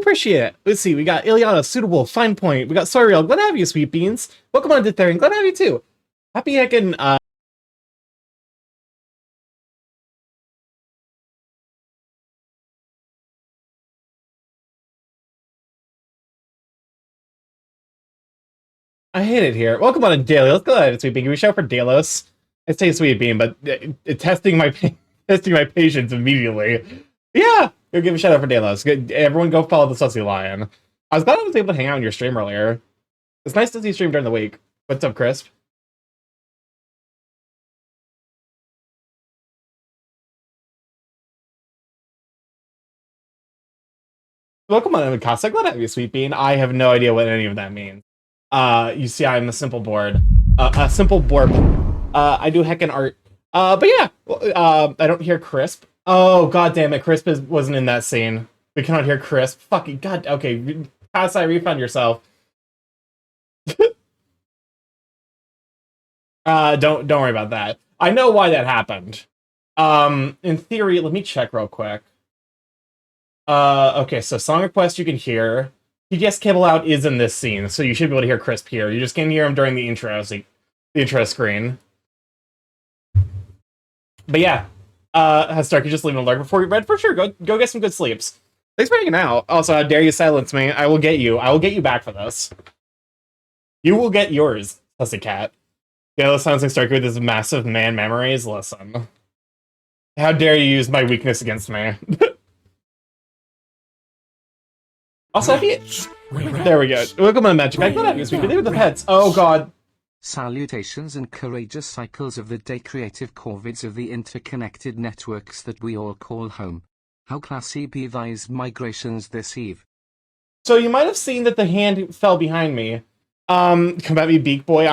Appreciate it. Let's see, we got Ileana, Suitable, Fine Point, we got Soriel, glad to have you, Sweet Beans. Welcome on to Therian, glad to have you too. Happy heckin', I hate it here. Welcome on to Daily. Let's go ahead, Sweet Bean. Can we shout for Dalos? I say Sweet Bean, but testing my patience immediately. Yeah, go give a shout out for Dalos. Everyone go follow the Sussy Lion. I was glad I was able to hang out in your stream earlier. It's nice to see you stream during the week. What's up, Crisp? Welcome on, Mikasa. Glad to have you, Sweet Bean. I have no idea what any of that means. You see, I'm a simple board. A simple board. I do heckin' art. But yeah, I don't hear Crisp. Oh, god damn it, Crisp wasn't in that scene. We cannot hear Crisp. Fucking god, okay. Kasai, refund yourself. Don't worry about that. I know why that happened. In theory, let me check real quick. Okay, so song request you can hear. TTS cable out is in this scene, so you should be able to hear Crisp here. You just can't hear him during the intro, so the intro screen. But yeah, has Starky just leave an alert before you read? For sure, go get some good sleeps. Thanks for hanging out. Also, how dare you silence me? I will get you. I will get you back for this. You will get yours, Pussycat. Yeah, that sounds like Starky with his massive man memories. Listen. How dare you use my weakness against me? Also, there we go. Welcome on Magic. I got this week. They were the pets. Oh god. Salutations and courageous cycles of the day, creative corvids of the interconnected networks that we all call home. How classy be these migrations this eve. So you might have seen that the hand fell behind me. Come at me, Beak Boy.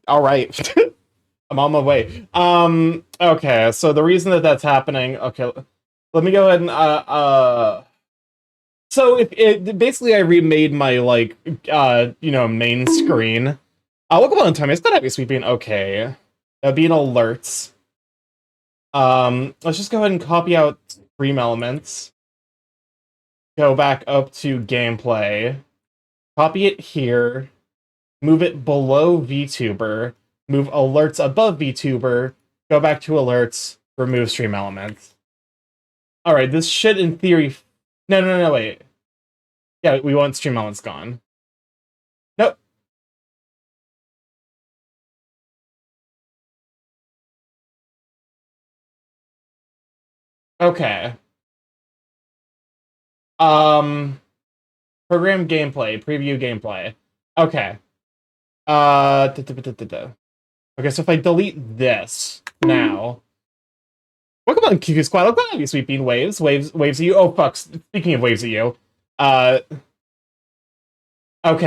All right. I'm on my way. Okay, so the reason that that's happening... Okay, let me go ahead and... So basically I remade my, like, main screen. Welcome on, Tommy. It's not happy sweeping. Okay. That'd be an alerts. Let's just go ahead and copy out stream elements. Go back up to gameplay. Copy it here. Move it below VTuber. Move alerts above VTuber. Go back to alerts. Remove stream elements. Alright, this should in theory... No, wait. Yeah, we want stream elements gone. Nope. Okay. Program gameplay, preview gameplay. Okay. Okay, so if I delete this now. Welcome on, QQ Squad. I'm glad to have you, Sweet Bean. Waves at you. Oh, fuck. Speaking of waves at you. Okay,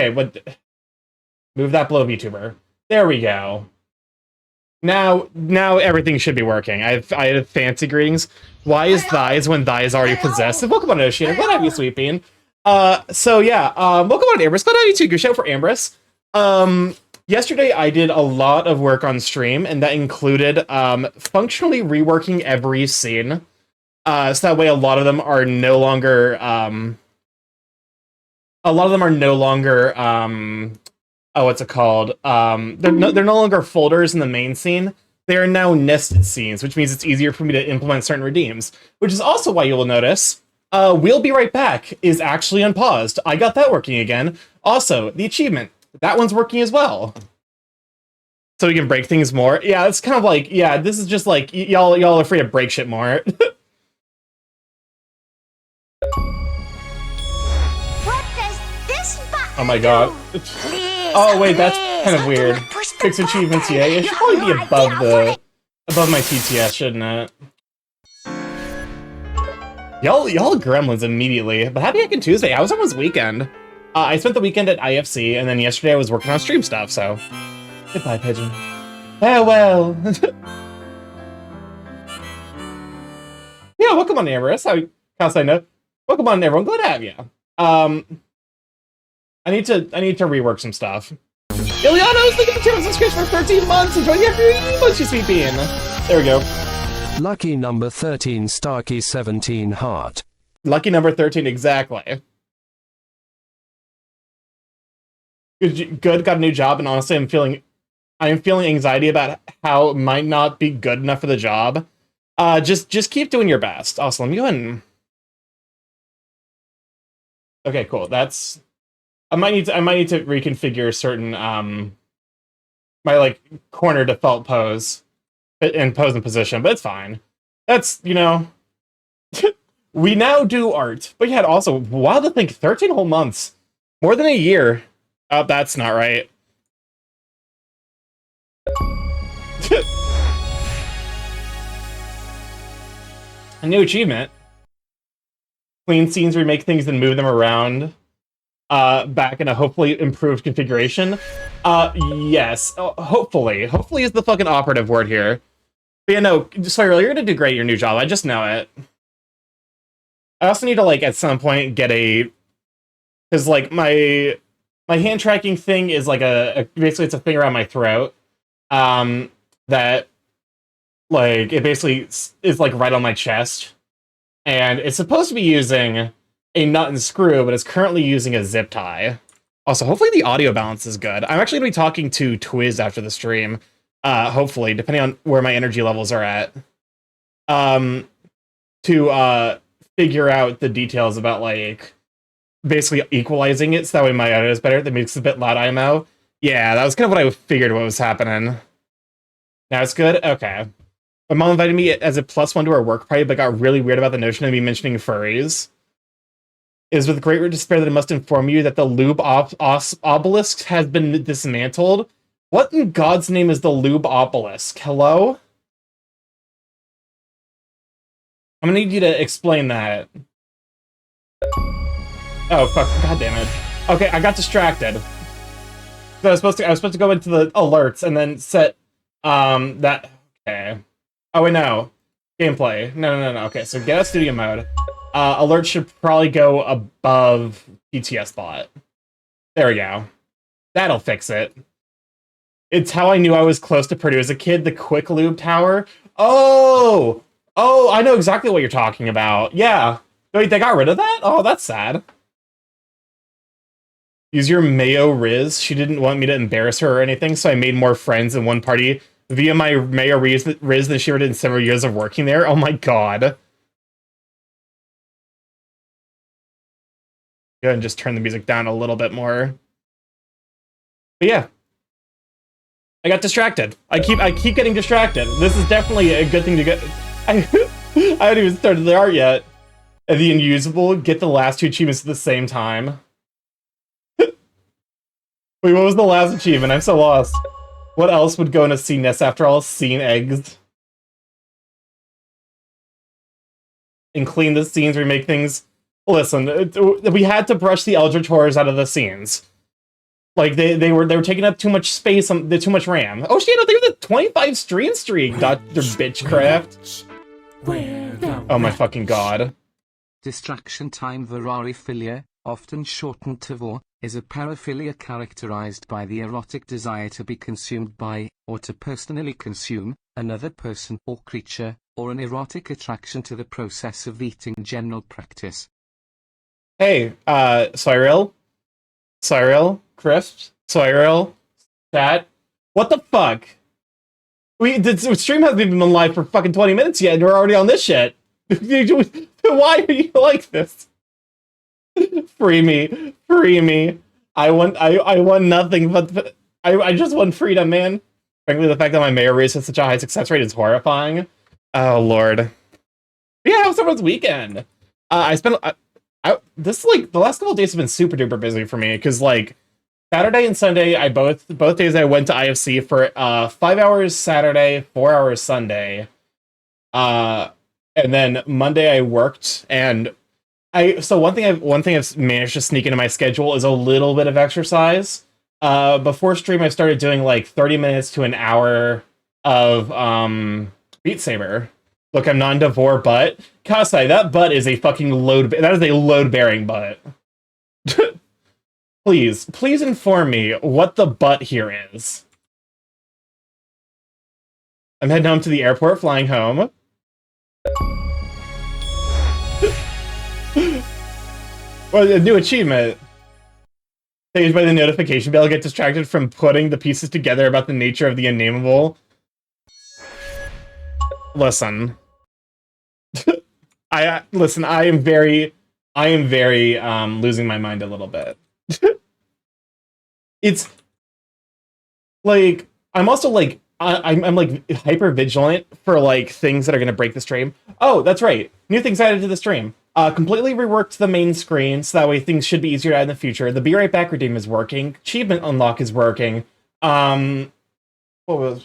but... Move that below VTuber. There we go. Now everything should be working. I had fancy greetings. Why is thighs when thy is already possessive? Welcome on, Ocean. Glad to have you, Sweet Bean. So yeah, welcome on, Ambrose. Glad to have you too. Good show for Ambrose. Yesterday I did a lot of work on stream, and that included functionally reworking every scene. So that way a lot of them are no longer oh, what's it called? They're no longer folders in the main scene. They are now nested scenes, which means it's easier for me to implement certain redeems. Which is also why you will notice We'll Be Right Back is actually unpaused. I got that working again. Also, the achievement. That one's working as well. So we can break things more. Yeah, it's kind of like, yeah, this is just like, y'all are free to break shit more. What does this button Oh my god. Oh wait, that's kind of weird. Fix achievements, yeah. It should probably be above my TTS, shouldn't it? Y'all gremlins immediately. But happy hacking Tuesday. How was everyone's weekend? I spent the weekend at IFC, and then yesterday I was working on stream stuff, so... Goodbye, Pigeon. Farewell! Yeah, welcome on, Amorous. How I know? Welcome on, everyone. Glad to have you. I need to rework some stuff. Iliano's looking for 2 subscriptions for 13 months. Enjoy the afternoon, you sweet bean. There we go. Lucky number 13, Starky 17 heart. Lucky number 13, exactly. Good, got a new job, and honestly, I'm feeling anxiety about how it might not be good enough for the job. Just keep doing your best. Also, let me go ahead and... Okay, cool. That's... I might need to reconfigure certain, my, like, corner default pose and pose and position, but it's fine. That's, you know... We now do art. But yeah, also, wild to think, 13 whole months. More than a year. Oh, that's not right. A new achievement. Clean scenes, remake things, and move them around. Back in a hopefully improved configuration. Yes. Hopefully. Hopefully is the fucking operative word here. But yeah, no, sorry, you're gonna do great at your new job. I just know it. I also need to, like, at some point get a... Because, like, my hand tracking thing is, like, basically it's a thing around my throat. That, like, it basically is, like, right on my chest. And it's supposed to be using a nut and screw, but it's currently using a zip tie. Also, hopefully the audio balance is good. I'm actually going to be talking to Twiz after the stream. Hopefully, depending on where my energy levels are at. To figure out the details about, like, basically equalizing it so that way my audio is better. That makes it a bit loud IMO. Yeah, that was kind of what I figured what was happening. Now it's good? Okay. My mom invited me as a +1 to our work party, but got really weird about the notion of me mentioning furries. It is with great despair that I must inform you that the lube obelisk has been dismantled. What in God's name is the lube obelisk? Hello? I'm gonna need you to explain that. Oh, fuck. God damn it. Okay, I got distracted. So I was supposed to go into the alerts and then set, that... Okay. Oh, wait, no. Gameplay. No. Okay, so get out of studio mode. Alert should probably go above PTS bot. There we go. That'll fix it. It's how I knew I was close to Purdue as a kid, the quick lube tower. Oh! Oh, I know exactly what you're talking about. Yeah. Wait, they got rid of that? Oh, that's sad. Use your Mayo Riz. She didn't want me to embarrass her or anything, so I made more friends in one party via my Mayo Riz than she ever did in several years of working there. Oh my god. Go ahead and just turn the music down a little bit more. But yeah. I got distracted. I keep getting distracted. This is definitely a good thing to get. I haven't even started the art yet. And the unusable, get the last two achievements at the same time. Wait, what was the last achievement? I'm so lost. What else would go in a scene nest after all? Scene eggs. And clean the scenes, remake things. Listen, we had to brush the Eldritch horrors out of the scenes. Like, they were taking up too much space, too much RAM. Oh shit, they were the 25 streak, Dr. Bitchcraft. Oh my fucking god. Distraction time Varariphilia, often shortened to vor, is a paraphilia characterized by the erotic desire to be consumed by, or to personally consume, another person or creature, or an erotic attraction to the process of eating. General practice. Hey, Cyril, Crisps, Cyril, chat. What the fuck? The stream hasn't even been live for fucking 20 minutes yet, and we're already on this shit. Why are you like this? Free me. I want nothing but... I just want freedom, man. Frankly, the fact that my Mayor Race has such a high success rate is horrifying. Oh, Lord. Yeah, it was someone's weekend. I spent... this, like, the last couple of days have been super duper busy for me, because, like, Saturday and Sunday, both days I went to IFC for 5 hours Saturday, 4 hours Sunday. And then Monday I worked, and one thing I've managed to sneak into my schedule is a little bit of exercise. Before stream I started doing like 30 minutes to an hour of Beat Saber. Look, I'm not into vor butt. Kasai, that butt is a fucking that is a load-bearing butt. Please inform me what the butt here is. I'm heading home to the airport, flying home. Well, a new achievement. Saved by the notification bell, get distracted from putting the pieces together about the nature of the unnameable. Listen. Listen, I am very losing my mind a little bit. It's like I'm also like I'm like hyper vigilant for like things that are gonna break the stream. Oh, that's right. New things added to the stream. Completely reworked the main screen so that way things should be easier to add in the future. The Be Right Back redeem is working. Achievement unlock is working. What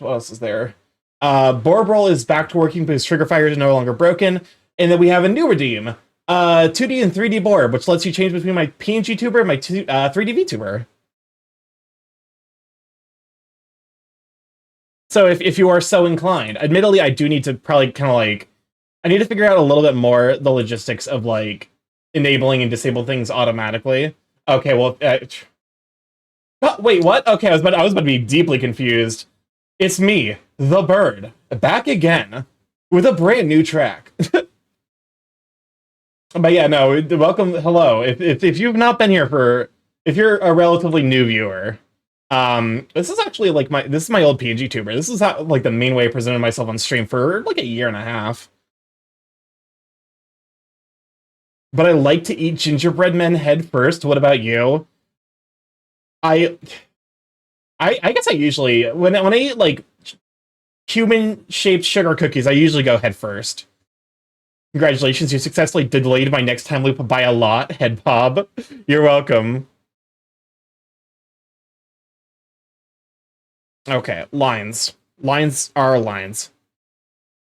else is there? Borbrol is back to working because trigger fire is no longer broken. And then we have a new redeem. 2D and 3D Borb, which lets you change between my PNG tuber and my 3D VTuber. So if you are so inclined, admittedly, I do need to probably kind of like, I need to figure out a little bit more the logistics of like enabling and disabling things automatically. Okay, well, oh, wait, what? Okay, I was about to be deeply confused. It's me, the bird, back again with a brand new track. But yeah, no, welcome, hello. If you've not been here for, if you're a relatively new viewer, this is actually like this is my old PNG tuber. This is how, like the main way I presented myself on stream for like a year and a half. But I like to eat gingerbread men head first. What about you? I guess I usually when I eat like human shaped sugar cookies, I usually go head first. Congratulations, you successfully delayed my next time loop by a lot, Head Pob. You're welcome. Okay, lines. Lines are lines.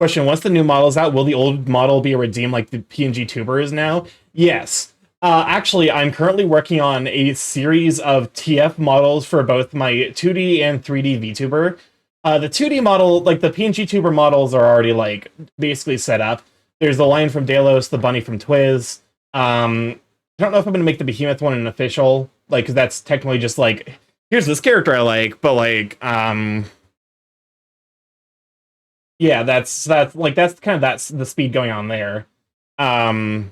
Question, once the new model's out, will the old model be redeemed like the PNG tuber is now? Yes. Actually, I'm currently working on a series of TF models for both my 2D and 3D VTuber. The 2D model, like the PNG tuber models are already like basically set up. There's the lion from Delos, the bunny from Twiz. I don't know if I'm going to make the behemoth one an official, like, because that's technically just like, here's this character I like, but like, yeah, that's kind of that's the speed going on there. I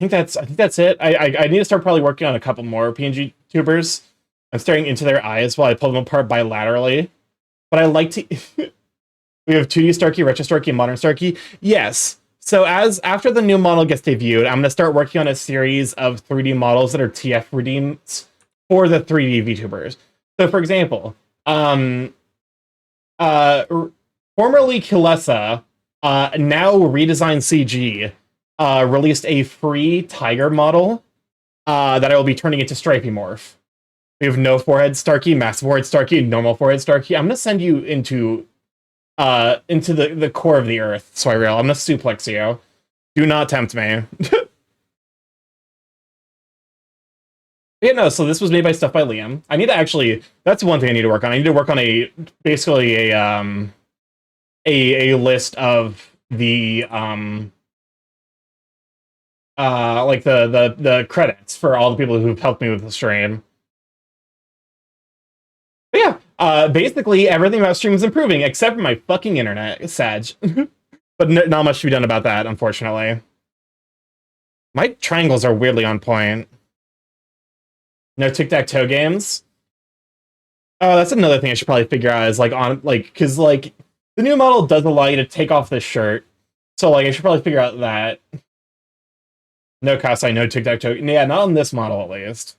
think that's it. I need to start probably working on a couple more PNG tubers. I'm staring into their eyes while I pull them apart bilaterally. But I like to. We have 2D Starky, Retro Starky, and Modern Starky. Yes. So after the new model gets debuted, I'm going to start working on a series of 3D models that are TF redeems for the 3D VTubers. So, for example, formerly Kilessa, now redesigned CG, released a free tiger model that I will be turning into StarkyMorph. We have no forehead Starky, massive forehead Starky, normal forehead Starky. I'm going to send you into the core of the earth, Soyreal. I'm gonna suplex you. Do not tempt me. Yeah, no, so this was made by Stuff by Liam. I need to actually, that's one thing I need to work on. I need to work on basically a list of the like the credits for all the people who've helped me with the stream. But yeah, basically everything about stream is improving except for my fucking internet. It's sad. But not much to be done about that, unfortunately. My triangles are weirdly on point. No tic-tac-toe games? Oh, that's another thing I should probably figure out is like because like the new model does allow you to take off the shirt. So like I should probably figure out that. No Kasai, no tic-tac-toe. Yeah, not on this model at least.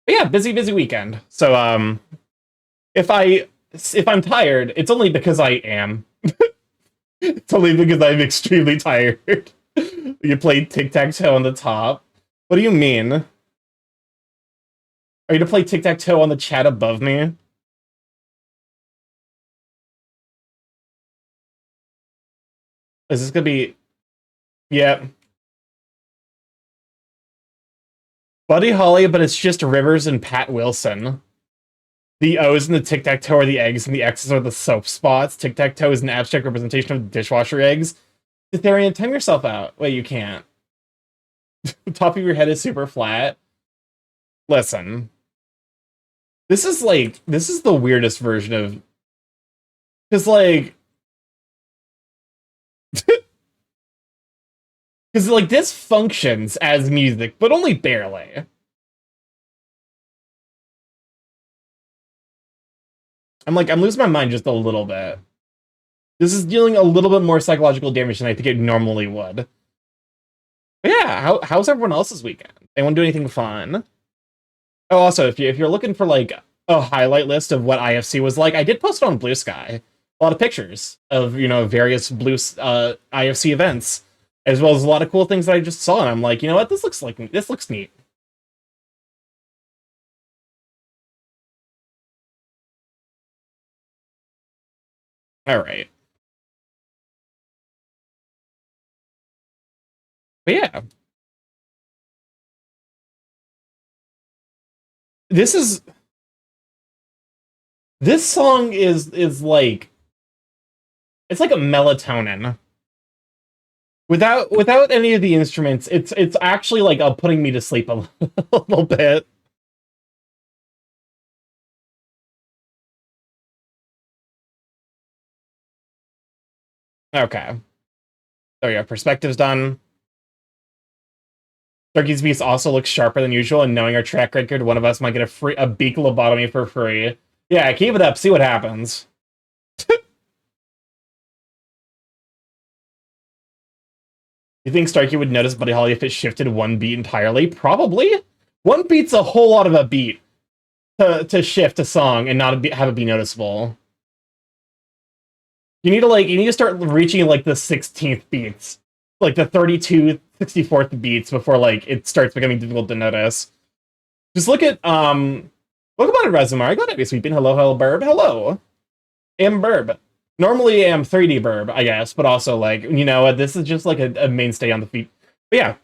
But yeah, busy weekend. So if I'm tired, it's only because I am. It's only because I'm extremely tired. You played tic-tac-toe on the top. What do you mean? Are you to play tic-tac-toe on the chat above me? Is this gonna be... Yep. Buddy Holly, but it's just Rivers and Pat Wilson. The O's in the tic-tac-toe are the eggs, and the X's are the soap spots. Tic-tac-toe is an abstract representation of dishwasher eggs. Cytherian, time yourself out. Wait, you can't. The top of your head is super flat. Listen. This is the weirdest version of... Because, like... Because, like, this functions as music, but only barely. I'm losing my mind just a little bit. This is dealing a little bit more psychological damage than I think it normally would. But yeah, how's everyone else's weekend? Anyone do anything fun? Oh, also, if you're looking for, like, a highlight list of what IFC was like, I did post it on Blue Sky. A lot of pictures of, various IFC events, as well as a lot of cool things that I just saw, and I'm like, you know what, this looks neat. Alright. But yeah. This song is like, it's like a melatonin. Without any of the instruments, it's actually like putting me to sleep a little bit. Okay. There we go. Perspective's done. Starky's Beast also looks sharper than usual, and knowing our track record, one of us might get a beak lobotomy for free. Yeah, keep it up, see what happens. You think Starky would notice Buddy Holly if it shifted one beat entirely? Probably. One beat's a whole lot of a beat to shift a song and not have it be noticeable. You need to start reaching like the 16th beats, like the 32, 64th beats before like it starts becoming difficult to notice. Just look at welcome on Resume. I got it. Sweeping. Hello, Burb. Hello. Am Burb. Normally am 3D Burb, I guess, but also like, this is just like a mainstay on the feed. But yeah.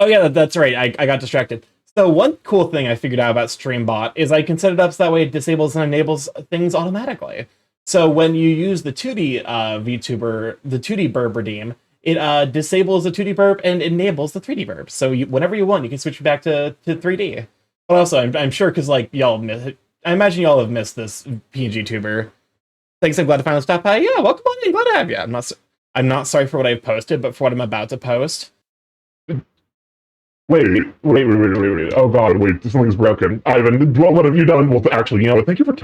Oh yeah, that's right. I got distracted. So one cool thing I figured out about StreamBot is I can set it up so that way it disables and enables things automatically. So when you use the 2D VTuber, the 2D burb redeem, it disables the 2D burb and enables the 3D burb. So whenever you want, you can switch back to 3D. But also, I'm sure because like y'all I imagine y'all have missed this PNG tuber. Thanks, I'm glad to finally stop by. Yeah, welcome on in. Glad to have you. I'm not sorry for what I've posted, but for what I'm about to post. Wait. Oh god, wait, something's broken. Ivan, well, what have you done? Well, actually, thank you for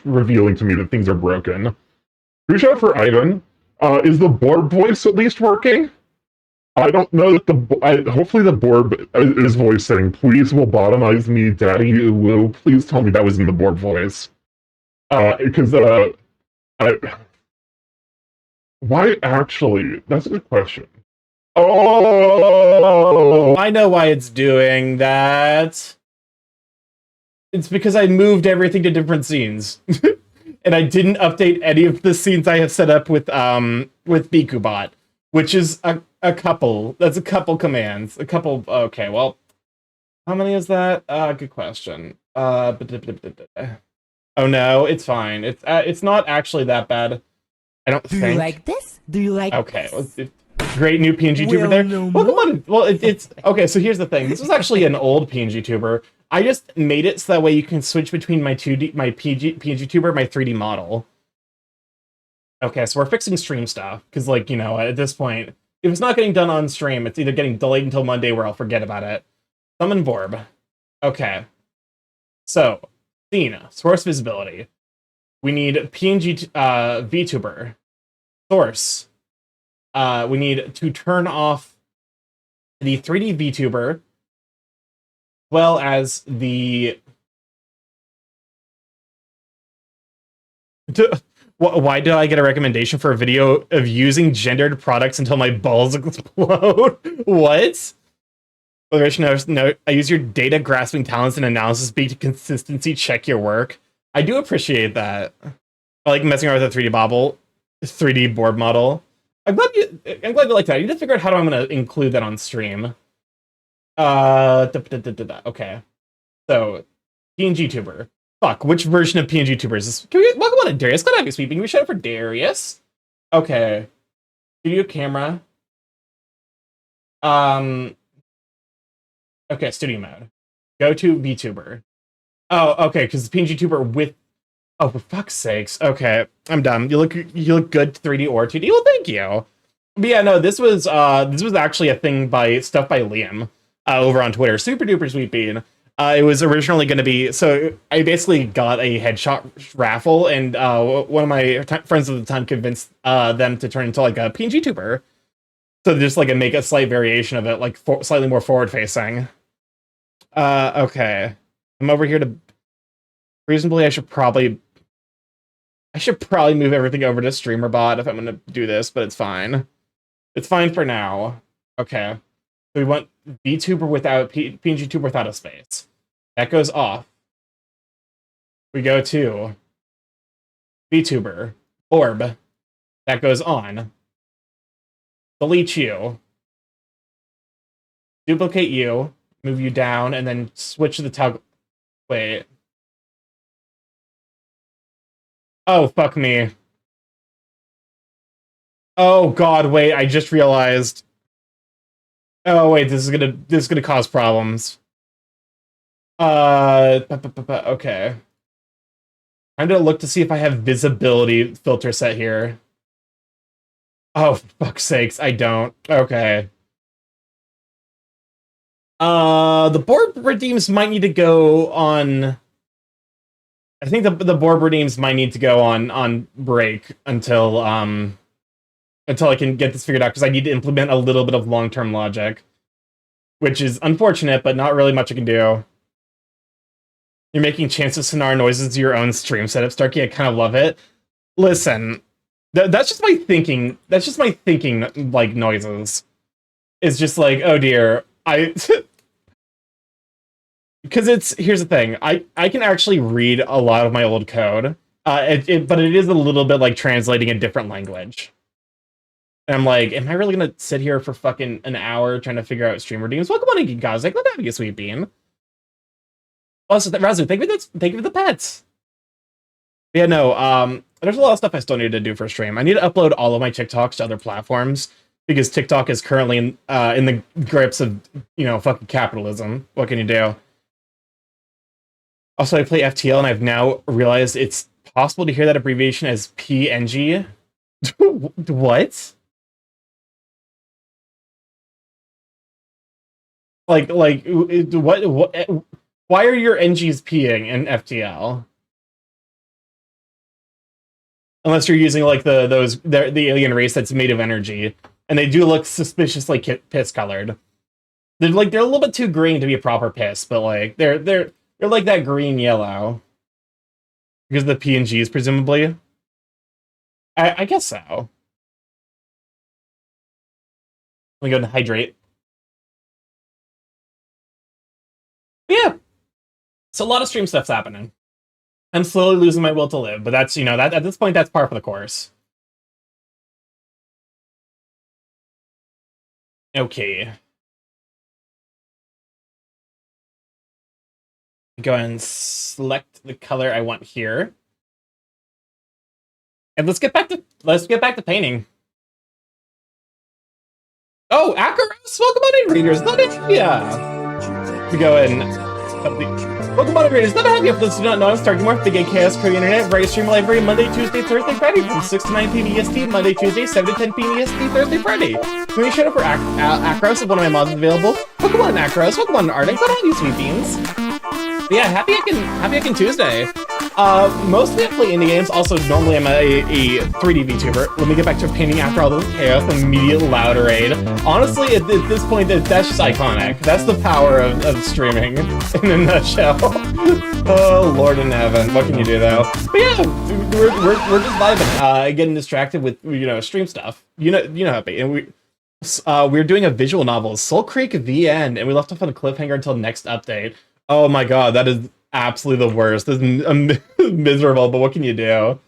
revealing to me that things are broken. Reach out for Ivan. Is the Borb voice at least working? I don't know that hopefully the Borb is voice saying, please will bottomize me, daddy, you will. Please tell me that was in the Borb voice. Because, why actually? That's a good question. Oh! I know why it's doing that. It's because I moved everything to different scenes. And I didn't update any of the scenes I have set up with BikuBot, which is a couple. That's a couple commands. Okay, well, how many is that? Good question. Oh no, it's fine. It's not actually that bad. I don't think. Do you like this? Do you like Okay, this? Great new PNG tuber there. Welcome on. Well, it's okay. So here's the thing. This was actually an old PNG tuber. I just made it so that way you can switch between my PNG tuber, my 3D model. Okay, so we're fixing stream stuff because, like, at this point, if it's not getting done on stream, it's either getting delayed until Monday where I'll forget about it. Summon Borb. Okay. So, scene, source visibility. We need PNG VTuber. Source. We need to turn off the 3D VTuber, as well as the... Why did I get a recommendation for a video of using gendered products until my balls explode? What? No, I use your data grasping talents and analysis beat to consistency check your work. I do appreciate that. I like messing around with a 3D board model. I'm glad you like that. You need to figure out how I'm going to include that on stream. Okay. So, PNG tuber. Fuck, which version of PNG tuber is this? Welcome on in, Darius. Glad to have you speaking. We shout out for Darius. Okay. Studio camera. Okay, studio mode. Go to VTuber. Oh, okay, because PNG tuber with... Oh, for fuck's sakes. Okay, I'm done. You look good 3D or 2D. Well, thank you. But yeah, no, this was actually a thing by stuff by Liam over on Twitter. Super duper sweet bean. It was originally going to be, so I basically got a headshot raffle, and one of my friends at the time convinced them to turn into like a PNG tuber. So just like make a slight variation of it, like slightly more forward facing. Okay, I'm over here to reasonably. I should probably move everything over to StreamerBot if I'm going to do this, but it's fine. It's fine for now. Okay. So we want VTuber without PNG tuber without a space. That goes off. We go to VTuber orb. That goes on. Delete you. Duplicate you. Move you down, and then switch the toggle. Wait. Oh, fuck me. Oh god, wait, I just realized. Oh wait, this is gonna cause problems. Okay. I'm gonna look to see if I have visibility filter set here. Oh, for fuck's sakes, I don't. Okay. The board redeems might need to go on. I think the board redeems might need to go on break until I can get this figured out, because I need to implement a little bit of long-term logic, which is unfortunate, but not really much I can do. You're making chance of sonar noises to your own stream setup, Starky. I kind of love it. Listen, that's just my thinking. That's just my thinking, like, noises. It's just like, oh dear, because here's the thing. I can actually read a lot of my old code, but it is a little bit like translating a different language. And I'm like, am I really gonna sit here for fucking an hour trying to figure out stream redeems? Welcome on, guys. Like, let that be a sweet bean. Also, Razu, thank you for the pets. Yeah, no, there's a lot of stuff I still need to do for stream. I need to upload all of my TikToks to other platforms, because TikTok is currently in the grips of, fucking capitalism. What can you do? Also, I play FTL, and I've now realized it's possible to hear that abbreviation as PNG. What? Like, what? Why are your NGs peeing in FTL? Unless you're using like the alien race that's made of energy, and they do look suspiciously piss colored. They're a little bit too green to be a proper piss, but like they're like that green yellow because of the PNGs, presumably. I guess so. Let me go and hydrate. But yeah, so a lot of stream stuff's happening. I'm slowly losing my will to live, but that's, that at this point, that's par for the course. Okay. Go ahead and select the color I want here. And let's get back to painting. Oh, Akaros, welcome on in, readers. Not it, yeah. We go in. Welcome on, readers. Not to have you. For those who don't know, I'm StarkyMorph, the gay chaos crew internet. Very stream live every Monday, Tuesday, Thursday, Friday from 6 to 9 p.m. EST. Monday, Tuesday, 7 to 10 p.m. EST. Thursday, Friday. When you shout out for Akros, if one of my mods is available. Welcome on, Akros. Welcome on, Arctic. Not to have you, sweet beans. But yeah, happy I can Tuesday. Mostly I play indie games. Also, normally I'm a 3D VTuber. Let me get back to painting after all this chaos. Immediate loud raid. Honestly, at this point, that's just iconic. That's the power of streaming in a nutshell. Oh, Lord in heaven. What can you do, though? But yeah, we're just vibing, getting distracted with, stream stuff. You know how it be. And we're doing a visual novel, Soul Creek The End, and we left off on a cliffhanger until next update. Oh my god, that is absolutely the worst. This is miserable, but what can you do?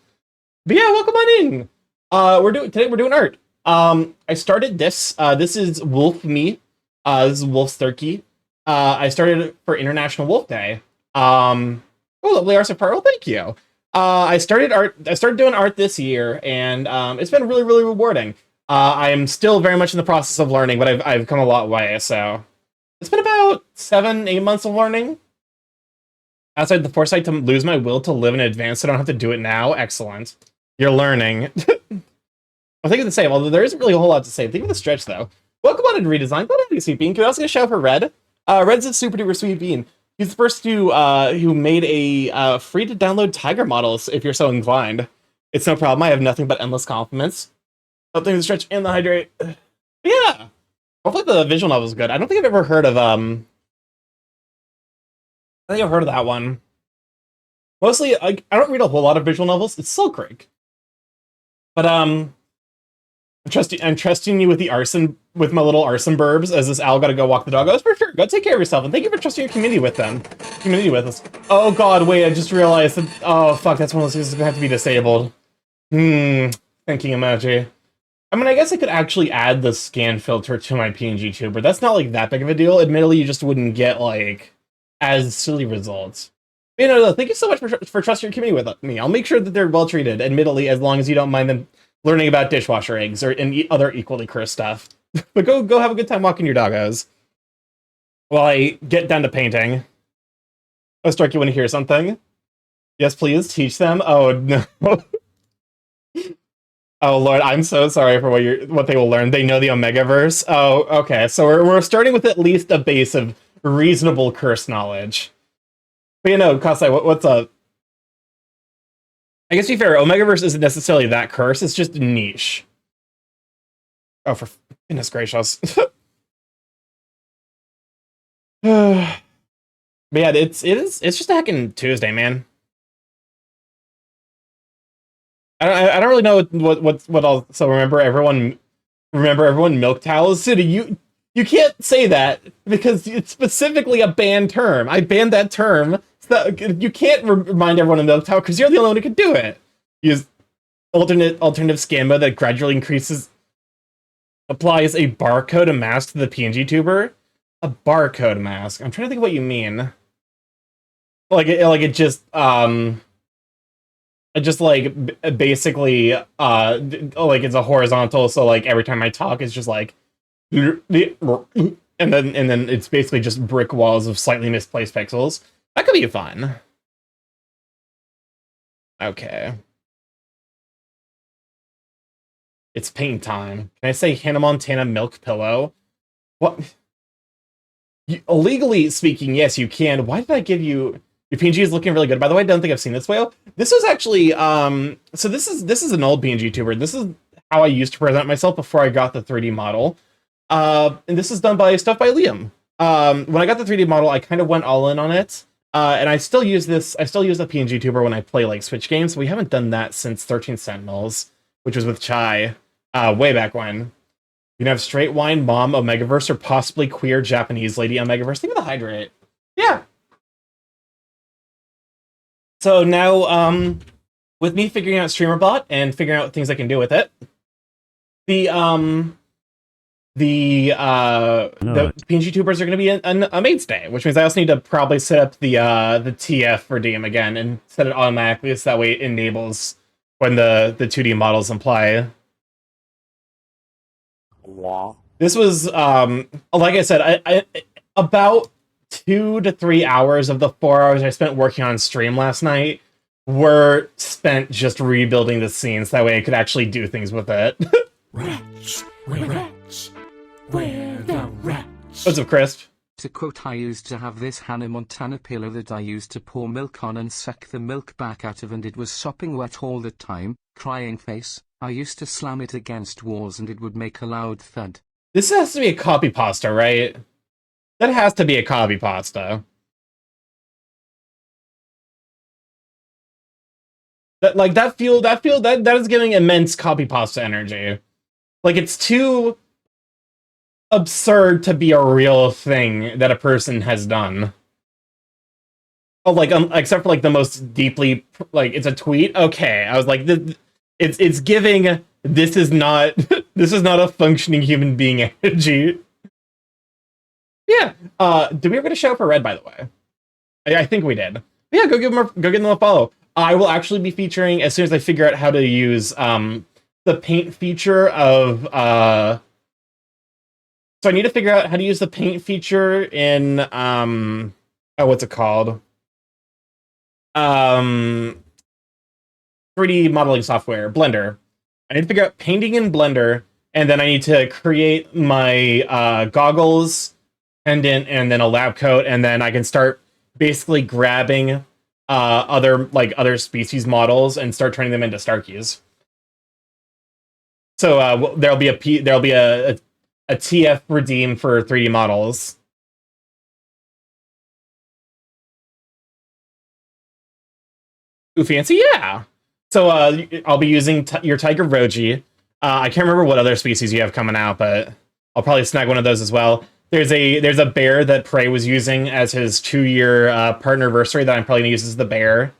But yeah, welcome on in. Today we're doing art. I started this. This is Wolf Me. This is Wolf Starky. I started it for International Wolf Day. Oh, lovely art so far. Well, thank you. I started doing art this year, and it's been really, really rewarding. I am still very much in the process of learning, but I've come a lot way, so it's been about 7-8 months of learning. Outside the foresight to lose my will to live in advance, so I don't have to do it now. Excellent. You're learning. I'm thinking the same, although there isn't really a whole lot to say. Think of the stretch, though. Welcome on and redesign. Go ahead, Sweet Bean. Can we also get a shout out for Red? Red's a super duper Sweet Bean. He's the first who made a free to download Tiger models if you're so inclined. It's no problem. I have nothing but endless compliments. Something the stretch and the hydrate. Yeah. Hopefully the visual novel is good. I don't think I've ever heard of I think I've heard of that one. Mostly, I don't read a whole lot of visual novels. It's Soul Creek. But I'm trusting you with the arson, with my little arson burbs, as this owl gotta go walk the dog. Oh, for sure. Go take care of yourself, and thank you for trusting your community with us. Oh god, wait, I just realized that, oh fuck, that's one of those things that's gonna have to be disabled. Thinking emoji. I mean, I guess I could actually add the scan filter to my PNG tuber. That's not like that big of a deal. Admittedly, you just wouldn't get like as silly results. But, thank you so much for trusting your community with me. I'll make sure that they're well treated, admittedly, as long as you don't mind them learning about dishwasher eggs or other equally cursed stuff. But go have a good time walking your doggos. While I get down to painting. Oh, Stark, you want to hear something? Yes, please, teach them. Oh, no. Oh, Lord, I'm so sorry for what they will learn. They know the Omegaverse. Oh, okay, so we're starting with at least a base of reasonable curse knowledge. But Kasai, what's up? I guess to be fair, Omegaverse isn't necessarily that curse, it's just niche. Oh, for goodness gracious. But yeah, it's just a heckin' Tuesday, man. I don't really know what I'll. So remember everyone milk towels. City, you can't say that because it's specifically a banned term. I banned that term. So that you can't remind everyone of milk towel because you're the only one who can do it. Use alternative scan mode that gradually applies a barcode mask to the PNG tuber. A barcode mask. I'm trying to think of what you mean. It just like basically like it's a horizontal, so like every time I talk it's just like and then it's basically just brick walls of slightly misplaced pixels. That could be fun. Okay. It's paint time. Can I say Hannah Montana milk pillow? What? Legally speaking, yes, you can. Why did I give you... Your PNG is looking really good. By the way, I don't think I've seen this whale. This was actually, so this is an old PNG tuber. This is how I used to present myself before I got the 3D model. And this is done by Liam. When I got the 3D model, I kind of went all in on it. And I still use the PNG tuber when I play like Switch games. We haven't done that since 13 Sentinels, which was with Chai, way back when. You can have straight wine, mom, Omegaverse, or possibly queer Japanese lady Omegaverse. Think of the hydrate. Yeah. So now, with me figuring out StreamerBot and figuring out things I can do with it, the PNG tubers are going to be a mainstay, which means I also need to probably set up the TF for DM again and set it automatically so that way it enables when the 2D models apply. Wow. This was like I said, I about 2 to 3 hours of the 4 hours I spent working on stream last night were spent just rebuilding the scenes. That way I could actually do things with it. Rats, where rats, where the rats. What's up, Crisp? To quote, I used to have this Hannah Montana pillow that I used to pour milk on and suck the milk back out of, and it was sopping wet all the time, crying face. I used to slam it against walls and it would make a loud thud. This has to be a copy pasta, right? That has to be a copy pasta. That is giving immense copy pasta energy. Like, it's too absurd to be a real thing that a person has done. Oh, like, except for like the most deeply, like, it's a tweet. Okay, I was like, it's giving. This is not this is not a functioning human being energy. Yeah. Did we ever get a shout for Red, by the way? I think we did. Yeah, go give them a follow. I will actually be featuring, as soon as I figure out how to use the paint feature of so I need to figure out how to use the paint feature in what's it called? 3D modeling software, Blender. I need to figure out painting in Blender, and then I need to create my goggles, pendant, and then a lab coat, and then I can start basically grabbing other species models and start turning them into Starkies. So there'll be a TF redeem for 3D models. Ooh, fancy, yeah. So I'll be using your Tiger Roji. I can't remember what other species you have coming out, but I'll probably snag one of those as well. There's a bear that Prey was using as his 2-year partnerversary that I'm probably gonna use as the bear,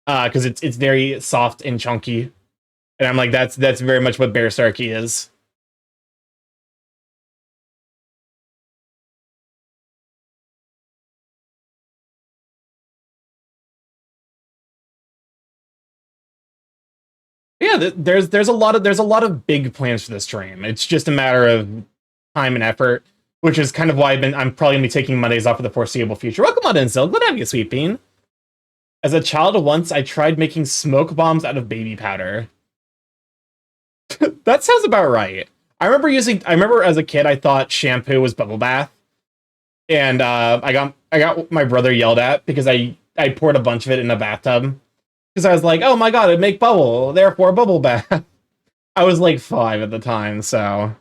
because it's very soft and chunky, and I'm like that's very much what Bear Starkey is. Yeah, there's a lot of big plans for this stream. It's just a matter of time and effort, which is kind of why I'm probably gonna be taking Mondays off for the foreseeable future. Welcome on in, Sil. Good to have you, Sweet Bean. As a child, once I tried making smoke bombs out of baby powder. That sounds about right. I remember as a kid, I thought shampoo was bubble bath, and I got my brother yelled at because I poured a bunch of it in a bathtub. Because I was like, oh my god, it'd make bubble, therefore bubble bath. I was like 5 at the time, so.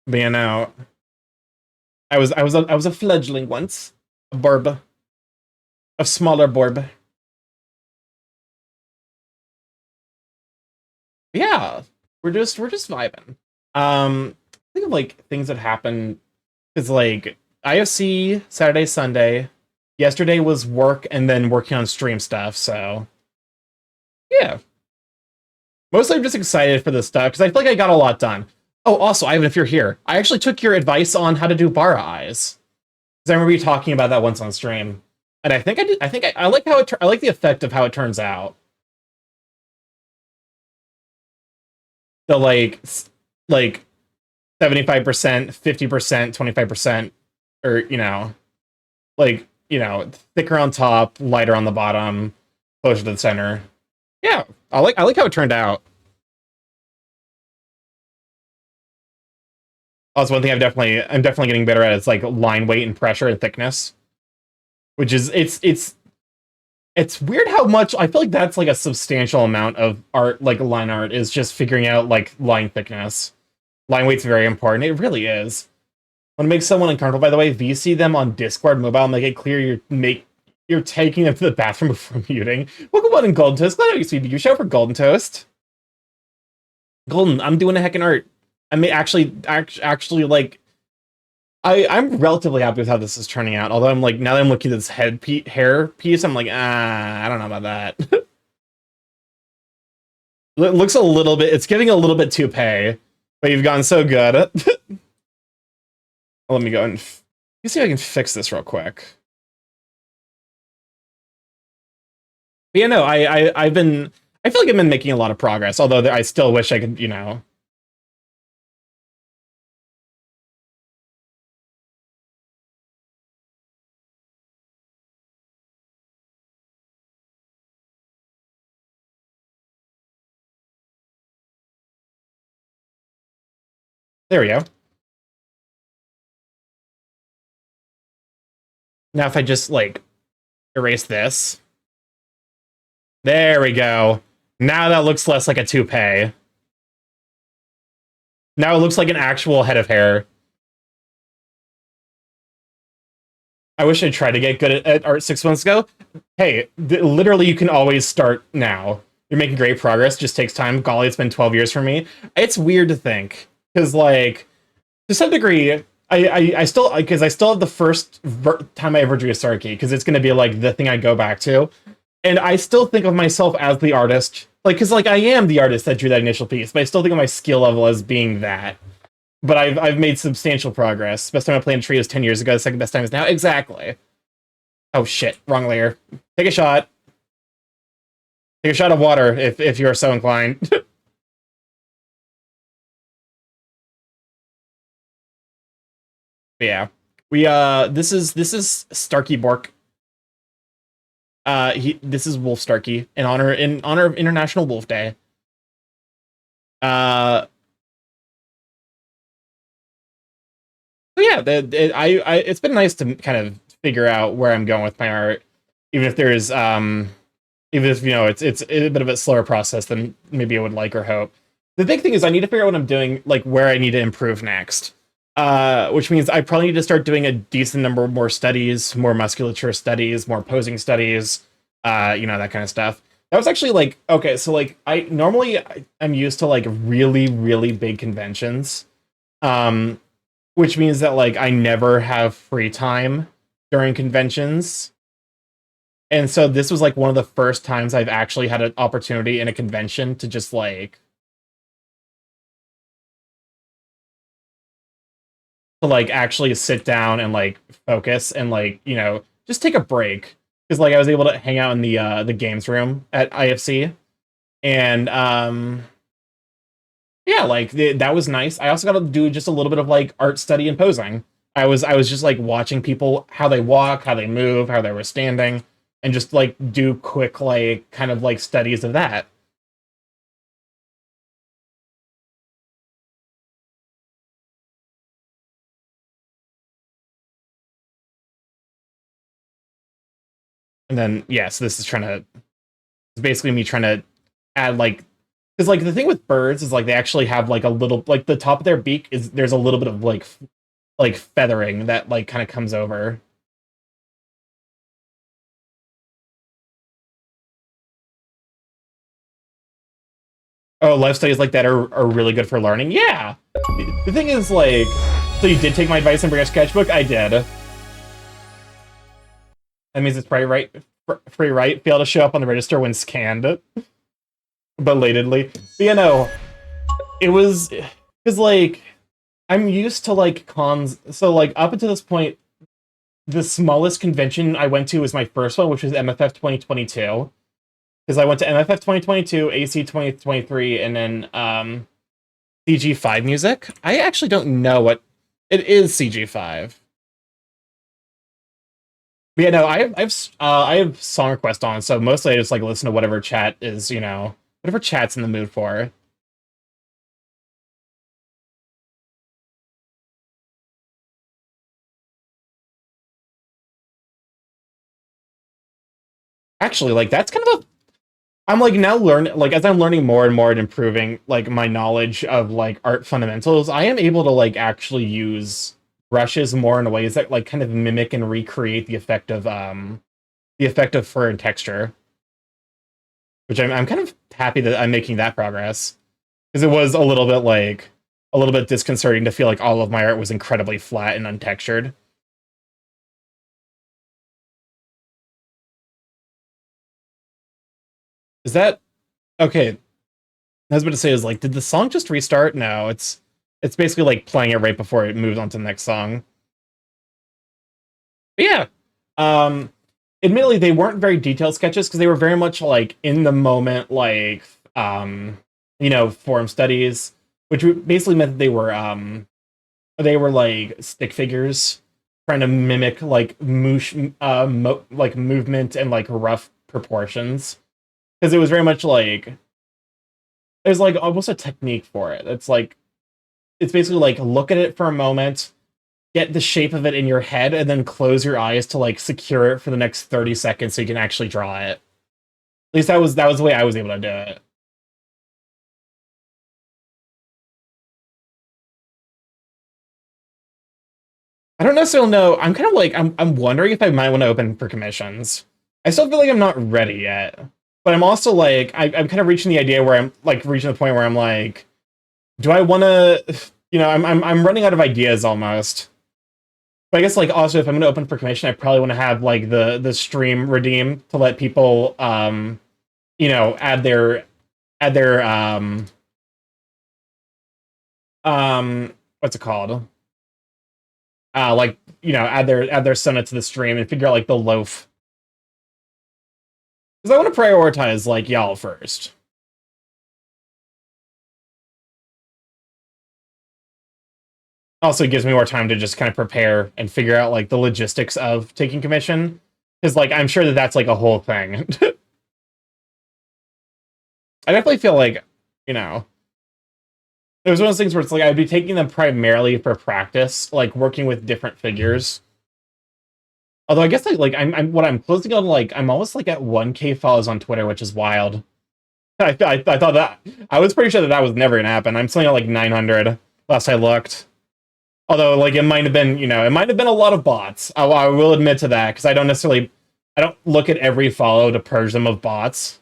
But you know, I was a fledgling once, a borb, a smaller borb. Yeah, we're just vibing. Think of like things that happen. It's like IFC Saturday, Sunday. Yesterday was work and then working on stream stuff. So yeah, mostly I'm just excited for this stuff because I feel like I got a lot done. Oh, also, Ivan, if you're here, I actually took your advice on how to do Bara eyes because I remember you talking about that once on stream, and I think I did. I think I like how I like the effect of how it turns out. The like 75%, 50%, 25%, or thicker on top, lighter on the bottom, closer to the center. Yeah, I like how it turned out. Also, one thing I'm definitely getting better at is like line weight and pressure and thickness, which is it's weird how much I feel like that's like a substantial amount of art, like line art, is just figuring out like line thickness. Line weight's very important. It really is. When it makes someone uncomfortable, by the way, VC them on Discord mobile, make it clear you're taking them to the bathroom before muting. Welcome on in Golden Toast. Glad you see you show for Golden Toast. Golden, I'm doing a heckin' art. I mean, actually, like, I'm relatively happy with how this is turning out. Although I'm like, now that I'm looking at this hair piece, I'm like, I don't know about that. It looks a little bit. It's giving a little bit toupee, but you've gotten so good. Let me go and see if I can fix this real quick. But yeah, no, I feel like I've been making a lot of progress. Although I still wish I could, There we go. Now if I just, like, erase this. There we go. Now that looks less like a toupee. Now it looks like an actual head of hair. I wish I tried to get good at art 6 months ago. Hey, literally you can always start now. You're making great progress, just takes time. Golly, it's been 12 years for me. It's weird to think. Because, like, to some degree, I still have the first time I ever drew a Starkey, because it's going to be, like, the thing I go back to. And I still think of myself as the artist. Like, because, like, I am the artist that drew that initial piece, but I still think of my skill level as being that. But I've made substantial progress. Best time I played in Tree was 10 years ago. The second best time is now. Exactly. Oh, shit. Wrong layer. Take a shot. Take a shot of water, if you are so inclined. Yeah. This is StarkyMorph. This is Wolf Starky in honor of International Wolf Day. So yeah, it's been nice to kind of figure out where I'm going with my art, even if there's even if it's a bit of a slower process than maybe I would like or hope. The big thing is I need to figure out what I'm doing, like where I need to improve next. Which means I probably need to start doing a decent number more studies, more musculature studies, more posing studies, that kind of stuff. That was actually like, okay, so like I'm used to like really, really big conventions. Which means that like I never have free time during conventions. And so this was like one of the first times I've actually had an opportunity in a convention to just like actually sit down and like focus and like, just take a break. Because like I was able to hang out in the games room at IFC. And yeah, like that was nice. I also got to do just a little bit of like art study and posing. I was just like watching people, how they walk, how they move, how they were standing, and just like do quick like kind of like studies of that. And then yes, this is it's basically me trying to add like, because like the thing with birds is like they actually have like a little, like the top of their beak is, there's a little bit of like feathering that like kind of comes over. Oh, life studies like that are really good for learning. Yeah. The thing is like, so you did take my advice and bring a sketchbook? I did. That means it's free right. Fail to show up on the register when scanned. Belatedly. But it was, because like, I'm used to like cons, so like up until this point, the smallest convention I went to was my first one, which was MFF 2022. Because I went to MFF 2022, AC 2023, and then CG5 music. I actually don't know what it is. CG5. But yeah, no, I have song request on, so mostly I just like listen to whatever chat is, whatever chat's in the mood for. Actually, like that's kind of a, I'm like now learning, like as I'm learning more and more and improving like my knowledge of like art fundamentals, I am able to like actually use brushes more in ways that like kind of mimic and recreate the effect of fur and texture. Which I'm kind of happy that I'm making that progress. Because it was a little bit disconcerting to feel like all of my art was incredibly flat and untextured. Is that okay? I was about to say, is like, did the song just restart? No, it's basically like playing it right before it moves on to the next song. But yeah, admittedly, they weren't very detailed sketches because they were very much like in the moment, like form studies, which basically meant that they were like stick figures trying to mimic like like movement and like rough proportions because it was very much like there's like almost a technique for it. It's basically like look at it for a moment, get the shape of it in your head, and then close your eyes to like secure it for the next 30 seconds so you can actually draw it. At least that was the way I was able to do it. I don't necessarily know. I'm kind of like I'm wondering if I might want to open for commissions. I still feel like I'm not ready yet, but I'm also like I'm kind of reaching the idea where I'm like reaching the point where I'm like, do I want to? I'm running out of ideas almost. But I guess like also if I'm going to open for commission, I probably want to have like the stream redeem to let people add their what's it called? Add their Senate to the stream and figure out like the loaf. Because I want to prioritize like y'all first. Also gives me more time to just kind of prepare and figure out like the logistics of taking commission. Because like I'm sure that that's like a whole thing. I definitely feel like, you know, it was one of those things where it's like I'd be taking them primarily for practice, like working with different figures. Although I guess I'm what I'm closing on, like I'm almost like at 1K follows on Twitter, which is wild. I thought that I was pretty sure that was never gonna happen. I'm something at like 900 last I looked. Although like it might have been, you know, it might have been a lot of bots. I will admit to that because I don't look at every follow to purge them of bots.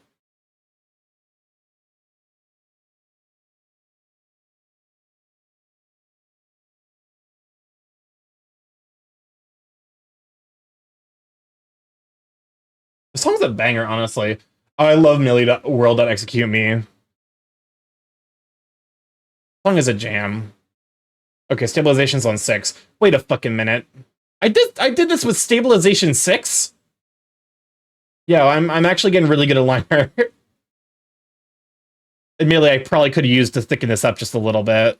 The song's a banger, honestly. Oh, I love World.execute me. Song is a jam. Okay, stabilization's on 6. Wait a fucking minute. I did this with stabilization 6? Yeah, I'm actually getting really good at liner. Admittedly, I probably could have used to thicken this up just a little bit.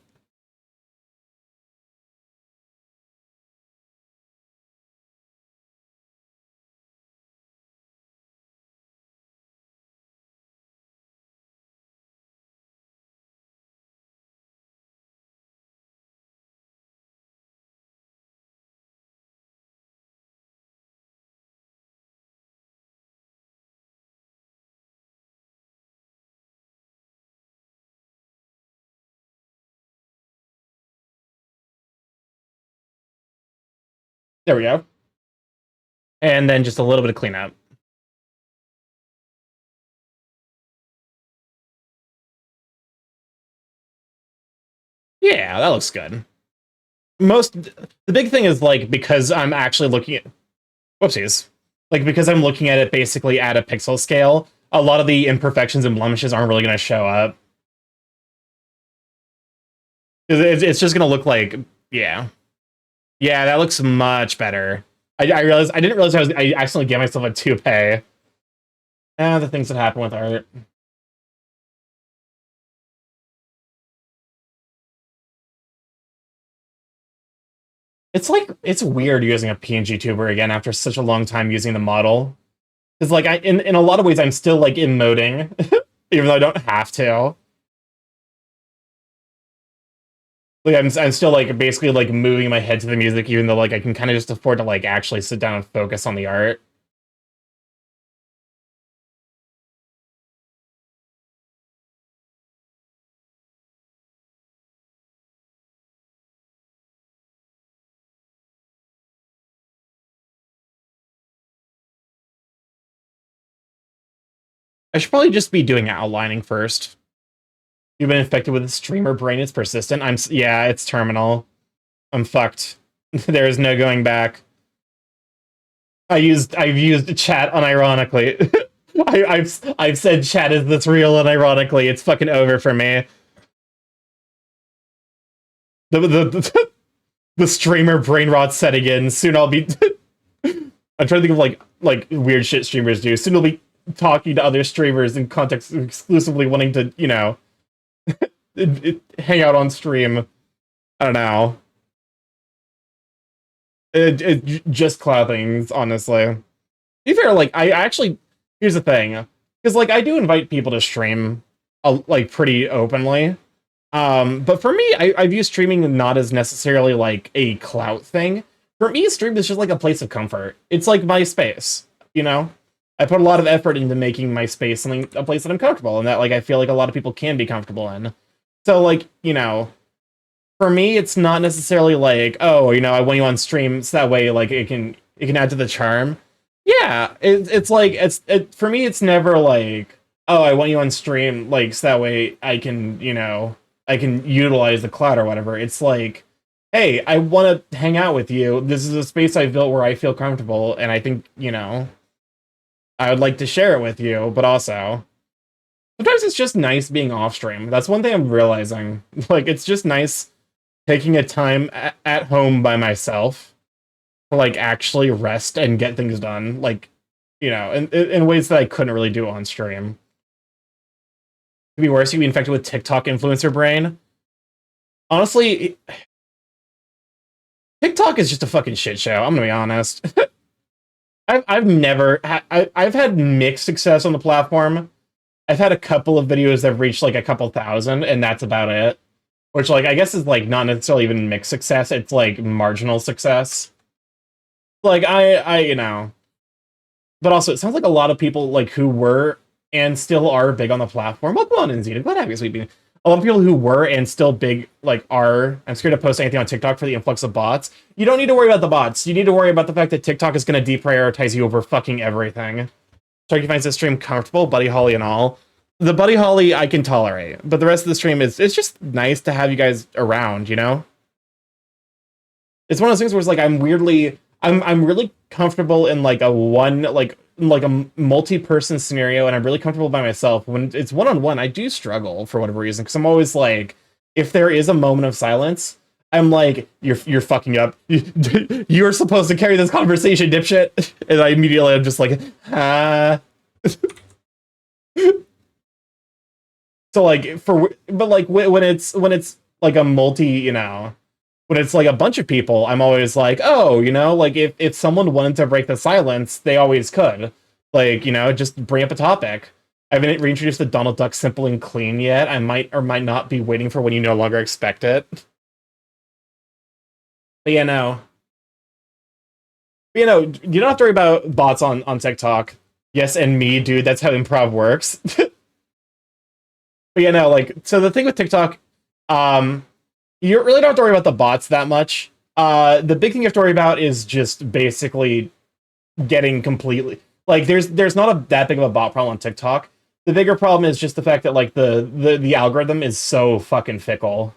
There we go. And then just a little bit of cleanup. Yeah, that looks good. The big thing is like because I'm actually looking at whoopsies. Like because I'm looking at it basically at a pixel scale, a lot of the imperfections and blemishes aren't really going to show up. It's just going to look like, yeah. Yeah, that looks much better. I didn't realize I accidentally gave myself a toupee. The things that happen with art. It's like, it's weird using a PNG tuber again after such a long time using the model. Because like, in a lot of ways, I'm still like emoting, even though I don't have to. Like, I'm still like basically like moving my head to the music, even though like I can kind of just afford to like actually sit down and focus on the art. I should probably just be doing outlining first. You've been infected with a streamer brain. It's persistent. Yeah, it's terminal. I'm fucked. There is no going back. I've used chat unironically. I've said chat is this real unironically. It's fucking over for me. The streamer brain rot setting in. Soon I'll be. I'm trying to think of like weird shit streamers do. Soon I'll be talking to other streamers in context exclusively wanting to, you know, hang out on stream. I don't know. Just cloud things, honestly. To be fair, like, I actually... Here's the thing. Because, like, I do invite people to stream, like, pretty openly. But for me, I view streaming not as necessarily, like, a clout thing. For me, stream is just, like, a place of comfort. It's, like, my space, you know? I put a lot of effort into making my space a place that I'm comfortable in, that, like, I feel like a lot of people can be comfortable in. So, like, you know... For me, it's not necessarily like, oh, you know, I want you on stream so that way, like, it can add to the charm. Yeah, it's like, for me, it's never like, oh, I want you on stream, like, so that way I can, you know, I can utilize the cloud or whatever. It's like, hey, I want to hang out with you. This is a space I built where I feel comfortable, and I think, you know, I would like to share it with you, but also... Sometimes it's just nice being off stream. That's one thing I'm realizing. Like, it's just nice taking a time at home by myself to, like, actually rest and get things done. Like, you know, in ways that I couldn't really do on stream. It'd be worse, you'd be infected with TikTok influencer brain. Honestly, TikTok is just a fucking shit show. I'm gonna be honest. I've never I've had mixed success on the platform. I've had a couple of videos that have reached like a couple thousand, and that's about it. Which, like, I guess is like not necessarily even mixed success. It's like marginal success. Like you know, but also it sounds like a lot of people like who were and still are big on the platform. Welcome on, Nzita. Glad to have you, Sweet Bean. A lot of people who were and still big, like, are... I'm scared to post anything on TikTok for the influx of bots. You don't need to worry about the bots. You need to worry about the fact that TikTok is going to deprioritize you over fucking everything. Starky finds this stream comfortable, Buddy Holly and all. The Buddy Holly I can tolerate, but the rest of the stream is... It's just nice to have you guys around, you know? It's one of those things where it's like, I'm weirdly... I'm really comfortable in, like, a multi-person scenario, and I'm really comfortable by myself. When it's one-on-one, I do struggle for whatever reason, because I'm always like, if there is a moment of silence, I'm like, you're fucking up. You're supposed to carry this conversation, dipshit. And I immediately am just like, ah. So like, but like when it's like a multi, you know, when it's like a bunch of people, I'm always like, oh, you know, like if someone wanted to break the silence, they always could. Like, you know, just bring up a topic. I haven't reintroduced the Donald Duck Simple and Clean yet. I might or might not be waiting for when you no longer expect it. But yeah, no. But, you know, you don't have to worry about bots on TikTok. Yes, and me, dude, that's how improv works. But yeah, no, like, so the thing with TikTok, you really don't have to worry about the bots that much. The big thing you have to worry about is just basically getting completely... Like, there's not that big of a bot problem on TikTok. The bigger problem is just the fact that, like, the algorithm is so fucking fickle.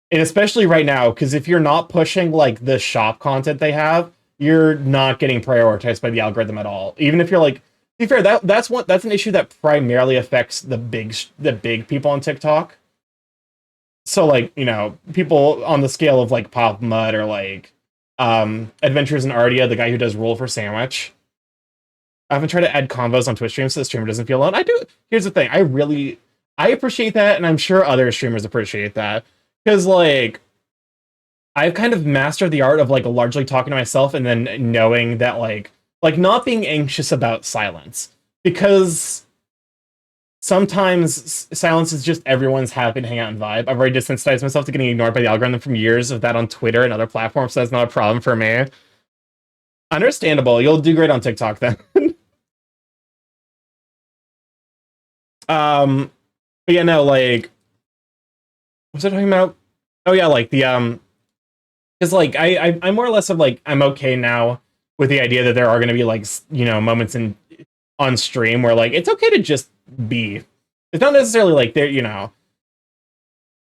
And especially right now, because if you're not pushing, like, the shop content they have, you're not getting prioritized by the algorithm at all. Even if you're, like... To be fair, that's an issue that primarily affects the big people on TikTok. So, like, you know, people on the scale of, like, Pop Mud or, like, Adventures in Ardia, the guy who does Roll for Sandwich. I've been trying to add convos on Twitch streams so the streamer doesn't feel alone. I do. Here's the thing. I appreciate that, and I'm sure other streamers appreciate that. Because, like, I've kind of mastered the art of, like, largely talking to myself and then knowing that, like not being anxious about silence. Because sometimes silence is just everyone's happy to hang out and vibe. I've already desensitized myself to getting ignored by the algorithm from years of that on Twitter and other platforms, so that's not a problem for me. Understandable. You'll do great on TikTok then. But yeah, no, like, what was I talking about? Oh yeah, like the because like I'm more or less of like I'm okay now with the idea that there are going to be like, you know, moments on stream where like it's okay to just be. It's not necessarily like there, you know,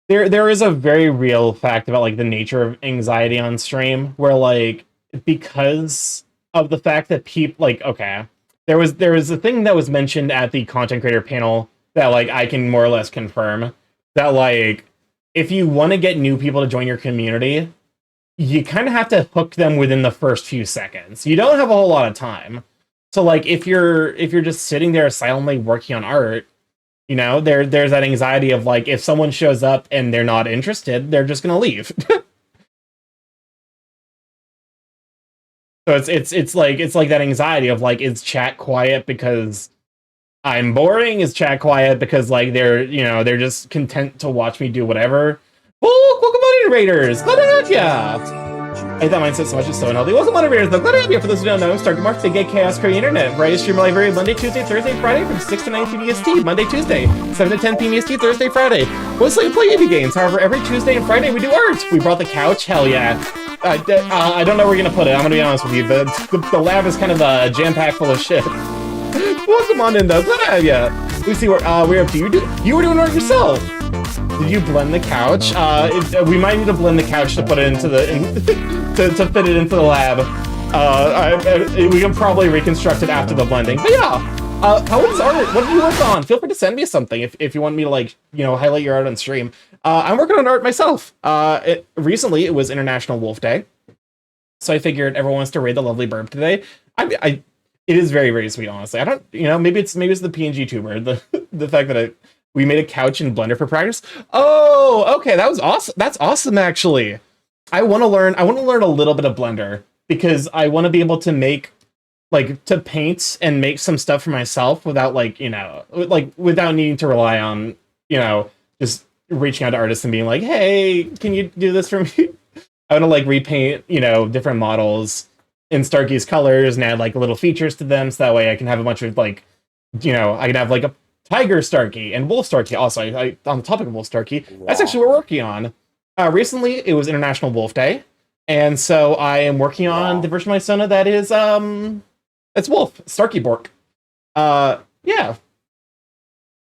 there is a very real fact about like the nature of anxiety on stream where like because of the fact that people like, okay, there was a thing that was mentioned at the content creator panel that like I can more or less confirm that like if you want to get new people to join your community, you kind of have to hook them within the first few seconds. You don't have a whole lot of time. So like if you're just sitting there silently working on art, you know, there's that anxiety of like if someone shows up and they're not interested, they're just gonna leave. So it's like that anxiety of like, is chat quiet because I'm boring? Is chat quiet because like they're just content to watch me do whatever? Oh, welcome on in, Raiders! Glad to have ya! I hate that mindset so much, it's so unhealthy. Welcome on in, Raiders, though. Glad to have you. For those who don't know, StarkyMorph, the gay chaos creating internet. Variety stream live every Monday, Tuesday, Thursday, Friday from 6 to 9 p.m. EST. Monday, Tuesday, 7 to 10 p.m. EST, Thursday, Friday. Mostly we play indie games. However, every Tuesday and Friday we do art. We brought the couch. Hell yeah. I don't know where we're gonna put it. I'm gonna be honest with you. The lab is kind of jam-packed full of shit. Welcome on in, though. Glad to have ya. We see where we're up to. You were doing art yourself. Did you blend the couch? We might need to blend the couch to put it into to fit it into the lab. We can probably reconstruct it after the blending. But yeah, how is art? What did you work on? Feel free to send me something if you want me to like highlight your art on stream. I'm working on art myself. Recently it was International Wolf Day, so I figured everyone wants to raid the lovely burb today. It is very, very sweet, honestly. I don't, maybe it's the PNG tuber. The fact that we made a couch in Blender for practice. Oh, okay, that was awesome. That's awesome, actually. I want to learn a little bit of Blender because I want to be able to make like to paint and make some stuff for myself without like, without needing to rely on, just reaching out to artists and being like, "Hey, can you do this for me?" I want to like repaint, different models in Starky's colors and add like little features to them so that way I can have a bunch of like, I can have like a Tiger Starky and Wolf Starky. Also, on the topic of Wolf Starky, that's actually what we're working on. Recently, it was International Wolf Day, and so I am working on the version of my Sona that is, it's Wolf, StarkyMorph. Yeah.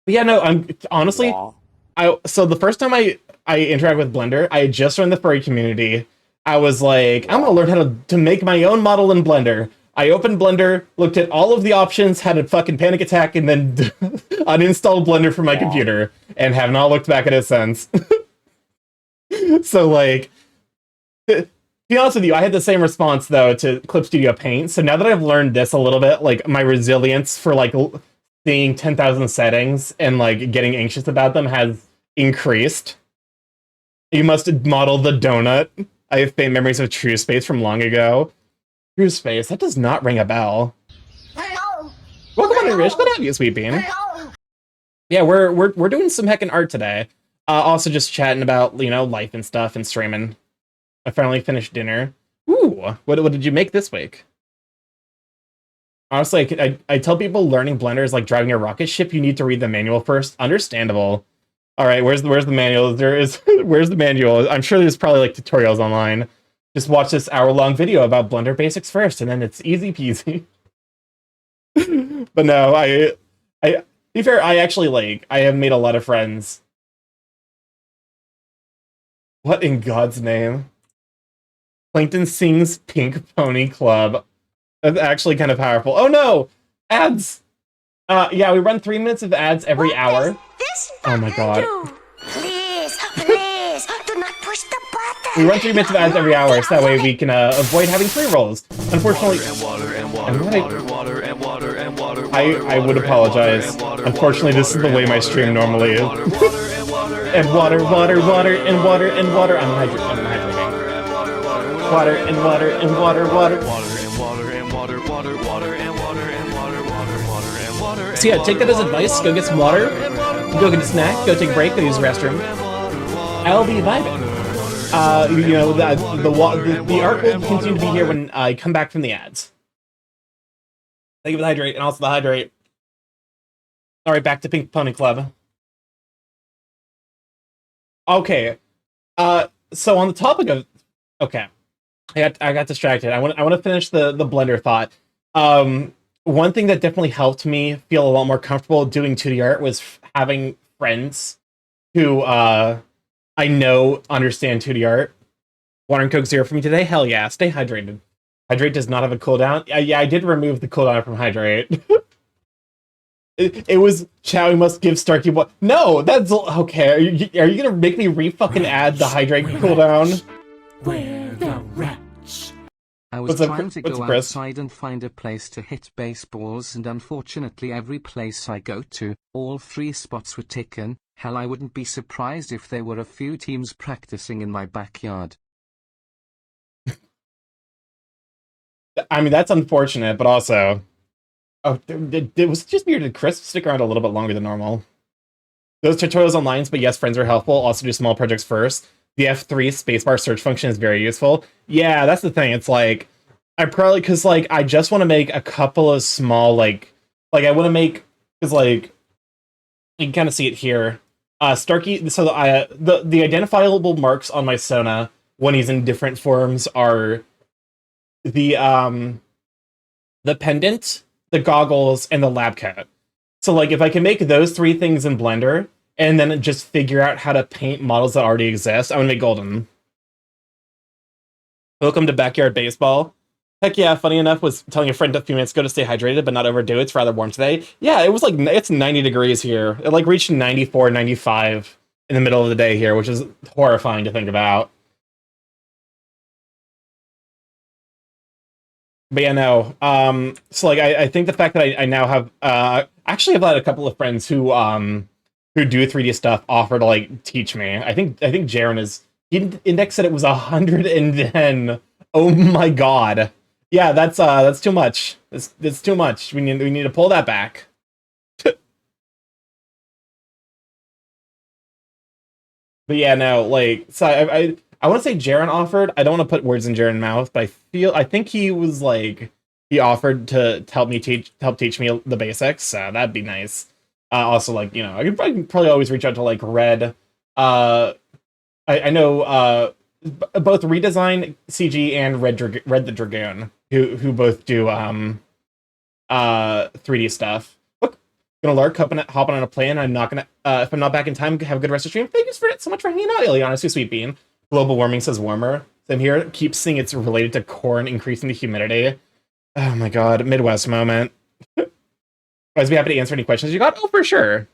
But yeah, no, I'm honestly, so the first time I interacted with Blender, I had just joined the furry community. I was like, I'm gonna learn how to make my own model in Blender. I opened Blender, looked at all of the options, had a fucking panic attack, and then uninstalled Blender from my computer, and have not looked back at it since. So, like, to be honest with you, I had the same response, though, to Clip Studio Paint. So now that I've learned this a little bit, like, my resilience for, like, seeing 10,000 settings and, like, getting anxious about them has increased. You must model the donut. I have faint memories of True Space from long ago. True Space, that does not ring a bell. Welcome on, Rich. Good to have you, Sweet Bean. Yeah, we're doing some heckin' art today. Also just chatting about, life and stuff and streaming. I finally finished dinner. Ooh, what did you make this week? Honestly, I tell people learning Blender is like driving a rocket ship. You need to read the manual first. Understandable. All right, where's the manual? Where's the manual? I'm sure there's probably like tutorials online. Just watch this hour-long video about Blender basics first, and then it's easy peasy. But no, to be fair, I actually I have made a lot of friends. What in God's name? Plankton sings Pink Pony Club. That's actually kind of powerful. Oh no! Ads! Yeah, we run 3 minutes of ads every hour. Oh my god. Please, please, do not push the button. We run 3 minutes of ads every hour, so that way we can avoid having pre-rolls. Unfortunately, I would apologize. Unfortunately, this is the way my stream normally is. And water, water, water, and water, and water. I'm hydrating. Water, and water, and water, water. So yeah, take that as advice. Go get some water. Go get a snack. Go take a break. Go use the restroom. I'll be vibing. The art will continue to be here when I come back from the ads. Thank you for the hydrate, and also the hydrate. All right, back to Pink Pony Club. Okay, so on the topic of, okay, I got distracted. I want to finish the Blender thought. One thing that definitely helped me feel a lot more comfortable doing 2D art was having friends who I know understand 2D art. Water and Coke Zero for me today? Hell yeah, stay hydrated. Hydrate does not have a cooldown. Yeah, I did remove the cooldown from Hydrate. It was Chow, must give Starky what? No, that's okay. Are you gonna make me re-fucking add the Hydrate cooldown? Where the rats? I was trying to go Chris? outside and find a place to hit baseballs, and unfortunately every place I go to, all 3 spots were taken. Hell, I wouldn't be surprised if there were a few teams practicing in my backyard. I mean, that's unfortunate, but also... Oh, it was just weird. Did Chris stick around a little bit longer than normal? Those tutorials online, but yes, friends are helpful. Also do small projects first. The F3 spacebar search function is very useful. Yeah, that's the thing. It's like, I probably, because like, I just want to make a couple of small, like I want to make, because like, you can kind of see it here. Starky, so the identifiable marks on my Sona when he's in different forms are the pendant, the goggles, and the lab coat. So like, if I can make those 3 things in Blender, and then just figure out how to paint models that already exist, I'm gonna make golden. Welcome to Backyard Baseball. Heck yeah, funny enough, was telling a friend a few minutes ago to stay hydrated, but not overdo it. It's rather warm today. Yeah, it was like, it's 90 degrees here. It like reached 94, 95 in the middle of the day here, which is horrifying to think about. But yeah, no. So like, I think the fact that I now have, actually I've had a couple of friends who do 3D stuff offer to like teach me. I think Jaren is Index said it was 110. Oh my god. Yeah, that's too much. That's too much. We need to pull that back. But yeah, no, like, so I want to say Jaren offered. I don't want to put words in Jaren's mouth, but I think he was like, he offered to help teach me the basics. So that'd be nice. Also, like, you know, I could probably always reach out to like Red. I know both Redesign CG and Red the Dragoon, who both do 3D stuff. Look, gonna lurk, hopping on a plane. I'm not gonna if I'm not back in time, have a good rest of the stream. Thank you so much for hanging out, Ileana. Too sweet bean. Global warming says warmer. Same here. Keep seeing it's related to corn increasing the humidity. Oh my god, Midwest moment. I'd be happy to answer any questions you got. Oh, for sure.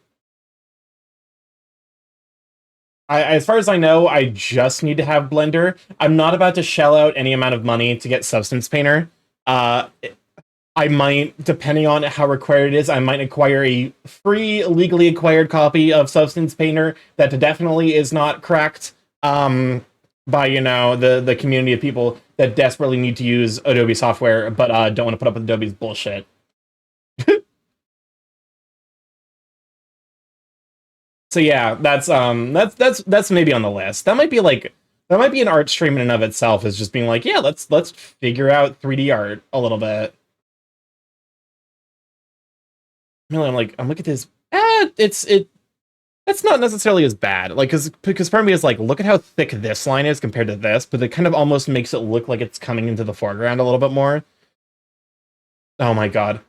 As far as I know, I just need to have Blender. I'm not about to shell out any amount of money to get Substance Painter. I might, depending on how required it is, I might acquire a free, legally acquired copy of Substance Painter that definitely is not cracked by, you know, the community of people that desperately need to use Adobe software, but don't want to put up with Adobe's bullshit. So yeah, that's maybe on the list. That might be an art stream in and of itself, is just being like, yeah, let's figure out 3D art a little bit. Really, I'm looking at this. That's not necessarily as bad. Like, because for me, it's like, look at how thick this line is compared to this, but it kind of almost makes it look like it's coming into the foreground a little bit more. Oh my god,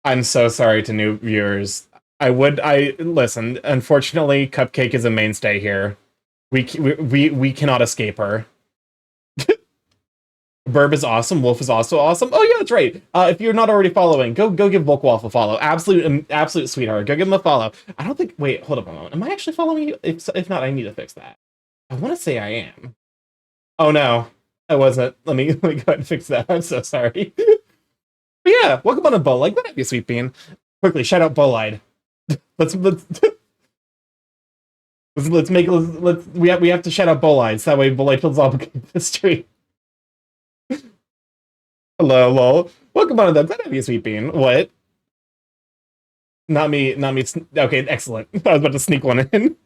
I'm so sorry to new viewers. Listen, unfortunately, Cupcake is a mainstay here. We cannot escape her. Burb is awesome. Wolf is also awesome. Oh yeah, that's right. If you're not already following, go give Volkwolf a follow. Absolute sweetheart. Go give him a follow. I don't think. Wait, hold up a moment. Am I actually following you? If not, I need to fix that. I want to say I am. Oh no, I wasn't. Let me go ahead and fix that. I'm so sorry. But yeah, welcome on a Bolide. Glad to have you, sweet bean. Quickly, shout out Bolide. Let's we have to shout out Bolide, so that way Bolide feels obligated to the stream. Hello, lol. Welcome on to that. Glad to have you, sweet bean. What? Not me. Okay, excellent. I was about to sneak one in.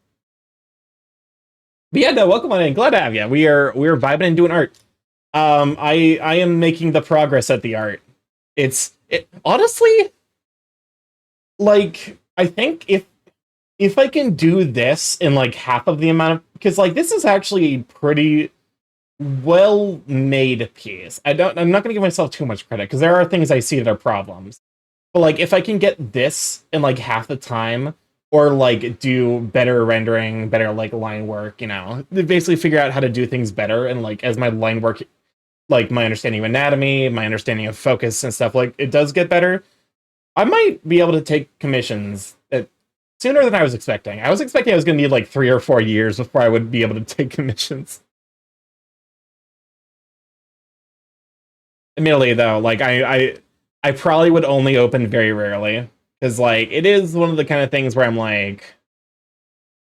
But yeah, no, welcome on in. Glad to have you. We're vibing and doing art. I am making the progress at the art. Honestly, like, I think if I can do this in like half of the amount of, because like this is actually a pretty well made piece. I'm not gonna give myself too much credit because there are things I see that are problems. But like if I can get this in like half the time, or like do better rendering, better like line work, you know, basically figure out how to do things better, and like as my line work, like my understanding of anatomy, my understanding of focus and stuff, like it does get better, I might be able to take commissions sooner than I was expecting. I was expecting I was going to need like 3 or 4 years before I would be able to take commissions. Admittedly, though, like I probably would only open very rarely, because like it is one of the kind of things where I'm like,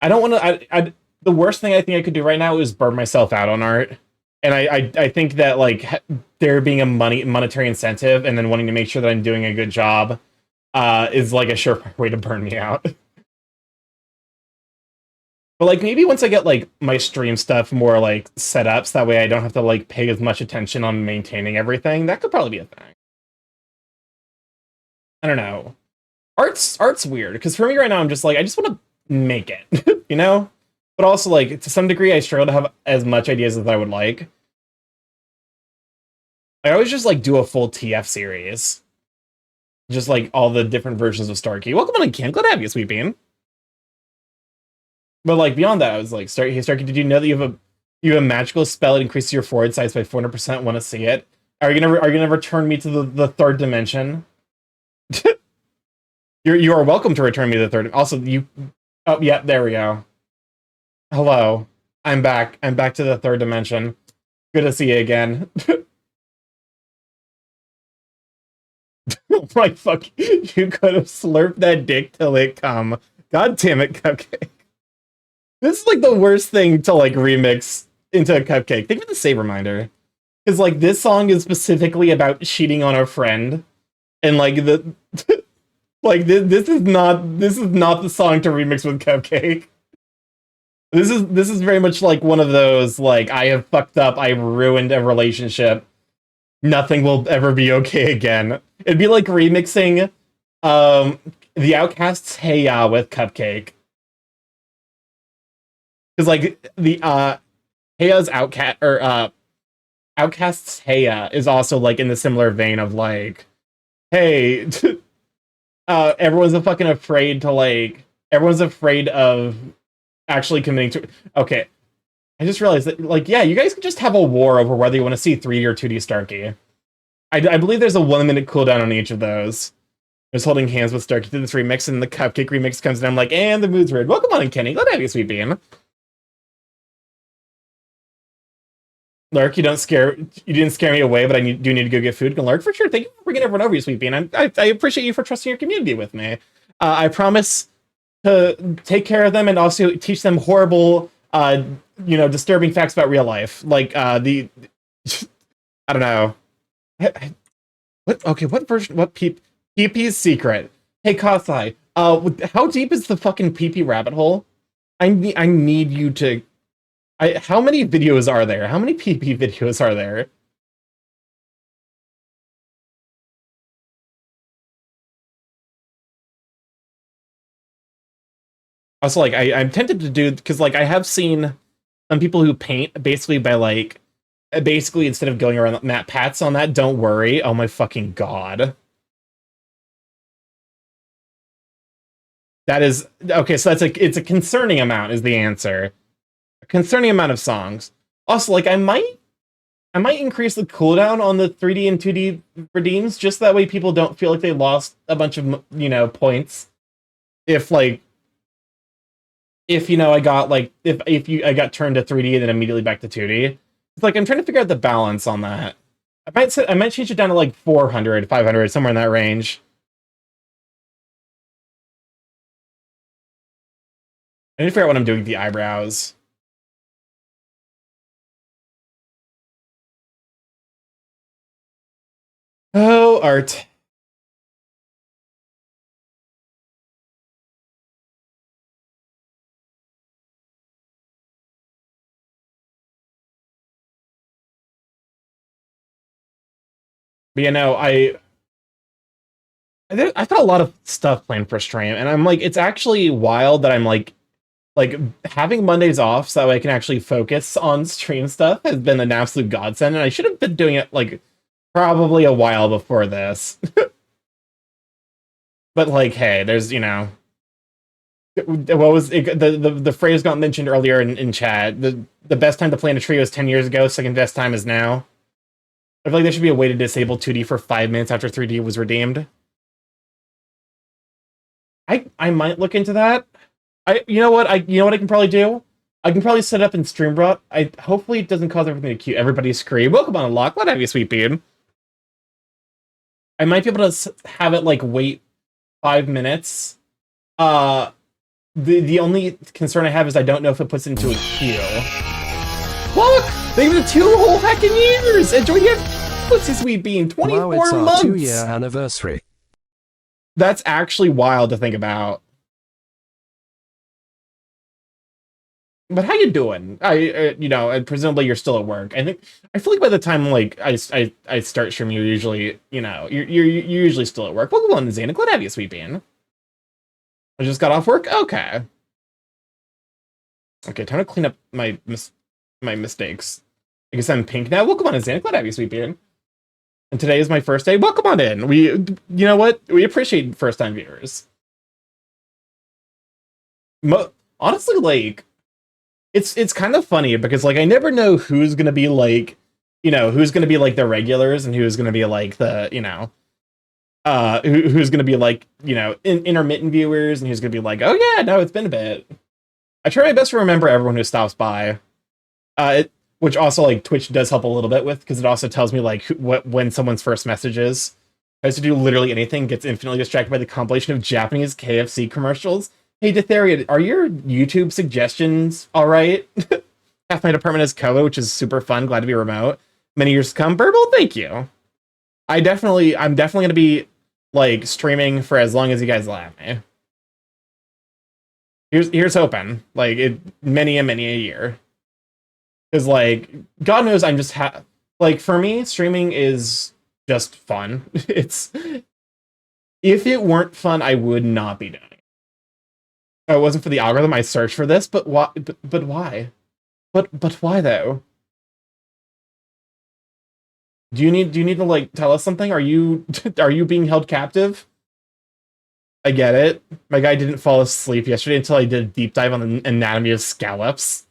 I don't want to. The worst thing I think I could do right now is burn myself out on art, and I think that like there being a monetary incentive and then wanting to make sure that I'm doing a good job is like a surefire way to burn me out. But like maybe once I get like my stream stuff more like set up, so that way I don't have to like pay as much attention on maintaining everything, that could probably be a thing. I don't know. Art's weird, because for me right now I'm just like, I just want to make it, you know? But also like to some degree I struggle to have as much ideas as I would like. I always just like do a full TF series. Just like all the different versions of Starky. Welcome on again. Glad to have you, sweet bean. But like beyond that, I was like, hey Starky, did you know that you have a magical spell that increases your forward size by 400%? Want to see it? Are you gonna return me to the third dimension? You are welcome to return me to the third. Also, you. Oh yeah, there we go. Hello, I'm back. I'm back to the third dimension. Good to see you again. Oh my fuck! You could have slurped that dick till it come. God damn it, Cupcake. This is like the worst thing to like remix into a cupcake. Thank you for the save reminder. Because, like, this song is specifically about cheating on a friend. And, like, like, this is not the song to remix with Cupcake. This is very much like one of those, like, I have fucked up, I've ruined a relationship. Nothing will ever be okay again. It'd be like remixing the Outcasts' Hey Ya with Cupcake. Because, like, the Hey Ya's Outcasts' Hey Ya is also, like, in the similar vein of, like, hey, everyone's fucking afraid to, like, everyone's afraid of actually committing to. Okay, I just realized that, like, yeah, you guys could just have a war over whether you want to see 3D or 2D Starky. I believe there's a 1-minute cooldown on each of those. I was holding hands with Starky through this remix, and the Cupcake remix comes in. I'm like, and the mood's weird. Welcome on in, Kenny. Glad to have you, Sweet Bean. Lurk, you didn't scare me away, but I do need to go get food. Lurk, for sure. Thank you for bringing everyone over, you Sweet Bean. I appreciate you for trusting your community with me. I promise to take care of them and also teach them horrible, disturbing facts about real life. Like, I don't know. What version? What PP secret? Hey, Kasai. How deep is the fucking PP rabbit hole? I need you to. How many videos are there? How many PP videos are there? Also, like, I'm tempted to do, because, like, I have seen some people who paint basically by, like, basically instead of going around Matt Pats on that, don't worry. Oh my fucking god. That is, okay, so it's a concerning amount is the answer. A concerning amount of songs. Also, like, I might increase the cooldown on the 3D and 2D redeems, just that way people don't feel like they lost a bunch of, points. If, like, I got, like, I got turned to 3D and then immediately back to 2D. It's like, I'm trying to figure out the balance on that. I might change it down to, like, 400, 500, somewhere in that range. I need to figure out what I'm doing with the eyebrows. Oh, art. But I've got a lot of stuff planned for stream, and I'm like, it's actually wild that I'm like having Mondays off so that way I can actually focus on stream stuff has been an absolute godsend, and I should have been doing it like probably a while before this. But, like, hey, there's, what was it, the phrase got mentioned earlier in chat. The best time to plan a trio is 10 years ago, second best time is now. I feel like there should be a way to disable 2D for 5 minutes after 3D was redeemed. I might look into that. You know what I can probably do? I can probably set up in Streambot. Hopefully it doesn't cause everything to cue everybody scream. Welcome on Unlock. Glad to have you, Sweet Bean. I might be able to have it, like, wait 5 minutes. The only concern I have is I don't know if it puts into a queue. Look! They've been 2 whole heckin' years! Enjoy your pussy, Sweet Bean. 24 wow, it's months! Our 2-year anniversary. That's actually wild to think about. But how you doing? And presumably you're still at work. I feel like by the time, like, I start streaming, you're usually, you're usually still at work. Welcome on, Zane. Glad to have you, Sweet Bean. I just got off work? Okay. Okay, time to clean up my mistakes. I guess I'm pink now. Welcome on, Zane. Glad to have you, Sweet Bean. And today is my first day. Welcome on in. You know what? We appreciate first-time viewers. Honestly, like, it's kind of funny because, like, I never know who's gonna be like, who's gonna be like the regulars and who's gonna be like the, who's gonna be like, intermittent viewers and who's gonna be like, oh yeah, no, it's been a bit. I try my best to remember everyone who stops by. Which also, like, Twitch does help a little bit with, because it also tells me, like, when someone's first message is. Tries to do literally anything, gets infinitely distracted by the compilation of Japanese KFC commercials. Hey, Ditheria, are your YouTube suggestions alright? Half my department is Koa, which is super fun. Glad to be remote. Many years to come. Burble, thank you. I'm definitely gonna be like streaming for as long as you guys allow me. Here's hoping. Like many a year. Because like God knows I'm just like for me streaming is just fun. It's if it weren't fun, I would not be doing it. If it wasn't for the algorithm, I searched for this, but why? But why? But why though? Do you need to like tell us something? Are you being held captive? I get it. My guy didn't fall asleep yesterday until I did a deep dive on the anatomy of scallops.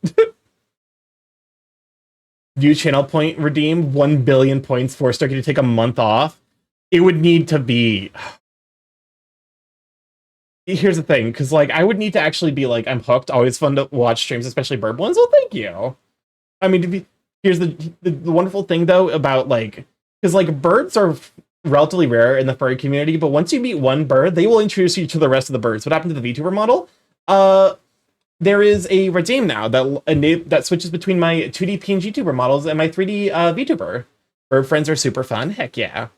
View channel point redeem 1 billion points for Starky to take a month off. It would need to be. Here's the thing, because like I would need to actually be like I'm hooked. Always fun to watch streams, especially bird ones. Well, thank you. I mean, here's the wonderful thing though about like because like birds are relatively rare in the furry community, but once you meet one bird, they will introduce you to the rest of the birds. What happened to the VTuber model? There is a redeem now that switches between my 2D PNG tuber models and my 3D VTuber. Bird friends are super fun. Heck yeah.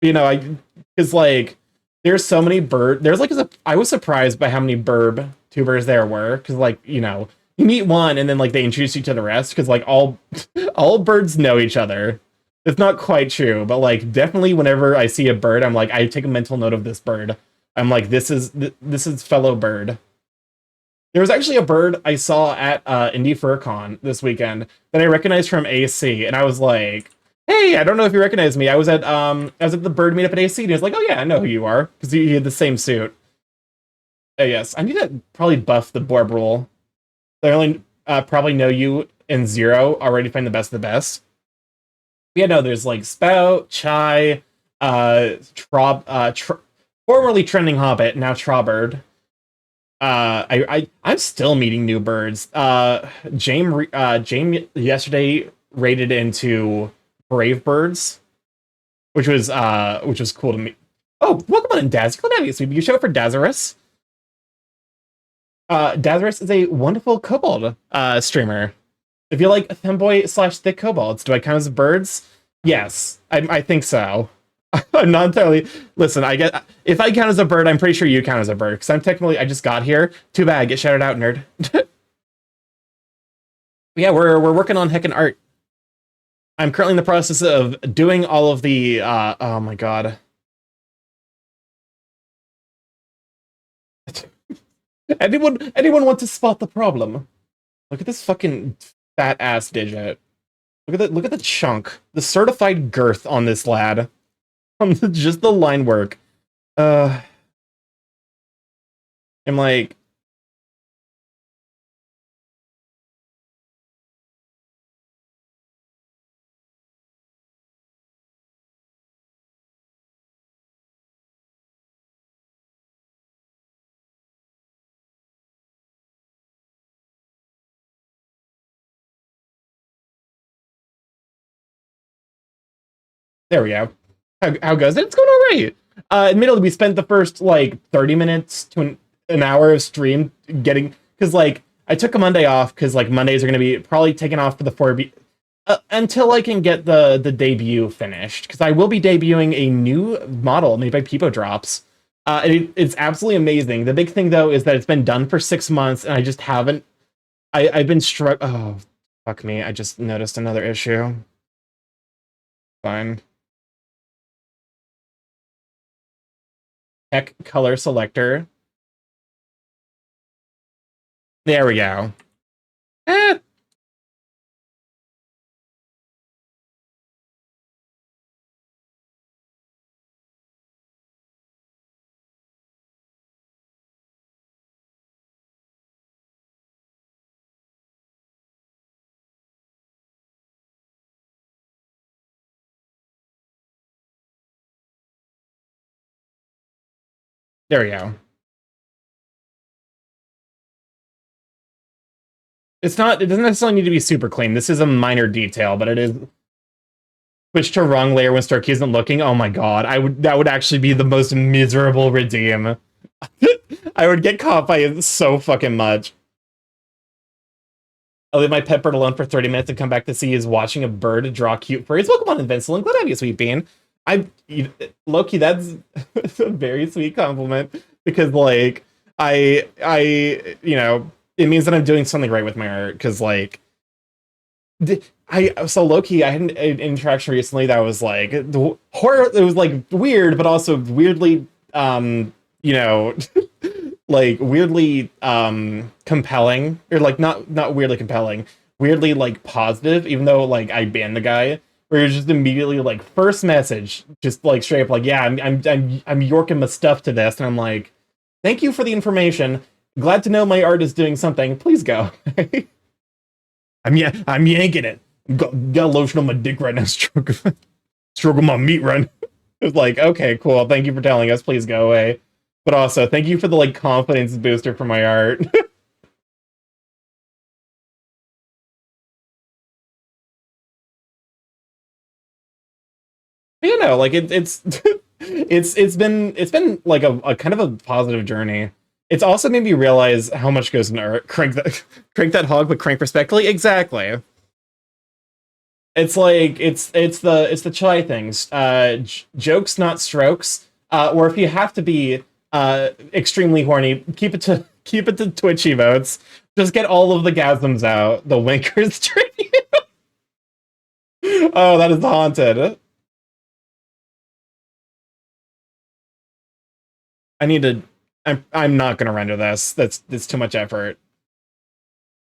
You know, because like there's so many there's like I was surprised by how many burb tubers there were because like you know you meet one and then like they introduce you to the rest because like all birds know each other. It's not quite true, but like definitely whenever I see a bird, I'm like I take a mental note of this bird. I'm like this is fellow bird. There was actually a bird I saw at Indie FurCon this weekend that I recognized from AC, and I was like, "Hey, I don't know if you recognize me. I was at the bird meetup at AC." And he was like, "Oh yeah, I know who you are," because he had the same suit. Yes, I need to probably buff the Borb rule. They only probably know you in Zero. Already find the best of the best. Yeah, no, there's like Spout, Chai, formerly Trending Hobbit, now Trobird. I'm still meeting new birds. James yesterday raided into Brave Birds, which was cool to me. Oh, welcome on, Daz. Glad to have you. So you show for Dazarus. Dazarus is a wonderful kobold streamer. If you like femboy / thick kobolds, do I count as birds? Yes, I think so. I'm not entirely. Listen, I get if I count as a bird, I'm pretty sure you count as a bird because I'm technically I just got here. Too bad, get shouted out, nerd. Yeah, we're working on heckin' art. I'm currently in the process of doing all of the. Oh my god. Anyone want to spot the problem? Look at this fucking fat ass digit. Look at the chunk, the certified girth on this lad. Just the line work. I'm like. There we go. How goes it? It's going all right. Admittedly, we spent the first like 30 minutes to an hour of stream getting because like I took a Monday off because like Mondays are going to be probably taken off for the 4B until I can get the debut finished because I will be debuting a new model made by Peepo Drops. It's absolutely amazing. The big thing though is that it's been done for 6 months and I just haven't. I've been struck. Oh fuck me! I just noticed another issue. Fine. Tech color selector. There we go. Eh. There we go. It doesn't necessarily need to be super clean. This is a minor detail, but it is. Switch to wrong layer when Starkey isn't looking. Oh my god, that would actually be the most miserable redeem. I would get caught by it so fucking much. I leave my pet bird alone for 30 minutes and come back to see he's watching a bird draw cute furries. Welcome on, Invincible. Glad to have you, sweet bean. Loki, that's a very sweet compliment because, like, it means that I'm doing something right with my art because, like, so low-key, I had an interaction recently that was like the horror. It was like weird, but also weirdly, like weirdly compelling, or like not weirdly compelling, weirdly like positive. Even though like I banned the guy, where you're just immediately like first message, just like straight up like, yeah, I'm yorking my stuff to this, and I'm like, thank you for the information. Glad to know my art is doing something. Please go. I'm yanking it. Got lotion on my dick right now. Stroke my meat run. It's like, okay, cool. Thank you for telling us. Please go away. But also, thank you for the like confidence booster for my art. Like it's it's been like a kind of a positive journey. It's also made me realize how much goes into art. Crank that hog, but crank respectfully. Exactly. It's like it's the chai things. Jokes, not strokes. Or if you have to be extremely horny, keep it to Twitch emotes. Just get all of the gasms out. The winkers stream. Oh, that is haunted. I need to. I'm not gonna render this. That's too much effort.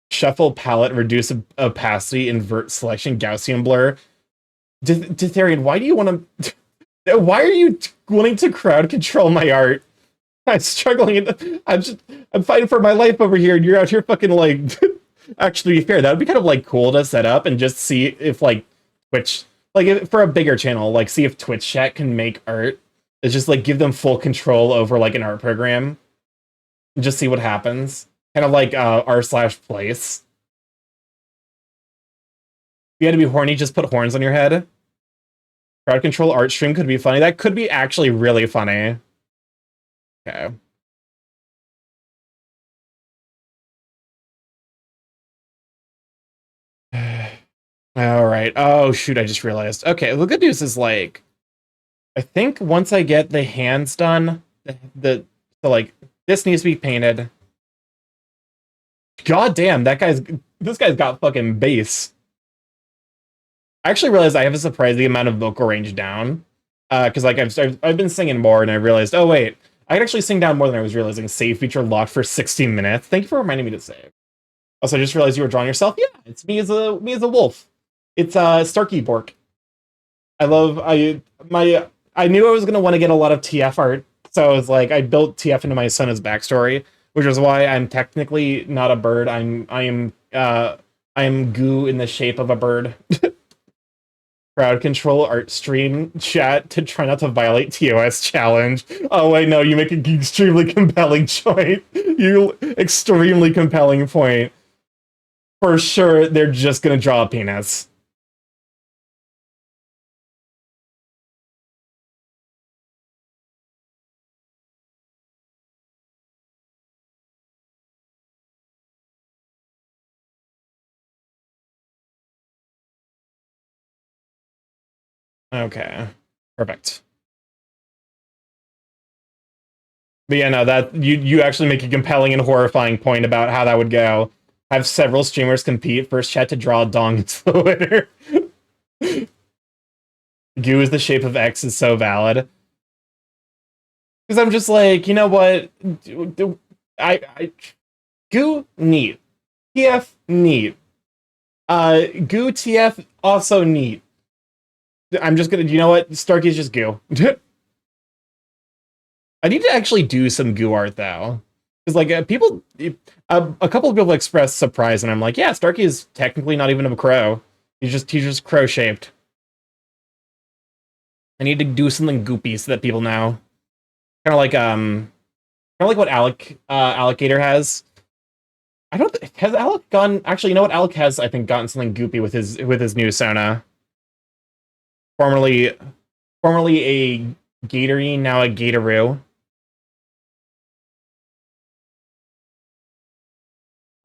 Shuffle palette, reduce opacity, invert selection, Gaussian blur. Ditharian, why do you want to? Why are you wanting to crowd control my art? I'm struggling. I'm fighting for my life over here, and you're out here fucking like. Actually, to be fair, that would be kind of like cool to set up and just see if like Twitch, like for a bigger channel, like see if Twitch chat can make art. It's just like give them full control over like an art program, and just see what happens. Kind of like r/place. If you had to be horny, just put horns on your head. Crowd control art stream could be funny. That could be actually really funny. Okay. All right. Oh shoot! I just realized. Okay, the good news is like, I think once I get the hands done, so like this needs to be painted. God damn, this guy's got fucking bass. I actually realized I have a surprising amount of vocal range down. Because like I've been singing more, and I realized, oh wait, I could actually sing down more than I was realizing. Save feature locked for 16 minutes. Thank you for reminding me to save. Also, I just realized you were drawing yourself. Yeah, it's me as a wolf. It's StarkyMorph. I knew I was gonna want to get a lot of TF art, so I was like, I built TF into my Sona's backstory, which is why I'm technically not a bird. I am goo in the shape of a bird. Crowd control art stream chat to try not to violate TOS challenge. Oh wait, no, you make an extremely compelling point. You extremely compelling point. For sure, they're just gonna draw a penis. Okay, perfect. But yeah, no, that you actually make a compelling and horrifying point about how that would go. Have several streamers compete. First chat to draw a dong is the winner. Goo is the shape of X is so valid. Because I'm just like, you know what? I Goo neat. TF neat. Goo TF also neat. I'm just gonna, you know what? Starky's just goo. I need to actually do some goo art though, because like a couple of people expressed surprise, and I'm like, yeah, Starky is technically not even a crow. He's just crow shaped. I need to do something goopy so that people know. Kind of like what Alligator has. I don't has Alec gone. Actually, you know what? Alec has, I think, gotten something goopy with his new Sona. Formerly a Gatory, now a Gatoroo.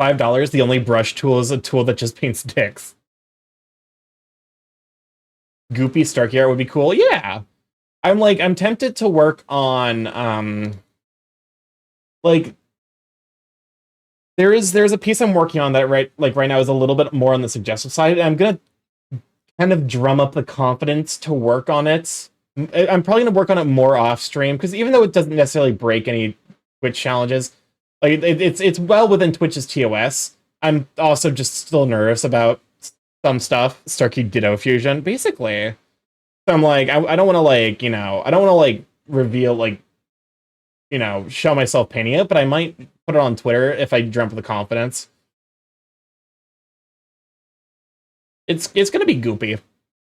$5. The only brush tool is a tool that just paints dicks. Goopy Starky art would be cool. Yeah. I'm tempted to work on like there's a piece I'm working on that right now is a little bit more on the suggestive side, and I'm gonna kind of drum up the confidence to work on it. I'm probably gonna work on it more off stream, because even though it doesn't necessarily break any Twitch challenges, like it's well within Twitch's TOS. I'm also just still nervous about some stuff. Starkey Ditto Fusion, basically. So I'm like, I don't want to like, I don't want to like reveal like, show myself painting it, but I might put it on Twitter if I drum up the confidence. It's gonna be goopy,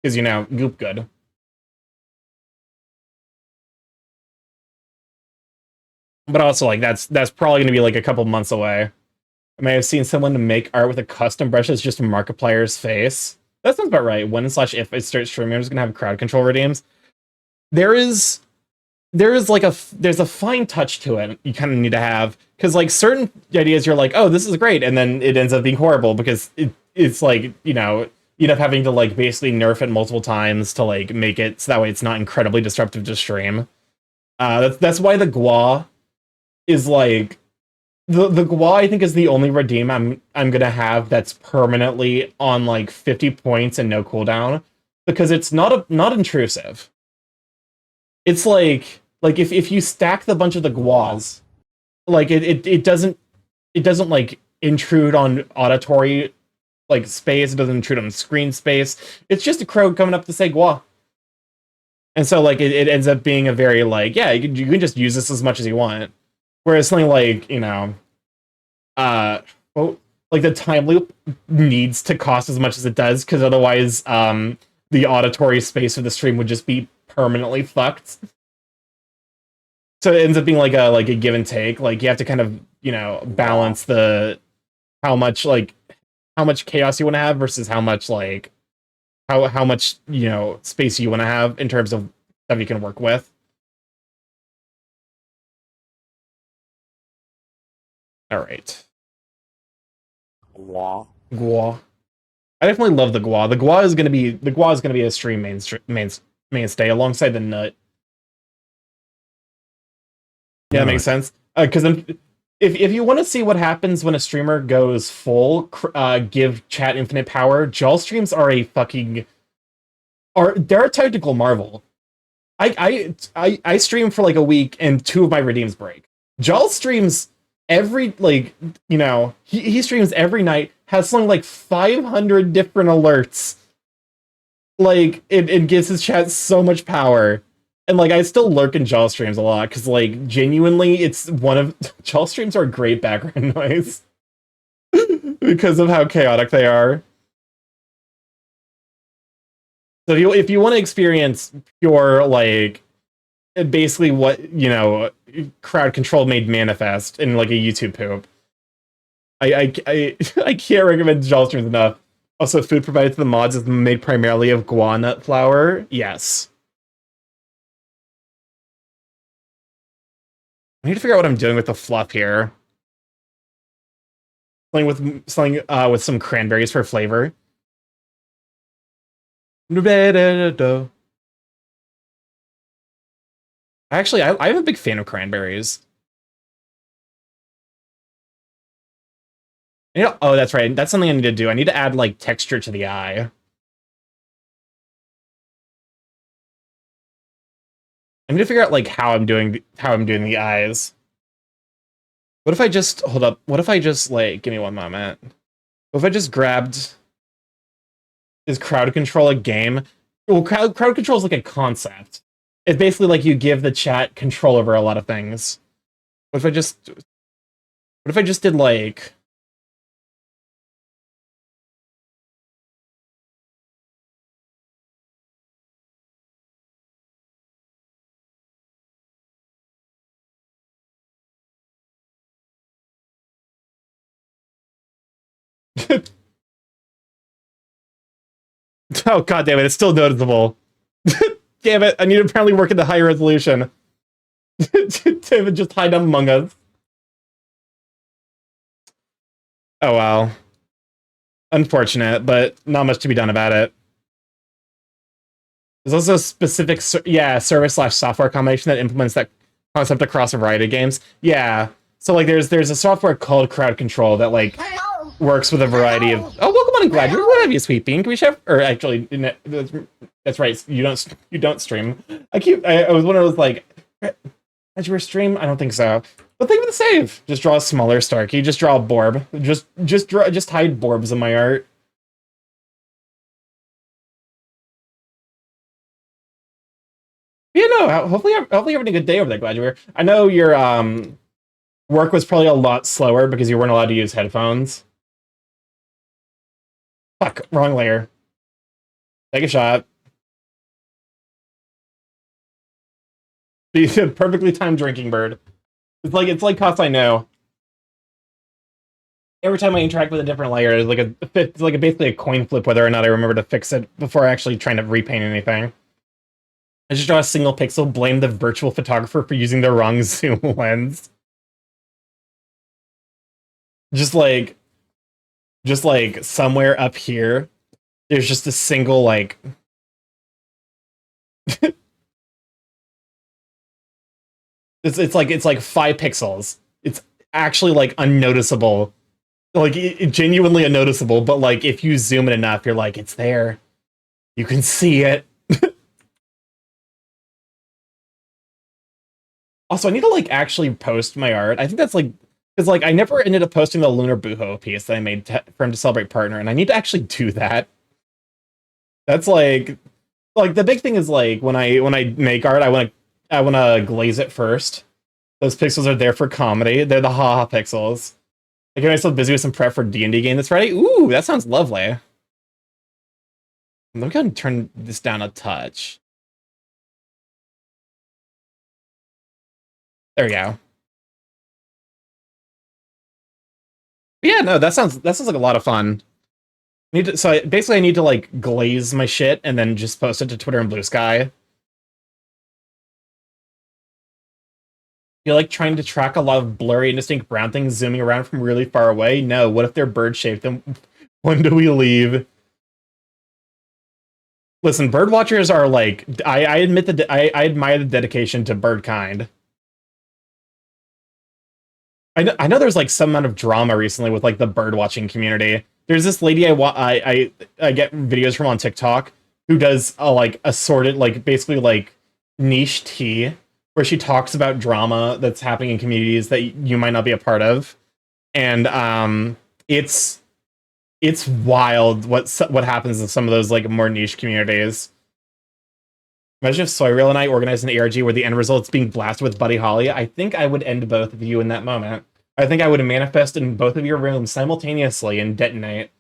because goop good. But also, like, that's probably gonna be like a couple months away. I may have seen someone make art with a custom brush that's just Markiplier's face. That sounds about right. When/if I start streaming, I'm just gonna have crowd control redeems. There's a fine touch to it you kind of need to have, because like certain ideas you're like, oh, this is great, and then it ends up being horrible because it's like, you end up having to like basically nerf it multiple times to like make it so that way it's not incredibly disruptive to stream. That's why the Gua is like the Gua, I think, is the only redeem I'm gonna have that's permanently on like 50 points and no cooldown, because it's not intrusive. It's like if you stack the bunch of the Guas, like it doesn't like intrude on auditory like space. It doesn't intrude on screen space. It's just a crow coming up to say Gua. And so like it ends up being a very like, yeah, you can just use this as much as you want. Whereas something like, like the time loop needs to cost as much as it does, because otherwise the auditory space of the stream would just be permanently fucked. So it ends up being like a give and take. Like you have to kind of, balance the how much chaos you want to have versus how much like how much space you want to have in terms of stuff you can work with. All right. Gua. Gua. I definitely love the Gua. The Gua is gonna be a stream mainstay alongside the Nut. Yeah, that makes sense. Because if you want to see what happens when a streamer goes full, give chat infinite power, Jol streams are they're a technical marvel. I stream for like a week and 2 of my redeems break. Jol streams every he streams every night, has something like 500 different alerts. Like it gives his chat so much power. And like I still lurk in Jol streams a lot, because like genuinely it's one of Jol streams are great background noise because of how chaotic they are. So if you want to experience pure like basically what crowd control made manifest in like a YouTube poop, I can't recommend Jol streams enough. Also, food provided to the mods is made primarily of guar nut flour. Yes. I need to figure out what I'm doing with the fluff here. Something with some cranberries for flavor. Actually, I'm a big fan of cranberries. Oh, that's right. That's something I need to do. I need to add like texture to the eye. I need to figure out like how I'm doing the eyes. What if I just hold up? What if I just like give me one moment? What if I just grabbed is crowd control a game? Well, crowd control is like a concept. It's basically like you give the chat control over a lot of things. What if I just did like oh god damn it, it's still noticeable. Damn it, I need to apparently work at the higher resolution. David just hide among us. Oh well. Unfortunate, but not much to be done about it. There's also a specific, service/software combination that implements that concept across a variety of games. Yeah. So like, there's a software called Crowd Control that like works with a variety of. Oh, welcome on and glad you're. What have you, sweet bean? Can we share? Or actually, that's right. You don't stream. I was one of those like. Did you stream? I don't think so. But think of the save. Just draw a smaller Starky. Just draw a Borb. Just hide Borbs in my art. Yeah, no. Hopefully you're having a good day over there, glad you're here. I know your work was probably a lot slower because you weren't allowed to use headphones. Fuck, wrong layer. Take a shot. The perfectly timed drinking bird. It's like costs I know. Every time I interact with a different layer, it's like basically a coin flip whether or not I remember to fix it before actually trying to repaint anything. I just draw a single pixel, blame the virtual photographer for using the wrong zoom lens. Just like somewhere up here, there's just a single like it's like 5 pixels. It's actually like unnoticeable. Like genuinely unnoticeable, but like if you zoom in enough, you're like, it's there. You can see it. Also, I need to like actually post my art. I think that's like because like I never ended up posting the Lunar Buho piece that I made for him to celebrate partner, and I need to actually do that. That's like the big thing is like when I make art, I want to glaze it first. Those pixels are there for comedy. They're the haha pixels. I get myself busy with some prep for D&D game this Friday. Ooh, that sounds lovely. Let me go ahead and turn this down a touch. There we go. But yeah, no, that sounds like a lot of fun. I need to like glaze my shit and then just post it to Twitter and Blue Sky. You're like trying to track a lot of blurry, indistinct brown things zooming around from really far away. No, what if they're bird shaped? Then when do we leave? Listen, bird watchers are like I admit that I admire the dedication to bird kind. I know there's like some amount of drama recently with like the bird watching community. There's this lady I get videos from on TikTok who does like assorted like basically like niche tea where she talks about drama that's happening in communities that you might not be a part of, and it's wild what happens in some of those like more niche communities. Imagine if Soyreal and I organized an ARG where the end result's being blasted with Buddy Holly. I think I would end both of you in that moment. I think I would manifest in both of your rooms simultaneously and detonate.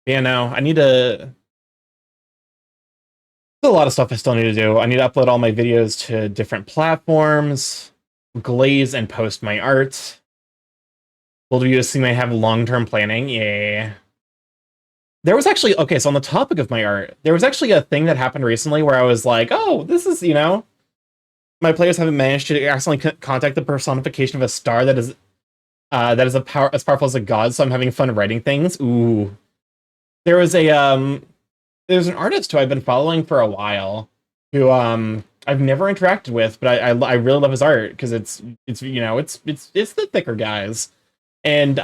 Yeah, no, I need to... There's a lot of stuff I still need to do. I need to upload all my videos to different platforms, glaze and post my art. Will you assume I have long-term planning? Yeah. There was actually, okay, so on the topic of my art, there was actually a thing that happened recently where I was like, oh, this is, you know, my players haven't managed to accidentally contact the personification of a star that is as powerful as a god, so I'm having fun writing things. Ooh. There was there's an artist who I've been following for a while who I've never interacted with, but I really love his art because it's you know, it's the thicker guys. And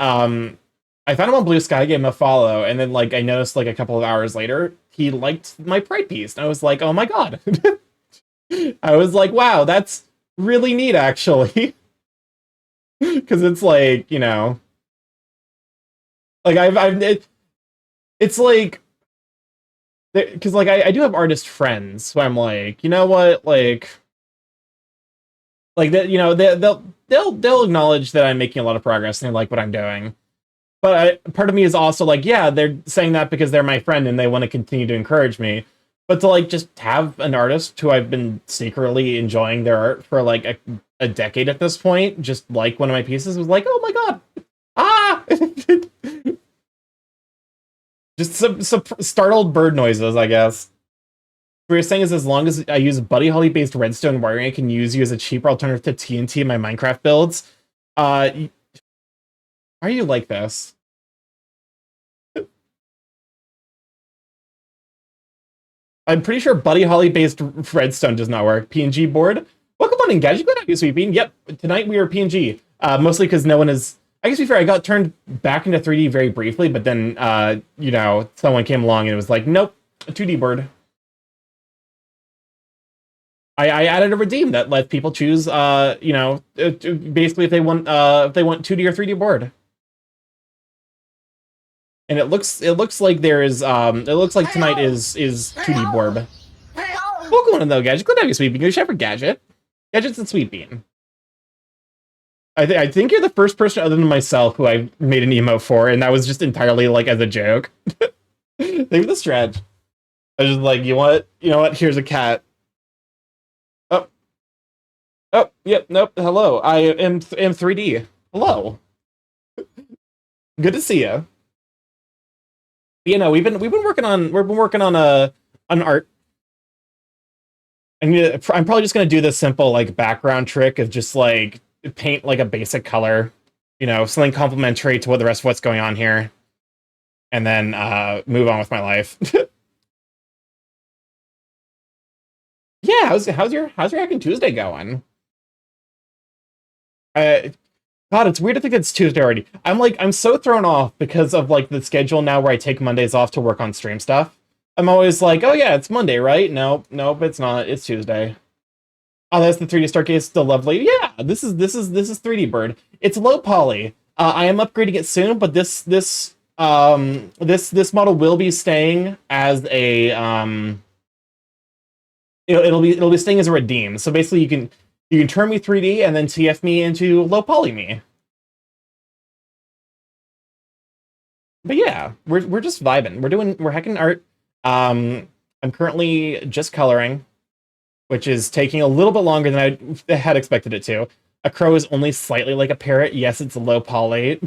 I found him on Blue Sky, gave him a follow, and then like I noticed like a couple of hours later he liked my Pride piece, and I was like, oh my god. I was like, wow, that's really neat actually. Because it's like, you know, like it's like, because like I do have artist friends, so I'm like, you know what, like that, you know, they'll acknowledge that I'm making a lot of progress and they like what I'm doing. But part of me is also like, yeah, they're saying that because they're my friend and they want to continue to encourage me. But to like just have an artist who I've been secretly enjoying their art for like a decade at this point, just like one of my pieces, was like, oh my god, ah! Just some startled bird noises, I guess. What you're saying is as long as I use Buddy Holly based redstone wiring, I can use you as a cheaper alternative to TNT in my Minecraft builds. Why are you like this? I'm pretty sure Buddy Holly based redstone does not work. PNG board. Welcome on in, guys. You go down, you sweeping. Yep. Tonight we are PNG. Mostly because no one is. I guess to be fair, I got turned back into 3D very briefly, but then you know, someone came along and it was like, nope, a 2D board. I added a redeem that lets people choose, you know, basically if they want 2D or 3D board. And it looks like there is it looks like tonight is 2D board. Welcome on though, Gadget. Glad to have you, Sweet Bean. Good chef for Gadget. Gadget's and Sweet Bean. I think you're the first person other than myself who I made an emote for, and that was just entirely like as a joke. Thank you for the stretch. I was just like, you know what? Here's a cat. Oh, yep, nope. Hello, I am 3D. Hello. Good to see you. You know, we've been working on an art. I'm probably just gonna do this simple like background trick of just like paint like a basic color, you know, something complementary to what the rest of what's going on here, and then move on with my life. Yeah, how's your Hacking Tuesday going? God, it's weird to think it's Tuesday already. I'm so thrown off because of like the schedule now where I take Mondays off to work on stream stuff. I'm always like, oh yeah, it's Monday, right? Nope, it's not. It's Tuesday. Oh, that's the 3D Starcase, still lovely. Yeah, this is 3D Bird. It's low poly. I am upgrading it soon, but this model will be staying as a it'll be staying as a redeem. So basically, you can turn me 3D and then TF me into low poly me. But yeah, we're just vibing. We're hacking art. I'm currently just coloring, which is taking a little bit longer than I had expected it to. A crow is only slightly like a parrot. Yes, it's low poly.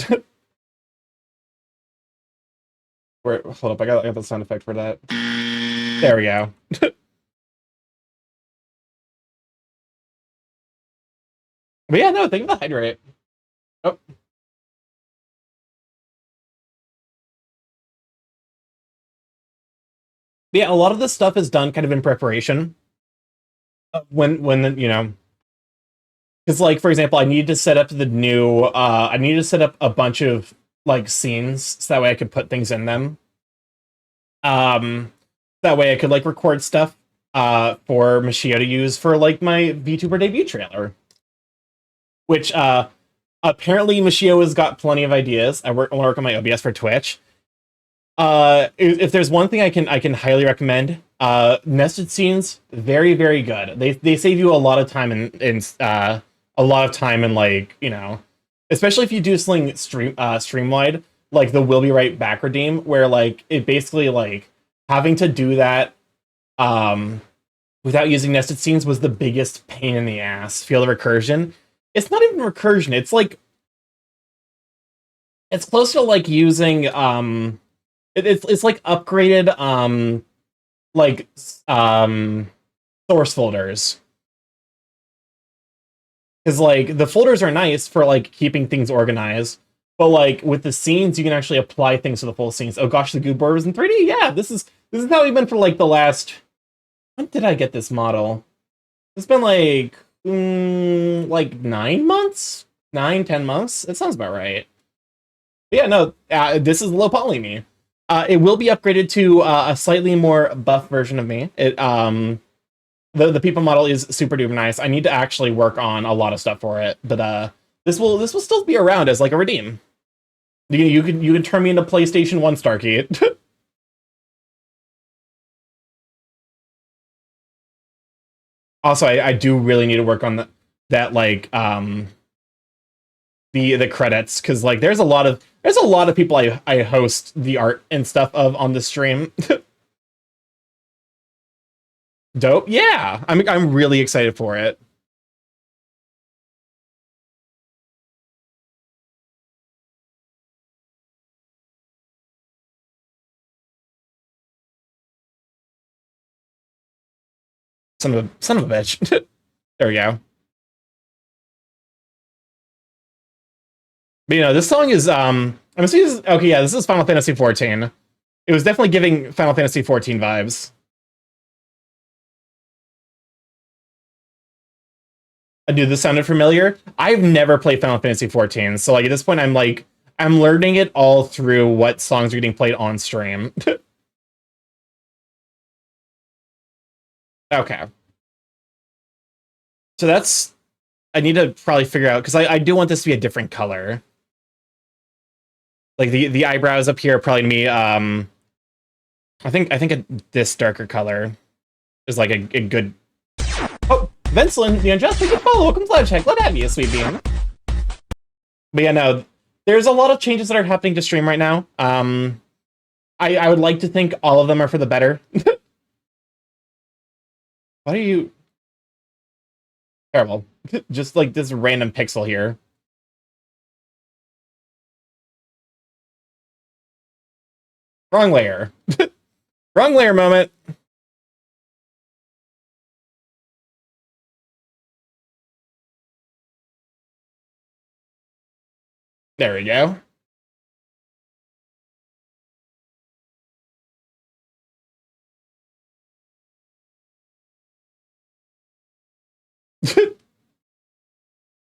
Hold up, I got the sound effect for that. There we go. But yeah, no, think of the hydrate. Oh. But yeah, a lot of this stuff is done kind of in preparation. When you know, because like for example, I need to set up the new. I need to set up a bunch of like scenes so that way I could put things in them. That way I could like record stuff for Machio to use for like my VTuber debut trailer. Which apparently Machio has got plenty of ideas. I work on my OBS for Twitch. If there's one thing I can highly recommend, nested scenes, very, very good. They save you a lot of time in like, you know, especially if you do something streamlined, like the will be right back redeem, where like it basically like having to do that without using nested scenes was the biggest pain in the ass. Feel the recursion. It's not even recursion, it's like it's close to like using it's like upgraded like source folders, because like the folders are nice for like keeping things organized, but like with the scenes you can actually apply things to the full scenes. Oh gosh, the goo board was in 3D. Yeah, this is how we've been for like the last, when did I get this model? It's been like 9 months, 10 months. That sounds about right. But yeah, no, this is low poly me. It will be upgraded to a slightly more buff version of me. It the people model is super duper nice. I need to actually work on a lot of stuff for it, but this will still be around as like a redeem. You can turn me into PlayStation 1 Starky. Also, I do really need to work on that like the credits, because like there's a lot of people I host the art and stuff of on the stream. Dope. Yeah, I'm really excited for it. Son of a bitch. There we go. But this song is I'm assuming this is, okay, yeah, this is Final Fantasy 14. It was definitely giving Final Fantasy 14 vibes. Dude, this sounded familiar. I've never played Final Fantasy 14, so like at this point I'm learning it all through what songs are getting played on stream. Okay. So I need to probably figure out, because I do want this to be a different color. Like the eyebrows up here are probably gonna be I think this darker color is like a good. Oh, Vinceland, the unjust, you follow. Welcome to Check. Let have you, sweet bean. But yeah, no, there's a lot of changes that are happening to stream right now. I would like to think all of them are for the better. What are you? Terrible. Just like this random pixel here. Wrong layer. Wrong layer moment. There we go.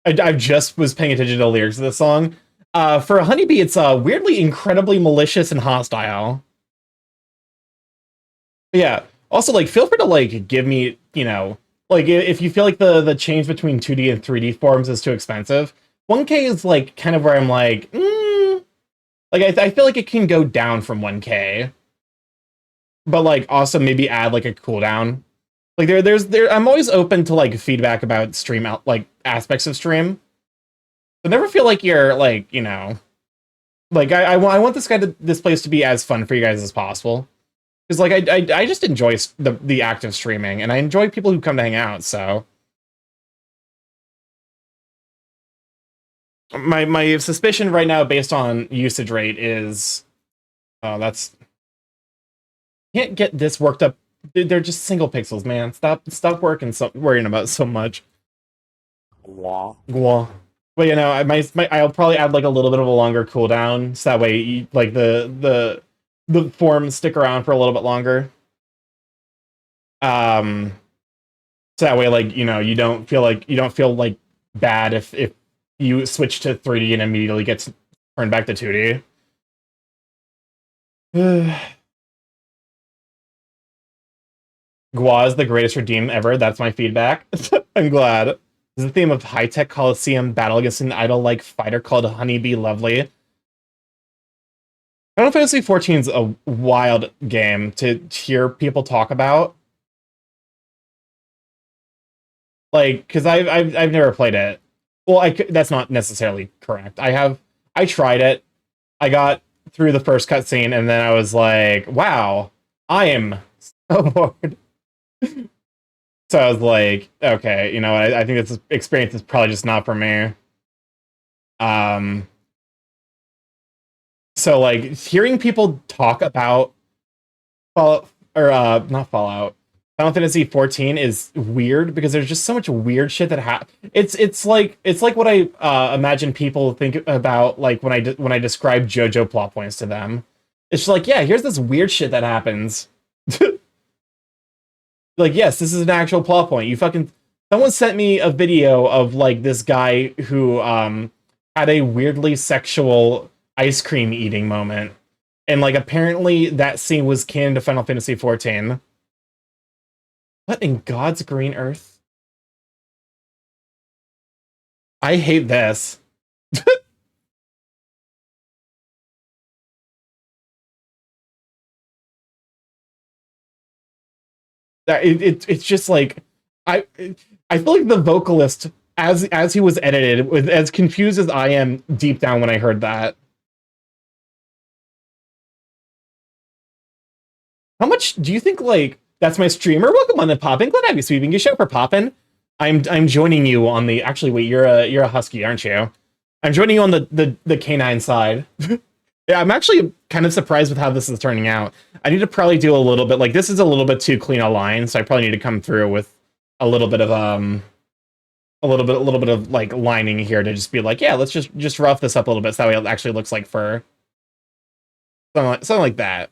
I just was paying attention to the lyrics of the song. For a honeybee, it's weirdly incredibly malicious and hostile. But yeah. Also, like, feel free to like give me, like if you feel like the change between 2D and 3D forms is too expensive. 1K is like kind of where I'm like, like I feel like it can go down from 1K, but like also maybe add like a cooldown. Like I'm always open to like feedback about stream out like aspects of stream. So never feel like you're like, like I want this place to be as fun for you guys as possible. Because like I just enjoy the act of streaming, and I enjoy people who come to hang out. So my suspicion right now, based on usage rate, is that's can't get this worked up. They're just single pixels, man. Stop worrying about so much. Gwah. But I'll probably add like a little bit of a longer cooldown, so that way like the forms stick around for a little bit longer. So that way, like you don't feel like bad if you switch to 3D and immediately gets turned back to 2D. Gua is the greatest redeem ever. That's my feedback. I'm glad. This is the theme of high-tech Coliseum battle against an idol-like fighter called Honeybee Lovely. Final Fantasy 14 is a wild game to hear people talk about. Like, because I've never played it. Well, that's not necessarily correct. I tried it. I got through the first cutscene, and then I was like, wow, I am so bored. So I was like, okay, I think this experience is probably just not for me. So like hearing people talk about Fallout, or not Fallout, Final Fantasy 14 is weird because there's just so much weird shit that happens. It's like what I imagine people think about like when I describe JoJo plot points to them. It's just like, yeah, here's this weird shit that happens. Like, yes, this is an actual plot point. Someone sent me a video of like this guy who had a weirdly sexual ice cream eating moment, and like apparently that scene was canon to Final Fantasy 14. What in God's green earth? I hate this. It's just like I feel like the vocalist as he was edited was as confused as I am deep down when I heard that. How much do you think like that's my streamer? Welcome on the poppin'. Glad to have you sweeping your show for poppin'. I'm joining you on the actually wait, you're a husky, aren't you? I'm joining you on the canine side. Yeah, I'm actually kind of surprised with how this is turning out. I need to probably do a little bit, like, this is a little bit too clean a line, so I probably need to come through with a little bit of, a little bit of, like, lining here to just be like, yeah, let's just rough this up a little bit so that way it actually looks like fur. Something like that.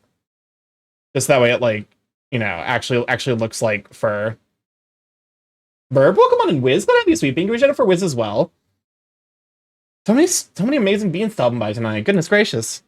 Just that way it, like, you know, actually looks like fur. Burb, welcome on in, Wiz. Glad to have you, sweet bean. We for Wiz as well. So many amazing beans stopping by tonight. Goodness gracious.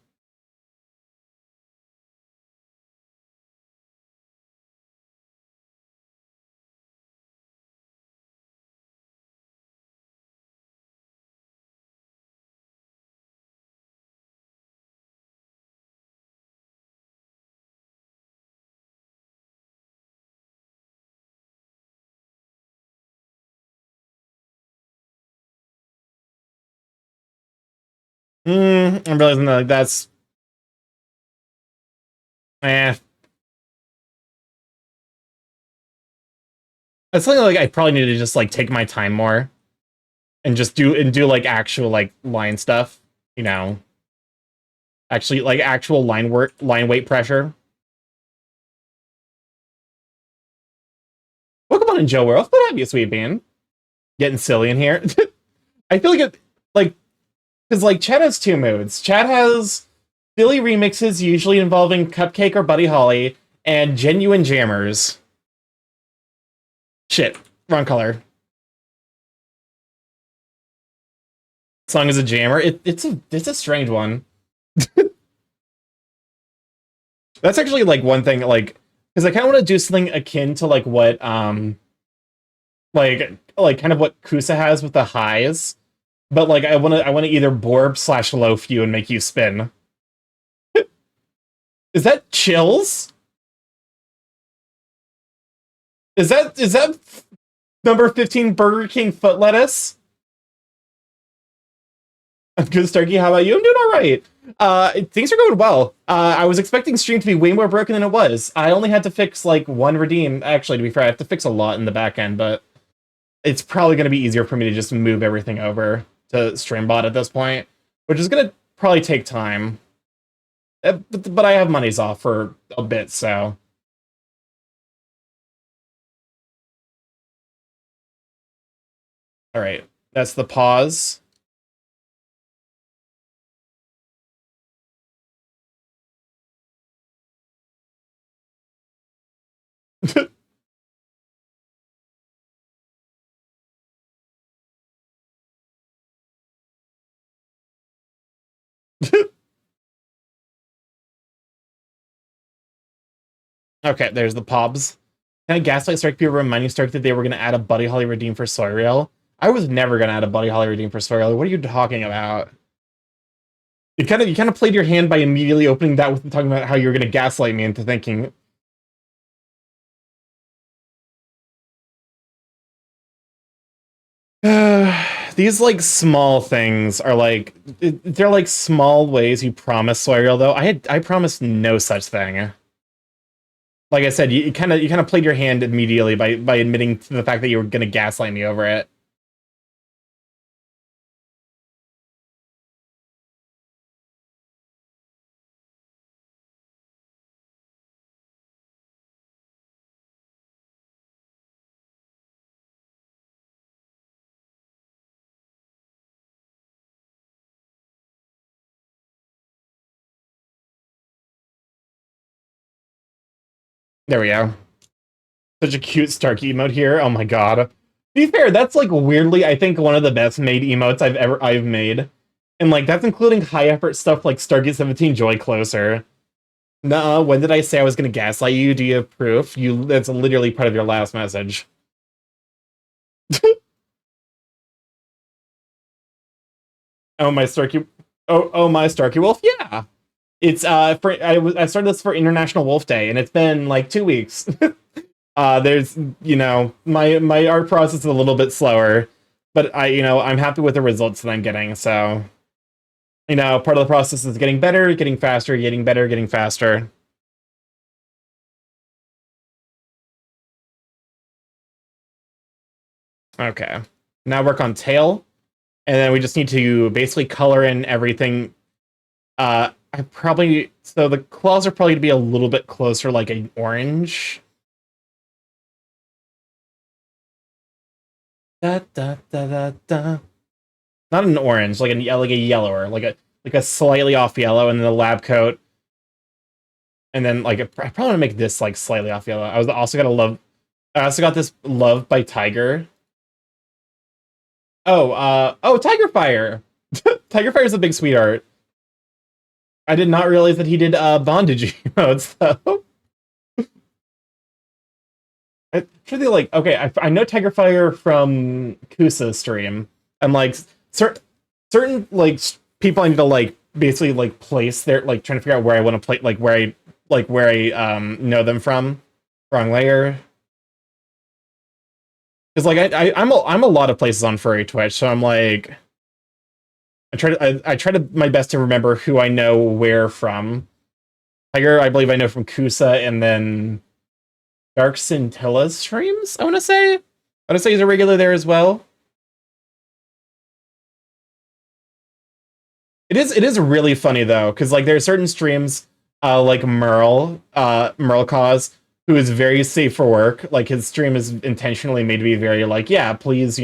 I'm realizing that, like, that's... Eh. That's something like I probably need to just, like, take my time more. And just do like, actual, like, line stuff. You know. Actually, like, actual line weight pressure. Welcome on in, Joe World. Glad to have you, sweet bean. Getting silly in here. I feel like because, like, Chad has two moods. Chad has silly remixes, usually involving Cupcake or Buddy Holly, and genuine jammers. Shit, wrong color. Song is a jammer. It's a strange one. That's actually, like, one thing, like, because I kind of want to do something akin to, like, what like kind of what Kusa has with the highs, but, like, I want to either Borb / loaf you and make you spin. Is that chills? Is that number 15 Burger King foot lettuce? I'm good, Starky. How about you? I'm doing all right. Things are going well. I was expecting stream to be way more broken than it was. I only had to fix, like, one redeem. Actually, to be fair, I have to fix a lot in the back end, but it's probably going to be easier for me to just move everything over to StreamBot at this point, which is going to probably take time. But I have monies off for a bit, so... Alright, that's the pause. Okay, there's the pobs. Can I gaslight Stark people reminding Stark that they were going to add a Buddy Holly redeem for Soyreal? I was never going to add a Buddy Holly redeem for Soyreal. What are you talking about? You kind of played your hand by immediately opening that with talking about how you were going to gaslight me into thinking. These, like, small things are, like, they're like small ways you promise Soyreal, though. I promised no such thing. Like I said, you kind of played your hand immediately by admitting to the fact that you were going to gaslight me over it. There we go. Such a cute Starky emote here. Oh my god. To be fair, that's, like, weirdly, I think, one of the best made emotes I've made. And, like, that's including high effort stuff like Starky 17 Joy Closer. Nuh-uh, when did I say I was gonna gaslight you? Do you have proof? That's literally part of your last message. Oh my Starky my Starky Wolf, yeah. It's I started this for International Wolf Day, and it's been like 2 weeks. There's, you know, my art process is a little bit slower, but I'm happy with the results that I'm getting. So, part of the process is getting better, getting faster, getting better, getting faster. Okay, now work on tail, and then we just need to basically color in everything so the claws are probably to be a little bit closer, like an orange. Da da da da da. Not an orange, like a yellower, like a slightly off yellow, and then the lab coat, and then like I probably want to make this like slightly off yellow. I also got this Love by Tiger. Oh, Tiger Fire. Tiger Fire is a big sweetheart. I did not realize that he did bondage emotes though. I truly like. Okay, I know Tiger Fire from Kusa's stream, and like certain like people I need to like basically like place their like trying to figure out where I want to play where I know them from. Wrong layer. Because like I'm a lot of places on furry Twitch, so I'm like I try to my best to remember who I know where from. Tiger, I believe I know from Kusa, and then Dark Scintilla's streams. I want to say he's a regular there as well. It is really funny though, because like there are certain streams, like Merle Cause, who is very safe for work. Like his stream is intentionally made to be very like, yeah, please,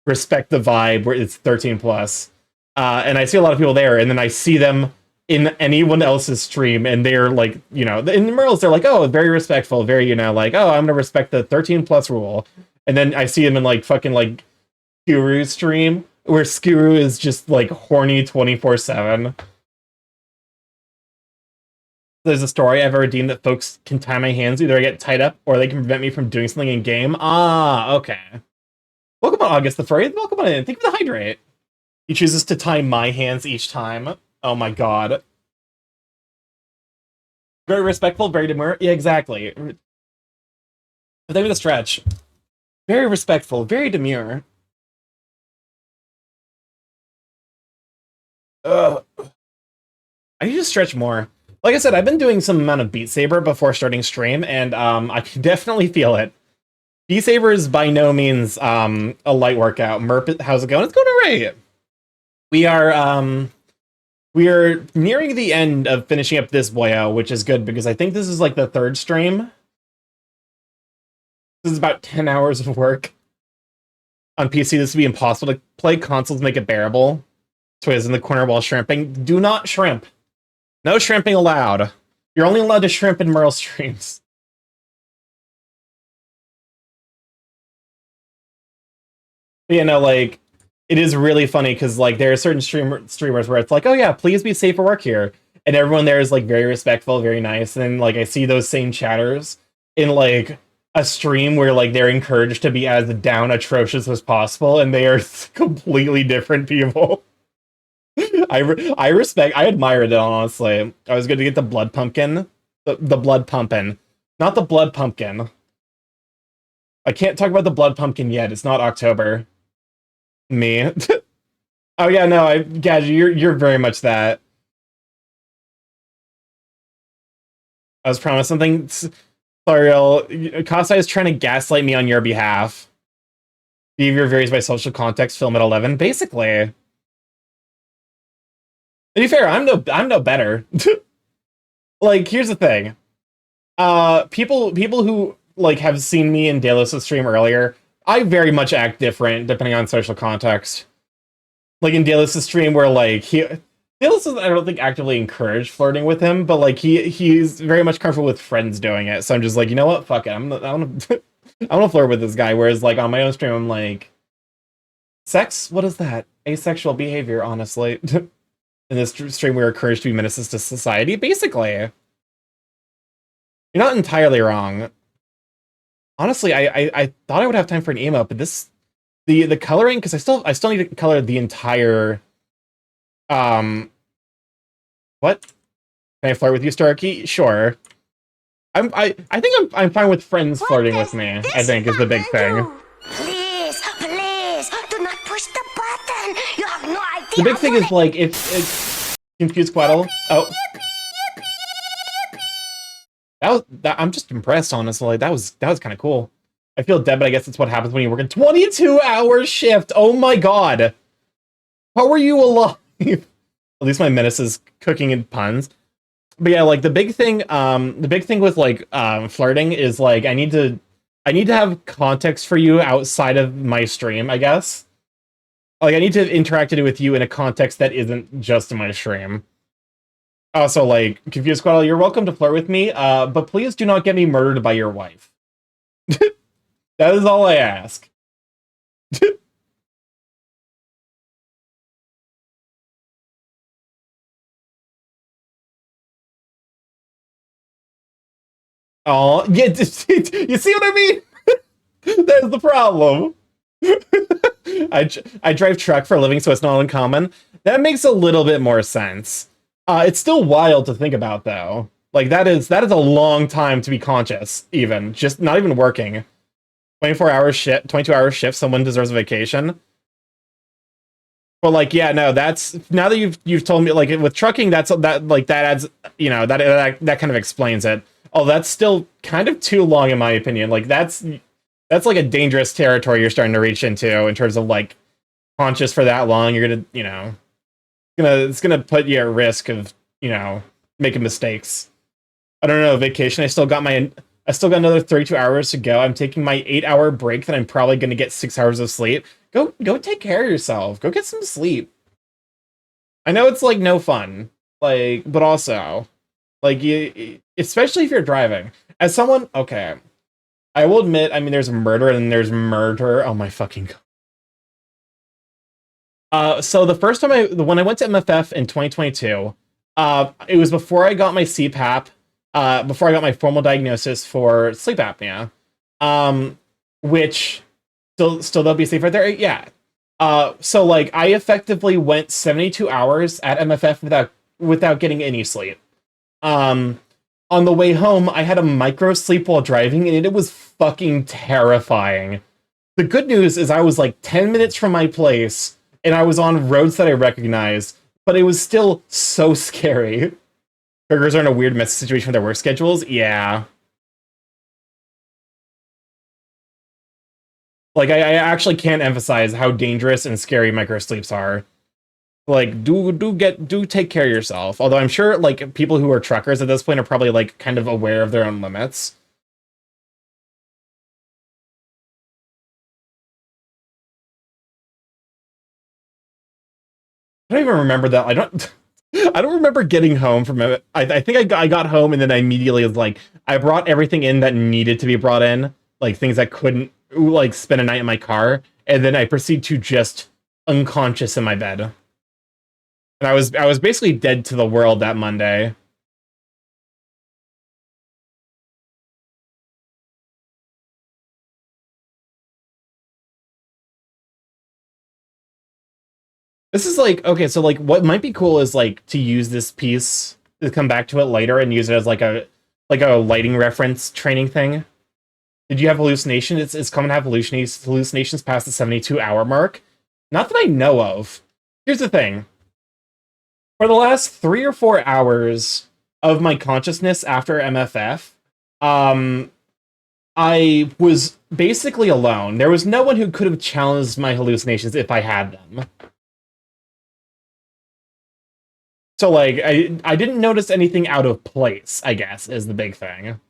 respect the vibe where it's 13 plus. And I see a lot of people there, and then I see them in anyone else's stream, and they're like, in Merle's, they're like, oh, very respectful, very, like, oh, I'm gonna respect the 13 plus rule. And then I see them in like fucking like Skuru's stream, where Skuru is just like horny 24/7. There's a story I've ever deemed that folks can tie my hands. Either I get tied up or they can prevent me from doing something in game. Ah, okay. Welcome on August the Furry. Welcome on in. Thank you for the hydrate. He chooses to tie my hands each time. Oh my god. Very respectful, very demure. Yeah, exactly. But thank you for the stretch. Very respectful, very demure. Ugh. I need to stretch more. Like I said, I've been doing some amount of Beat Saber before starting stream, and I can definitely feel it. Beat Saber is by no means a light workout. Merp, how's it going? It's going alright. We are nearing the end of finishing up this boyo, which is good because I think this is like the third stream. This is about 10 hours of work. On PC, this would be impossible to play. Consoles make it bearable. Twiz in the corner while shrimping. Do not shrimp. No shrimping allowed. You're only allowed to shrimp in Merle streams. But, like, it is really funny because, like, there are certain streamers where it's like, oh yeah, please be safe for work here. And everyone there is, like, very respectful, very nice. And then, like, I see those same chatters in, like, a stream where, like, they're encouraged to be as down atrocious as possible, and they are completely different people. I admire it, honestly. I was going to get the blood pumpkin. The blood pumpkin. Not the blood pumpkin. I can't talk about the blood pumpkin yet. It's not October. Me. Oh yeah, no, Gadget, you're very much that. I was promised something. Ariel, Kosai is trying to gaslight me on your behalf. Behavior varies by social context. Film at 11. Basically. To be fair, I'm no better. Like, here's the thing. People who like have seen me in Delos' stream earlier, I very much act different depending on social context. Like in Delos' stream, where like Delos is, I don't think, actively encouraged flirting with him, but like he's very much comfortable with friends doing it. So I'm just like, you know what? Fuck it. I want to flirt with this guy. Whereas like on my own stream, I'm like, sex? What is that? Asexual behavior, honestly. In this stream, we are encouraged to be menaces to society. Basically, you're not entirely wrong. Honestly, I thought I would have time for an emote, but the coloring, because I still need to color the entire. What? Can I flirt with you, Starky? Sure. I think I'm fine with friends flirting with me. I think is the big thing. Please, please, do not push the button. You have no idea. The big thing is like it's confused Quaddle. Oh. I'm just impressed, honestly. That was kind of cool. I feel dead, but I guess it's what happens when you work a 22-hour shift. Oh my god. How are you alive? At least my menace is cooking in puns. But yeah, like the big thing with like flirting is like I need to have context for you outside of my stream, I guess. Like I need to interact with you in a context that isn't just in my stream. Also, like, Confused Squirrel, you're welcome to flirt with me, but please do not get me murdered by your wife. That is all I ask. Oh, yeah, you see what I mean? That's the problem. I drive truck for a living, so it's not uncommon. That makes a little bit more sense. It's still wild to think about, though. Like, that is a long time to be conscious, even. Just not even working. 24-hour shift, 22-hour shift, someone deserves a vacation. But like, yeah, no, that's now that you've told me, like with trucking, that adds, you know, that kind of explains it. Oh, that's still kind of too long in my opinion. Like that's like a dangerous territory you're starting to reach into in terms of like conscious for that long. You're gonna, you know, it's gonna put you at risk of, you know, making mistakes. I don't know, vacation. I still got another 32 hours to go. I'm taking my 8-hour break that I'm probably gonna get 6 hours of sleep. Go take care of yourself. Go get some sleep. I know it's like no fun, like, but also, like you, especially if you're driving. As someone, okay, I will admit, I mean, there's murder and there's murder. Oh my fucking god. So the first time when I went to MFF in 2022, it was before I got my CPAP, before I got my formal diagnosis for sleep apnea, which still they'll be safe right there. Yeah. So like I effectively went 72 hours at MFF without getting any sleep. On the way home, I had a micro sleep while driving, and it was fucking terrifying. The good news is I was like 10 minutes from my place, and I was on roads that I recognized, but it was still so scary. Burgers are in a weird mess situation with their work schedules. Yeah. Like, I actually can't emphasize how dangerous and scary micro sleeps are. Like, do take care of yourself. Although I'm sure, like, people who are truckers at this point are probably, like, kind of aware of their own limits. I don't even remember that. I don't remember getting home from it. I think I got home and then I immediately was like, I brought everything in that needed to be brought in. Like, things that couldn't, like, spend a night in my car. And then I proceed to just unconscious in my bed. And I was basically dead to the world that Monday. This is like, okay, so like what might be cool is like to use this piece to come back to it later and use it as like a lighting reference training thing. Did you have hallucinations? It's common to have hallucinations past the 72-hour mark. Not that I know of. Here's the thing. For the last 3 or 4 hours of my consciousness after MFF, I was basically alone. There was no one who could have challenged my hallucinations if I had them. So, like, I didn't notice anything out of place, I guess, is the big thing. To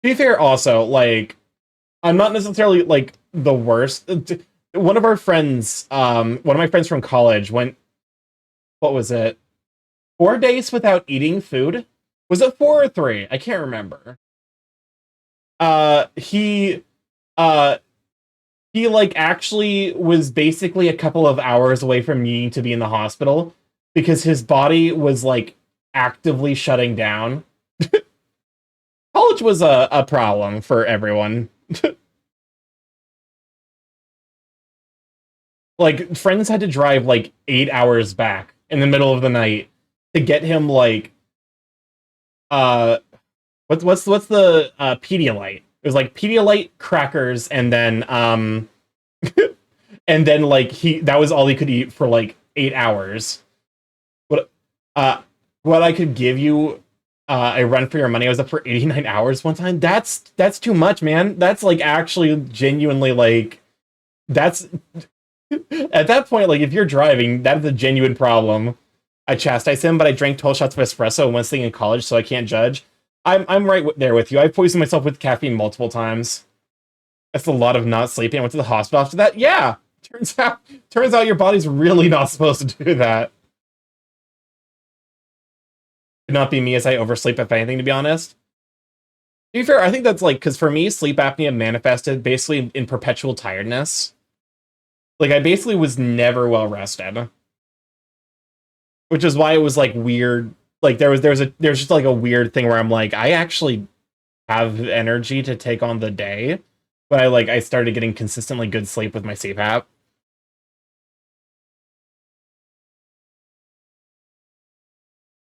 be fair, also, like, I'm not necessarily, like, the worst. One of our friends, one of my friends from college went, what was it? 4 days without eating food? Was it 4 or 3? I can't remember. He like actually was basically a couple of hours away from needing to be in the hospital because his body was like actively shutting down. College was a problem for everyone. Like friends had to drive like 8 hours back in the middle of the night to get him like what's the Pedialyte? It was like Pedialyte, crackers, and then and then like that was all he could eat for like 8 hours. What I could give you a run for your money. I was up for 89 hours one time. That's too much, man. That's like actually genuinely like that's At that point, like, if you're driving, that's a genuine problem. I chastised him, but I drank 12 shots of espresso and was in college, so I can't judge. I'm right there with you. I poisoned myself with caffeine multiple times. That's a lot of not sleeping. I went to the hospital after that. Yeah, turns out your body's really not supposed to do that. Could not be me as I oversleep, if anything, to be honest. To be fair, I think that's like, because for me, sleep apnea manifested basically in perpetual tiredness. Like, I basically was never well rested. Which is why it was, like, weird. Like, there's just, like, a weird thing where I'm like, I actually have energy to take on the day. But I started getting consistently good sleep with my CPAP.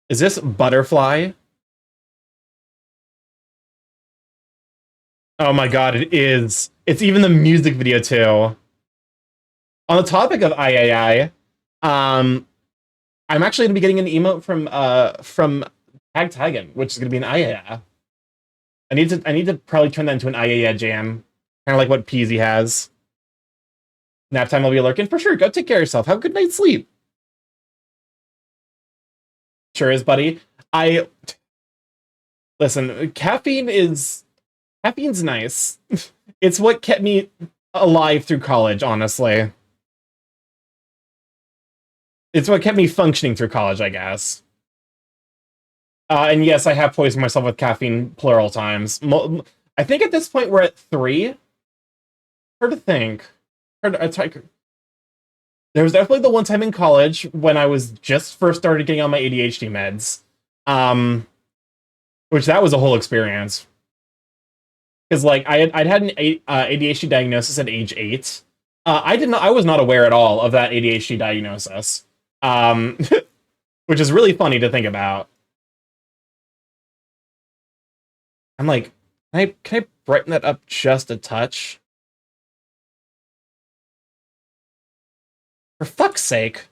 Is this Butterfly? Oh my god, it is. It's even the music video, too. On the topic of III, I'm actually going to be getting an emote from Tag, which is going to be an III. I need to probably turn that into an III jam. Kind of like what Peasy has. Nap time will be lurking. For sure, go take care of yourself. Have a good night's sleep. Sure is, buddy. Listen, caffeine's nice. It's what kept me alive through college, honestly. It's what kept me functioning through college, I guess. And yes, I have poisoned myself with caffeine plural times. I think at this point we're at 3. Hard to think. There was definitely the one time in college when I was just first started getting on my ADHD meds. Which that was a whole experience. Because like I'd had an ADHD diagnosis at age 8. I was not aware at all of that ADHD diagnosis. Which is really funny to think about. I'm like, can I brighten that up just a touch? For fuck's sake.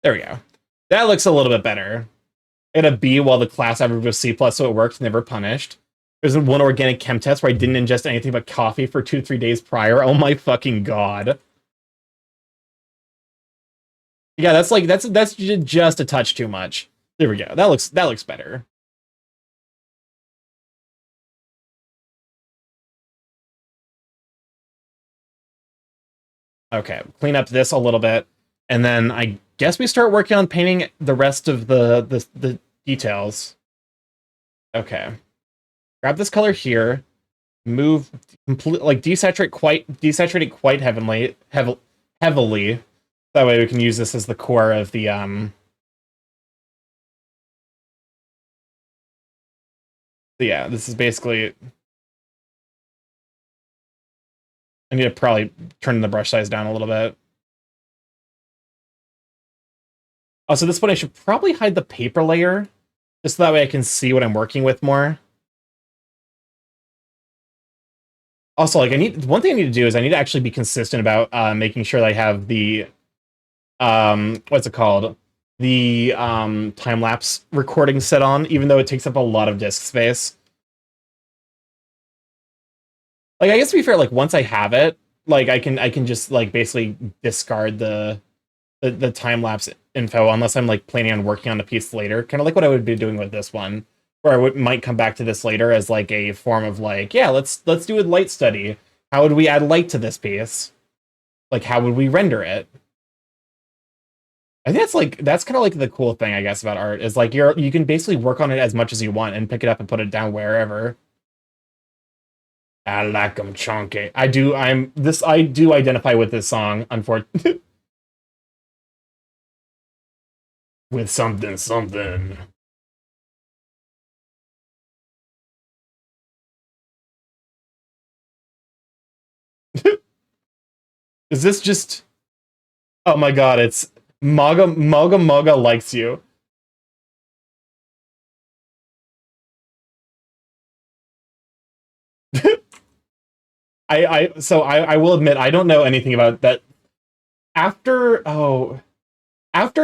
There we go. That looks a little bit better. I had a B while the class average was C+, so it worked, never punished. There's one organic chem test where I didn't ingest anything but coffee for 2-3 days prior. Oh my fucking god. Yeah, that's just a touch too much. There we go. That looks better. Okay, clean up this a little bit, and then I guess we start working on painting the rest of the details. Okay, grab this color here, move desaturate it quite heavily. That way we can use this as the core of the yeah, this is basically. I need to probably turn the brush size down a little bit. Also, at this point, I should probably hide the paper layer, just so that way I can see what I'm working with more. Also, like, one thing I need to do is I need to actually be consistent about making sure that I have the, what's it called? The time-lapse recording set on, even though it takes up a lot of disk space. Like, I guess to be fair, like, once I have it, like, I can just, like, basically discard the time-lapse info unless I'm, like, planning on working on a piece later. Kind of like what I would be doing with this one, where I might come back to this later as, like, a form of, like, yeah, let's do a light study. How would we add light to this piece? Like, how would we render it? I think that's kind of, like, the cool thing, I guess, about art, is, like, you can basically work on it as much as you want and pick it up and put it down wherever. I like 'em chunky. I do identify with this song, unfortunately. With something. Is this just... Oh my god, it's... Moga likes you. I will admit, I don't know anything about that. After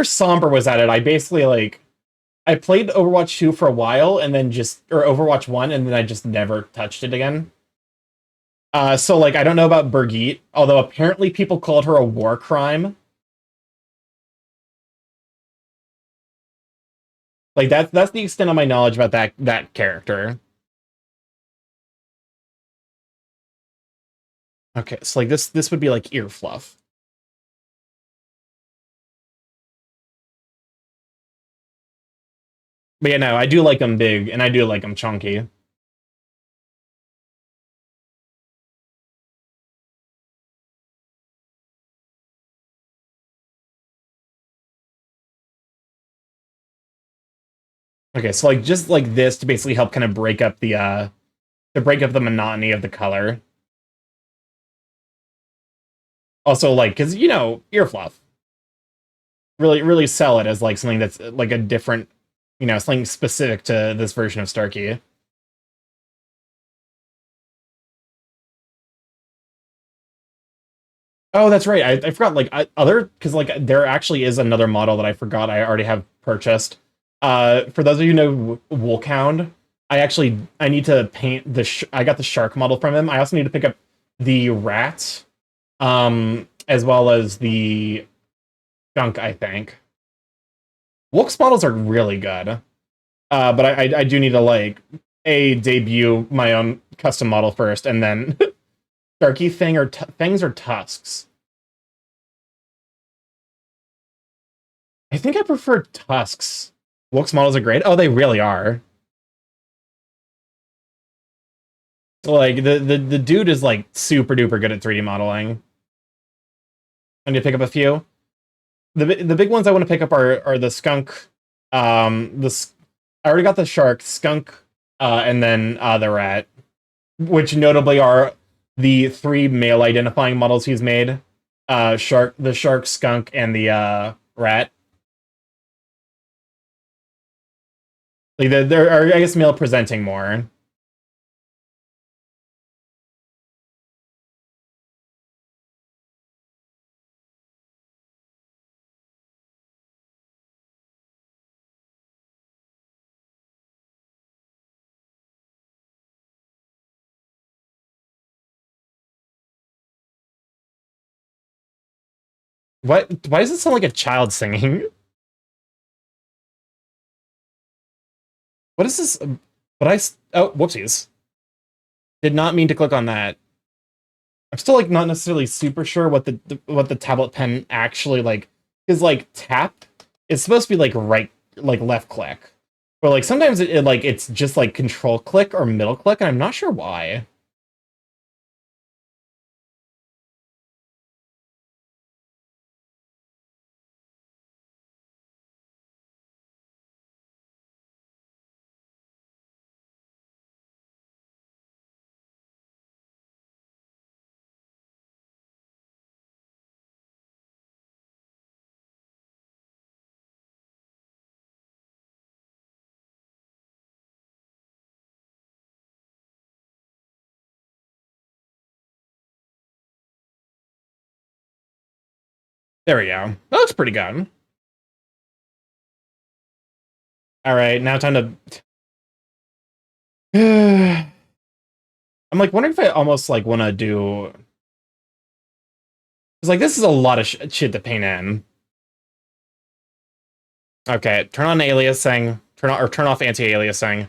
Somber was at it, I basically, like, I played Overwatch 2 for a while, and then or Overwatch 1, and then I just never touched it again. So like I don't know about Birgit, although apparently people called her a war crime. Like that's the extent of my knowledge about that character. Okay, so like this would be like ear fluff. But yeah, no, I do like them big, and I do like them chunky. Okay, so like just like this to basically help kind of break up the to break up the monotony of the color. Also, like, because you know, ear fluff. Really sell it as like something that's like a different, you know, something specific to this version of Starky. Oh, that's right. I forgot, like, because, like, there actually is another model that I forgot I already have purchased. For those of you who know Woolcound, I need to paint I got the shark model from him. I also need to pick up the rat, as well as the skunk, I think. Wook's models are really good. But I do need to, like, debut my own custom model first, and then Starky Fangs or Tusks? I think I prefer Tusks. Wook's models are great. Oh, they really are. So, like, the dude is, like, super duper good at 3D modeling. I need to pick up a few. The big ones I want to pick up are the skunk, I already got the shark, skunk, and then the rat, which notably are the 3 male identifying models he's made. The shark, skunk, and the rat. Like there are, I guess, male presenting more. What? Why does it sound like a child singing? What is this? Oh, whoopsies. Did not mean to click on that. I'm still like not necessarily super sure what the tablet pen actually like is. Like tap is supposed to be like left click, but like sometimes it's just like control click or middle click, and I'm not sure why. There we go. That looks pretty good. All right, now time to. I'm like wondering if I almost like want to do. It's like this is a lot of shit to paint in. Okay, turn on aliasing. Turn off anti-aliasing.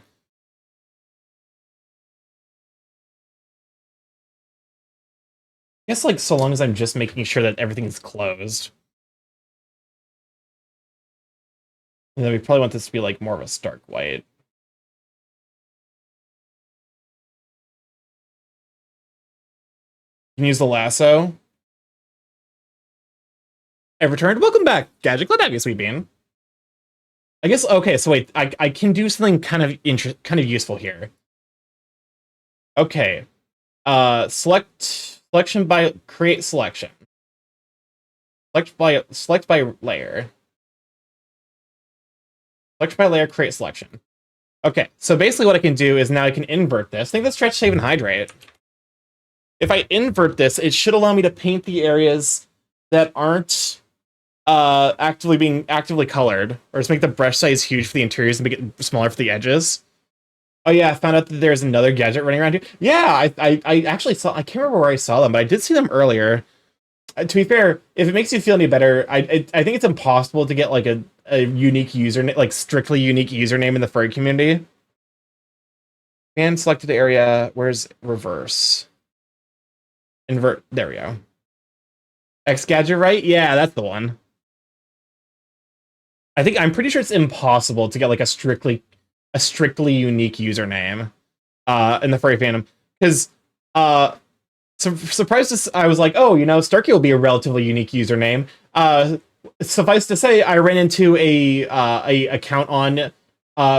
I guess like so long as I'm just making sure that everything is closed. And then we probably want this to be like more of a stark white. You can use the lasso. I've returned. Welcome back, Gadget. Glad to have you, Sweet Bean. I guess okay. So wait, I can do something kind of useful here. Okay, selection by create selection. Select by layer. Select by layer, create selection. Okay, so basically what I can do is now I can invert this. I think that's stretch, save, and hydrate. If I invert this, it should allow me to paint the areas that aren't actively colored, or just make the brush size huge for the interiors and make it smaller for the edges. Oh yeah, I found out that there's another gadget running around here. Yeah, I actually saw. I can't remember where I saw them, but I did see them earlier. To be fair, if it makes you feel any better, I think it's impossible to get like a unique username, like strictly unique username in the furry community. And selected area. Where's reverse? Invert. There we go. X gadget, right? Yeah, that's the one. I'm pretty sure it's impossible to get like a strictly unique username in the furry fandom, because surprised I was like, oh, Starky will be a relatively unique username. Suffice to say, I ran into a account on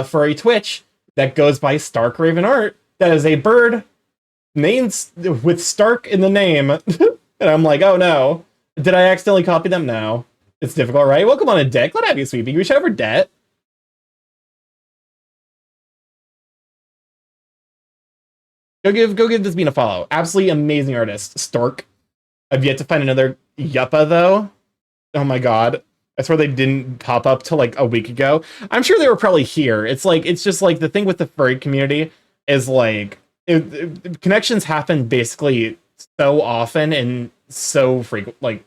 furry Twitch that goes by Stark Raven Art. That is a bird named with Stark in the name, and I'm like, oh no, did I accidentally copy them? No, it's difficult, right? Welcome on a deck. Glad to have you, Sweeping. We should have our debt. Go give this bean a follow. Absolutely amazing artist, Stork. I've yet to find another Yuppa though. Oh my god. I swear they didn't pop up till like a week ago. I'm sure they were probably here. It's just like the thing with the furry community is like connections happen basically so often and so frequent, like,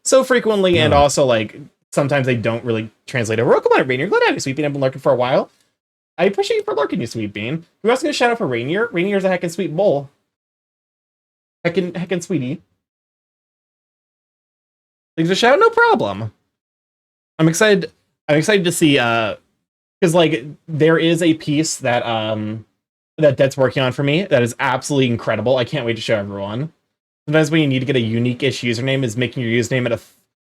so frequently, and also like sometimes they don't really translate over. Welcome on, Rainier. Glad to have you, Sweet Bean. I've been lurking for a while. I appreciate you for lurking, you Sweet Bean. We're also gonna shout out for Rainier. Rainier's a heckin' sweet bull. Heckin' sweetie. Thanks for shout, no problem. I'm excited to see because like there is a piece that that's working on for me that is absolutely incredible. I can't wait to show everyone. Sometimes when you need to get a unique-ish username is making your username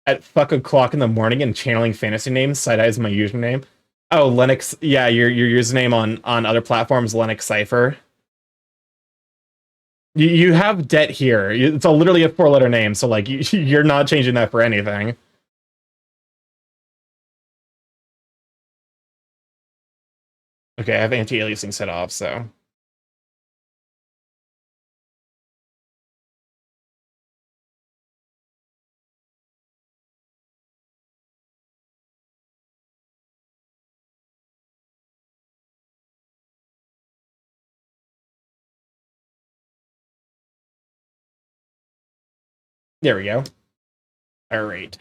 at fuck o'clock in the morning and channeling fantasy names. Side-eye is my username. Oh, Lennox. Yeah, your username on other platforms, Lennox Cipher. You have debt here. It's literally a 4-letter name, so like you're not changing that for anything. Okay, I have anti-aliasing set off, so. There we go. All right. To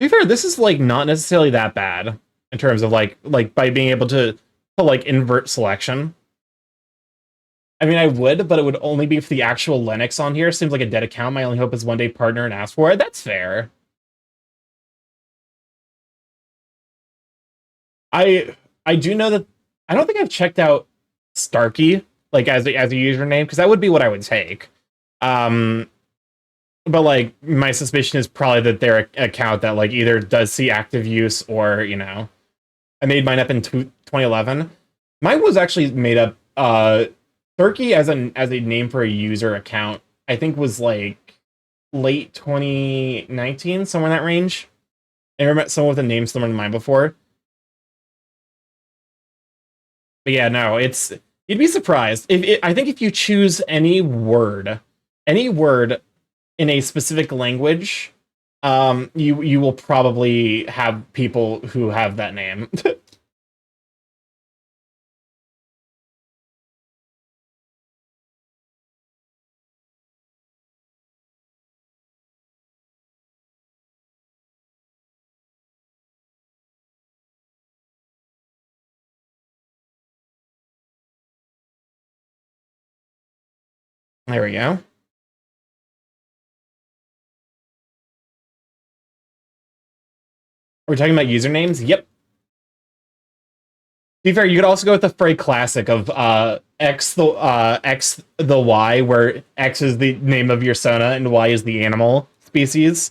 be fair, this is like not necessarily that bad in terms of like by being able to like invert selection. I mean, I would, but it would only be for the actual Linux on here. Seems like a dead account. My only hope is one day partner and ask for it. That's fair. I do know that I don't think I've checked out Starky like as a username, because that would be what I would take. But like my suspicion is probably that their account that like either does see active use or I made mine up in 2011. Mine was actually made up. Turkey as a name for a user account, I think was like late 2019, somewhere in that range. I never met someone with a name similar to mine before. But yeah, no, you'd be surprised. I think if you choose any word in a specific language, you will probably have people who have that name. There we go. Are we talking about usernames? Yep. To be fair, you could also go with the furry classic of X the Y, where X is the name of your sona and Y is the animal species.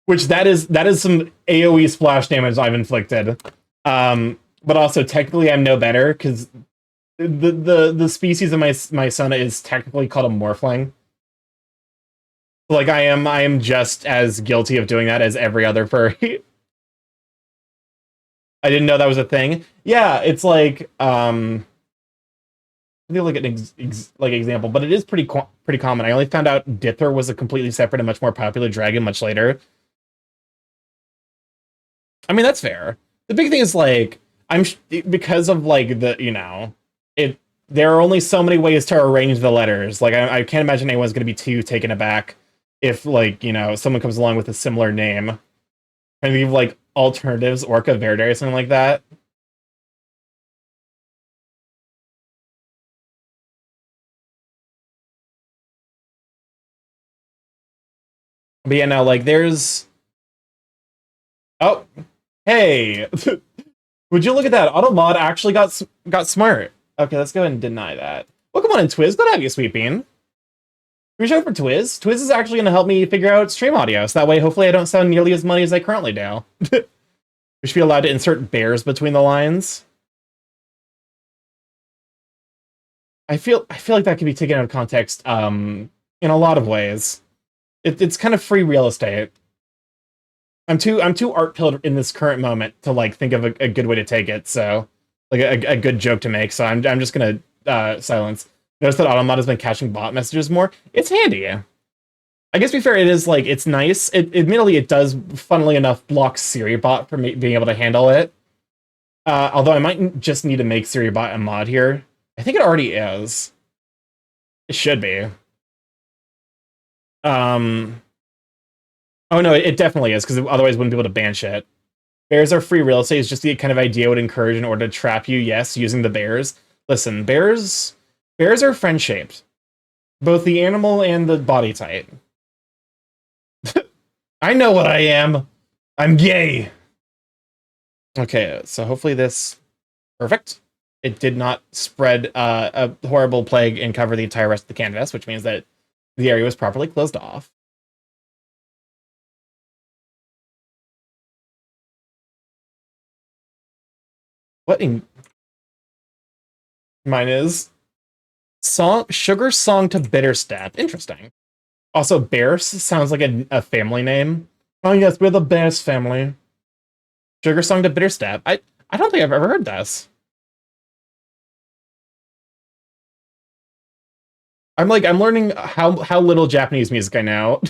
Which that is some AoE splash damage I've inflicted. But also technically I'm no better because the species of my sona is technically called a morphling. Like I am just as guilty of doing that as every other furry. I didn't know that was a thing. Yeah, it's like let me look at an example, but it is pretty common. I only found out Dither was a completely separate and much more popular dragon much later. I mean, that's fair. The big thing is, like, because of, like, there are only so many ways to arrange the letters. Like, I can't imagine anyone's going to be too taken aback if, like, someone comes along with a similar name. Trying to give, like, alternatives, Orca Verde or something like that. But yeah, no, like, there's... Oh, hey! Would you look at that? AutoMod actually got smart. Okay, let's go ahead and deny that. Welcome on in, Twiz. Good to have you, Sweet Bean. Reach out for Twiz. Twiz is actually going to help me figure out stream audio, so that way, hopefully, I don't sound nearly as muddy as I currently do. We should be allowed to insert bears between the lines. I feel like that can be taken out of context in a lot of ways. It's kind of free real estate. I'm too art pilled in this current moment to like think of a good way to take it. So like a good joke to make. So I'm just gonna silence. Notice that AutoMod has been caching bot messages more. It's handy. I guess to be fair, it is like it's nice. Admittedly, it does, funnily enough, block Siri bot from being able to handle it. Although I might just need to make Siri bot a mod here. I think it already is. It should be. Oh no, it definitely is, because otherwise I wouldn't be able to ban shit. Bears are free real estate is just the kind of idea I would encourage in order to trap you, yes, using the bears. Listen, bears are friend-shaped. Both the animal and the body type. I know what I am! I'm gay! Okay, so hopefully this... Perfect. It did not spread a horrible plague and cover the entire rest of the canvas, which means that the area was properly closed off. What in... Mine is... Sugar Song to Bitter Step. Interesting. Also, Bears sounds like a family name. Oh yes, we're the Bears family. Sugar Song to Bitter Step. I don't think I've ever heard this. I'm learning how little Japanese music I know.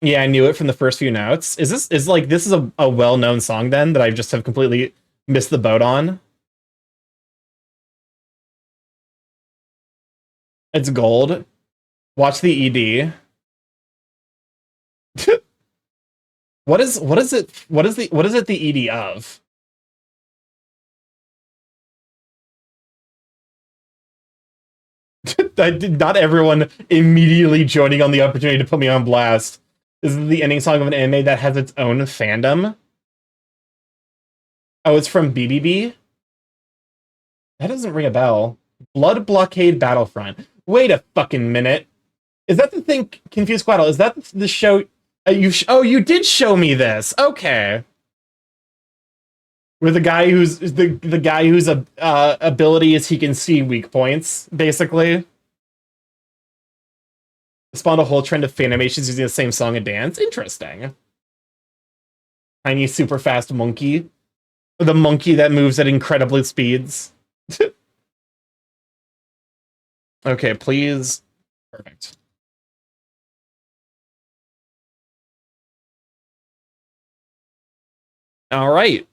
Yeah, I knew it from the first few notes. Is this a well-known song then that I just have completely missed the boat on? It's gold. Watch the ED. What is it the ED of? Not everyone immediately joining on the opportunity to put me on blast. This is the ending song of an anime that has its own fandom. Oh, it's from BBB? That doesn't ring a bell. Blood Blockade Battlefront. Wait a fucking minute. Is that the thing, Confused Squaddle? Is that the show? You did show me this. Okay. With the guy who's the guy whose ability is he can see weak points, basically. Spawned a whole trend of fanimations using the same song and dance. Interesting. Tiny super fast monkey. The monkey that moves at incredible speeds. Okay, please. Perfect. All right.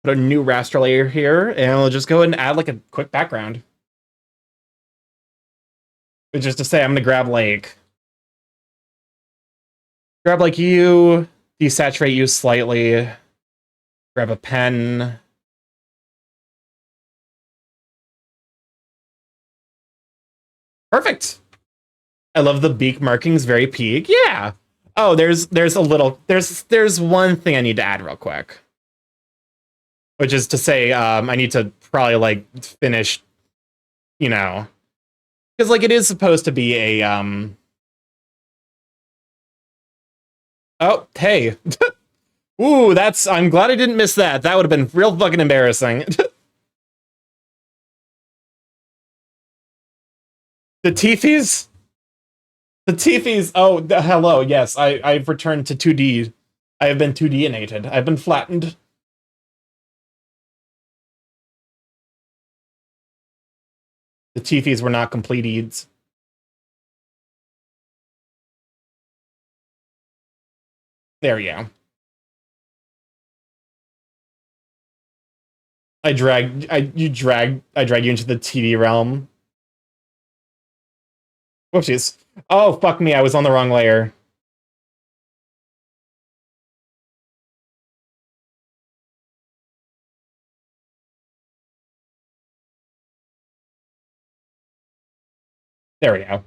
Put a new raster layer here, and we'll just go ahead and add like a quick background. But just to say, I'm gonna grab like you, desaturate you slightly, grab a pen. Perfect. I love the beak markings, very peak. Yeah. Oh, there's one thing I need to add real quick. Which is to say, I need to probably like finish, because like it is supposed to be a Oh, hey. Ooh, I'm glad I didn't miss that. That would have been real fucking embarrassing. The Teefies? The Teefies. Oh, hello. Yes, I've returned to 2D. I have been 2D-inated. I've been flattened. The teethies were not complete eads. There we go. I drag you into the TD realm. Whoopsies. Oh, fuck me, I was on the wrong layer. There we go.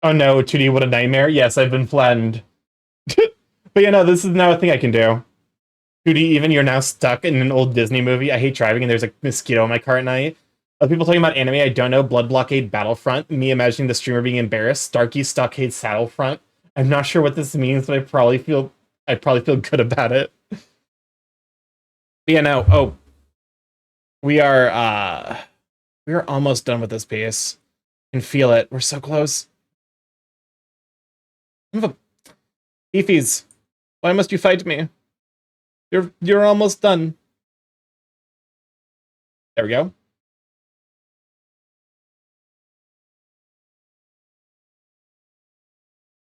Oh no, 2D, what a nightmare. Yes, I've been flattened. But you know, this is now a thing I can do. 2D, even you're now stuck in an old Disney movie. I hate driving and there's a mosquito in my car at night. People talking about anime I don't know, Blood Blockade Battlefront, me imagining the streamer being embarrassed, Starky Stockade Battlefront. I'm not sure what this means, but I probably feel good about it. But yeah, no, oh. We are almost done with this piece. I can feel it. We're so close. Beefies, why must you fight me? You're almost done. There we go.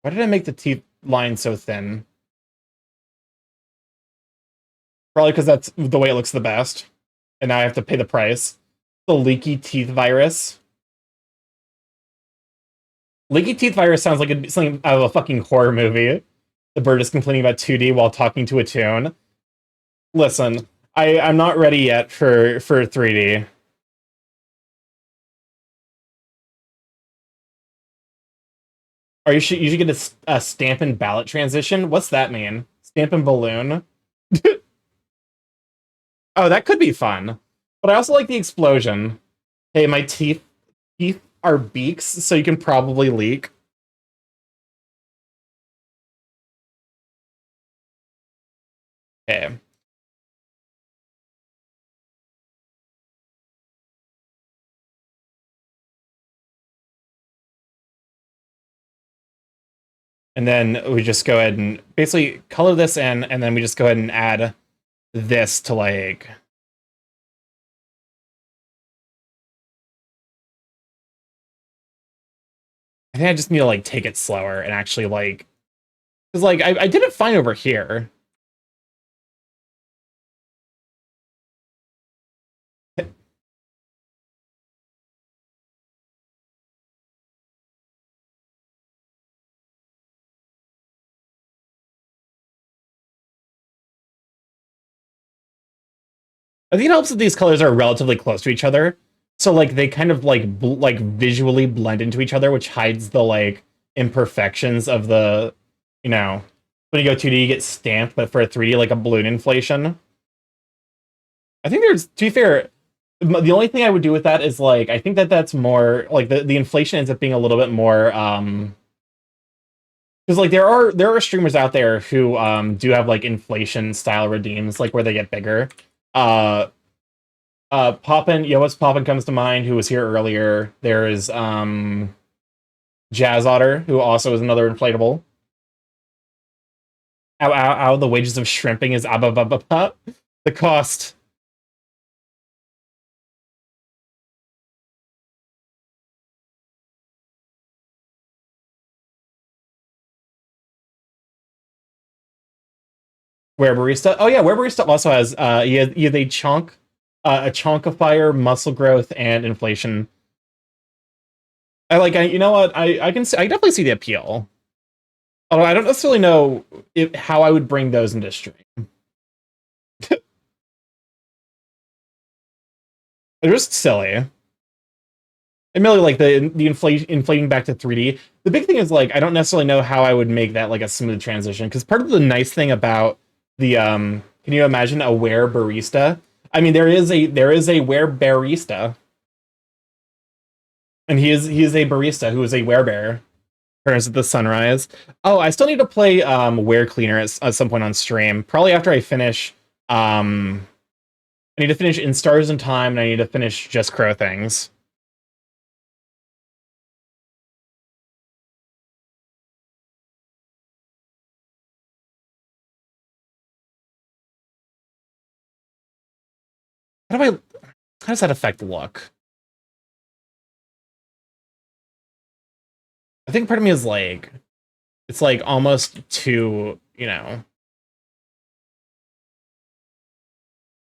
Why did I make the teeth line so thin? Probably because that's the way it looks the best. And now I have to pay the price. The leaky teeth virus. Leaky teeth virus sounds like something out of a fucking horror movie. The bird is complaining about 2D while talking to a tune. Listen, I'm not ready yet for 3D. Or you should get a stamp and ballot transition. What's that mean? Stamp and balloon? Oh, that could be fun. But I also like the explosion. Hey, my teeth are beaks, so you can probably leak. Okay. And then we just go ahead and basically color this in, and then we just go ahead and add this to like... I think I just need to like take it slower and actually like... Because like, I did it fine over here. I think it helps that these colors are relatively close to each other. So like they kind of like visually blend into each other, which hides the like imperfections of the, you know, when you go 2D you get stamped, but for a 3D like a balloon inflation. I think there's, to be fair, the only thing I would do with that is like I think that's more like the inflation ends up being a little bit more because like there are streamers out there who do have like inflation style redeems, like where they get bigger. Poppin, Yoas Poppin comes to mind, who was here earlier. There is Jazz Otter, who also is another inflatable. Ow, ow, ow, the wages of shrimping is ababababa. The cost. Where Barista? Oh yeah, Where Barista also has he has a chonkifier, muscle growth, and inflation. You know what? I definitely see the appeal. Although I don't necessarily know how I would bring those into stream. They're just silly. Admittedly, like the inflating back to 3D. The big thing is like I don't necessarily know how I would make that like a smooth transition, because part of the nice thing about the can you imagine a Where Barista? I mean, there is a Where Barista, and he is a barista who is a werebear. Turns at the sunrise. Oh, I still need to play Where Cleaner at some point on stream. Probably after I finish. I need to finish In Stars in Time, and I need to finish Just Crow Things. How does that affect the look? I think part of me is like, it's like almost too, you know,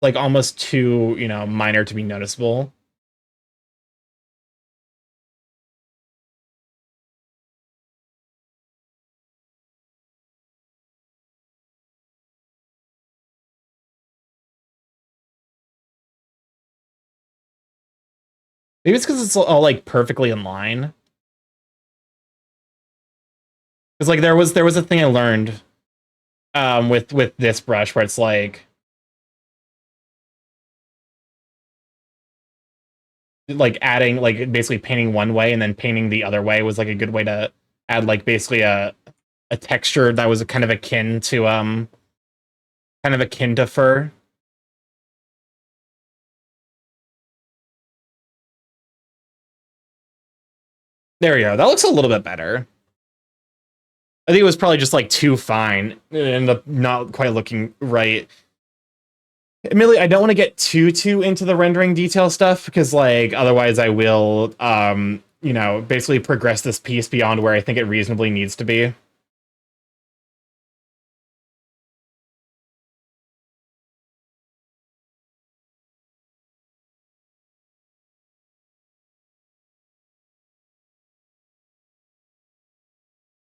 like almost too, you know, minor to be noticeable. Maybe it's because it's all like perfectly in line. Because like there was a thing I learned with this brush where it's like adding like basically painting one way and then painting the other way was like a good way to add like basically a texture that was kind of akin to fur. There we go. That looks a little bit better. I think it was probably just like too fine. It ended up not quite looking right. Admittedly, I don't want to get too into the rendering detail stuff because like otherwise I will you know, basically progress this piece beyond where I think it reasonably needs to be.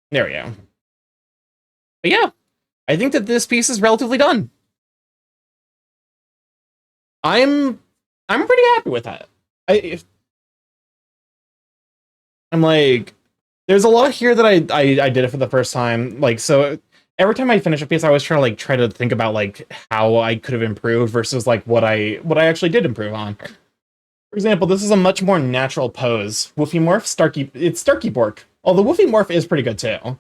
There we go. But yeah, I think that this piece is relatively done. I'm pretty happy with that. I'm like, there's a lot here that I did it for the first time. Like, so every time I finish a piece, I always try to think about like how I could have improved versus like what I actually did improve on. For example, this is a much more natural pose. Woofy Morph, it's StarkyMorph. Although Woofy Morph is pretty good too.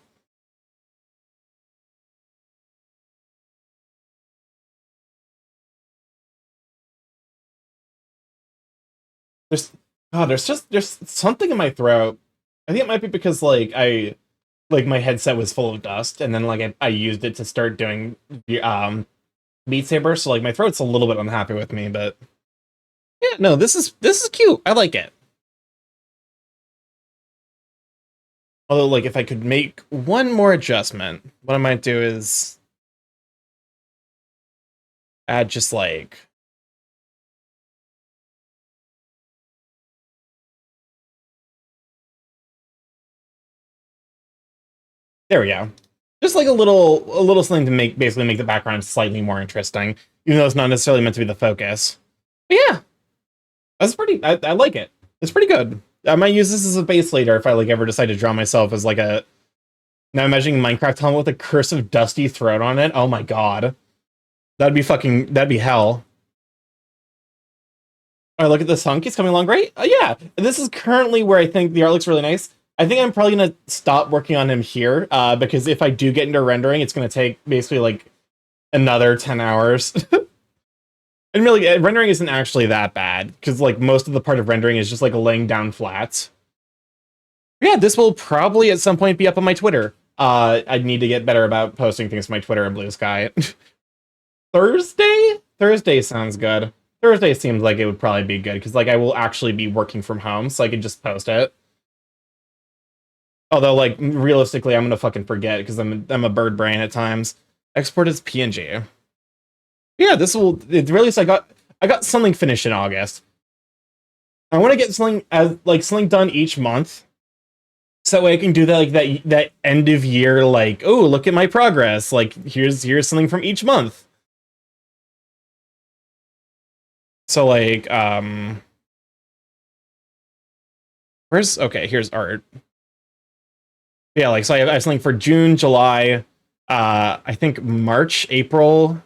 There's something in my throat. I think it might be because like my headset was full of dust and then like I used it to start doing the Beat Saber, so like my throat's a little bit unhappy with me, but yeah, no, this is cute. I like it. Although like if I could make one more adjustment, what I might do is add just like there we go. Just like a little something to basically make the background slightly more interesting, even though it's not necessarily meant to be the focus. But yeah, that's pretty. I like it. It's pretty good. I might use this as a base later if I like ever decide to draw myself as like a now imagining Minecraft helmet with a cursive dusty throat on it. Oh my god, that'd be hell. All right, look at this hunk. He's coming along great. Yeah, this is currently where I think the art looks really nice. I think I'm probably going to stop working on him here, because if I do get into rendering, it's going to take basically like another 10 hours. And really, rendering isn't actually that bad, because like most of the part of rendering is just like laying down flats. Yeah, this will probably at some point be up on my Twitter. I need to get better about posting things to my Twitter and Blue Sky. Thursday? Thursday sounds good. Thursday seems like it would probably be good, because like I will actually be working from home, so I can just post it. Although, like, realistically, I'm gonna fucking forget because I'm a bird brain at times. Export as PNG. Yeah, this will. At the least, I got something finished in August. I want to get something done each month, so that way I can do that that end of year oh, look at my progress. Like here's something from each month. So here's art. Yeah, like so I have something for June, July, I think March, April.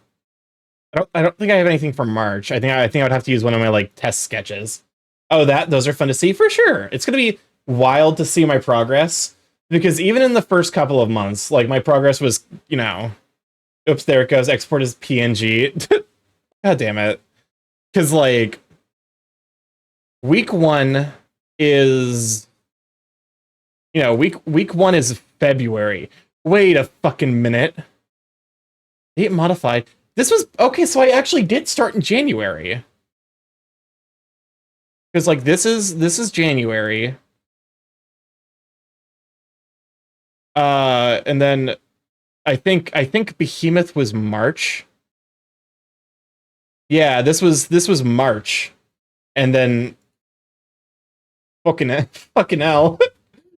I don't think I have anything for March. I think I would have to use one of my like test sketches. Oh, those are fun to see for sure. It's gonna be wild to see my progress because even in the first couple of months, like my progress was, you know, oops, there it goes. Export as PNG. God damn it. Because like week one is. You know, week one is February. Wait a fucking minute. Date modified. This was okay, so I actually did start in January. Because like this is January. And then I think Behemoth was March. Yeah, this was March, and then fucking hell.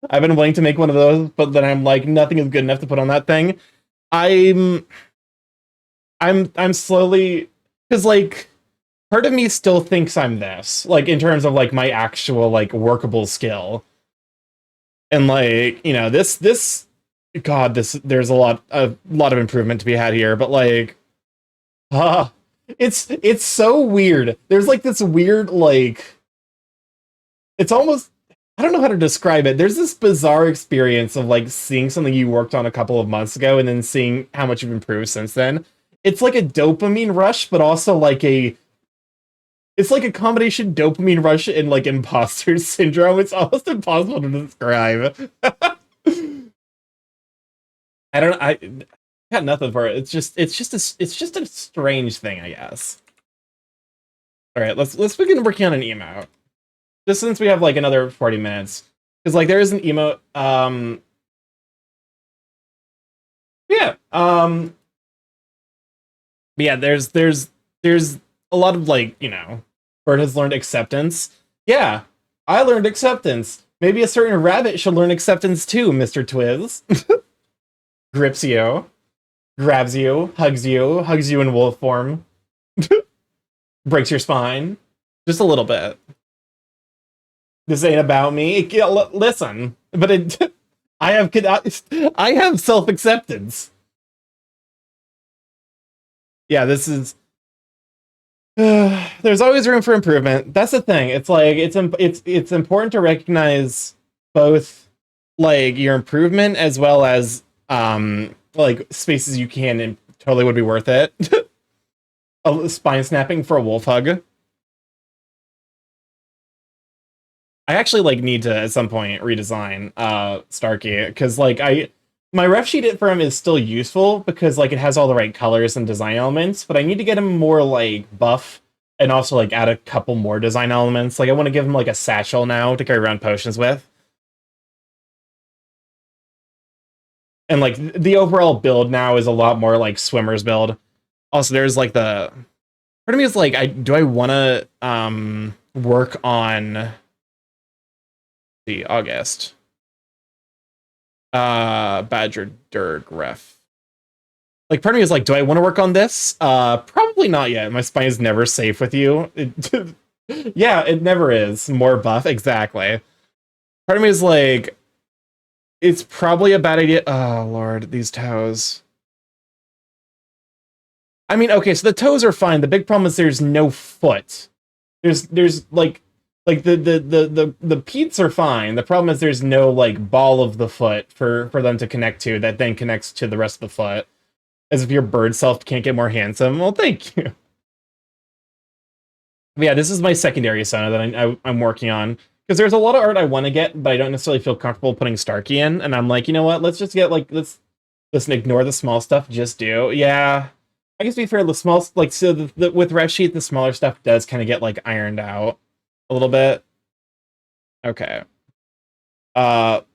I've been wanting to make one of those, but then I'm like, nothing is good enough to put on that thing. I'm slowly, because like part of me still thinks I'm this, like in terms of like my actual like workable skill, and like this God, there's a lot of improvement to be had here, but like, uh, it's so weird. There's like this weird like, it's almost, I don't know how to describe it. There's this bizarre experience of like seeing something you worked on a couple of months ago and then seeing how much you've improved since then. It's like a dopamine rush, but also like it's like a combination dopamine rush and like imposter syndrome. It's almost impossible to describe. I got nothing for it. It's just a strange thing, I guess. All right, let's begin working on an emote. Just since we have like another 40 minutes, because like there is an emote. Yeah. But yeah, there's a lot of like, Bird has learned acceptance. Yeah, I learned acceptance. Maybe a certain rabbit should learn acceptance too, Mr. Twiz. Grips you, grabs you, hugs you in wolf form, breaks your spine, just a little bit. This ain't about me. Listen, but I have self acceptance. Yeah, this is. There's always room for improvement. That's the thing. It's like it's important to recognize both like your improvement as well as like spaces you can and totally would be worth it. A spine snapping for a wolf hug. I actually like need to at some point redesign Starky, because like my ref sheet for him is still useful because like it has all the right colors and design elements, but I need to get him more like buff and also like add a couple more design elements. Like I want to give him like a satchel now to carry around potions with. And like the overall build now is a lot more like swimmer's build. Also, there's like the part of me is like, do I want to work on the August Badger Durg ref? Like part of me is like, do I want to work on this? Probably not yet. My spine is never safe with you. Yeah, it never is. More buff, exactly. Part of me is like, it's probably a bad idea. Oh lord, these toes. I mean, okay, so the toes are fine. The big problem is there's no foot. There's like the peats are fine. The problem is there's no like ball of the foot for them to connect to that then connects to the rest of the foot. As if your bird self can't get more handsome. Well, thank you. But yeah, this is my secondary Sona that I'm working on. Because there's a lot of art I want to get, but I don't necessarily feel comfortable putting Starky in. And I'm like, you know what? Let's just get like, let's ignore the small stuff. Just do. Yeah. I guess to be fair, the small, like, so with ref sheet, the smaller stuff does kind of get like ironed out a little bit. Okay. Let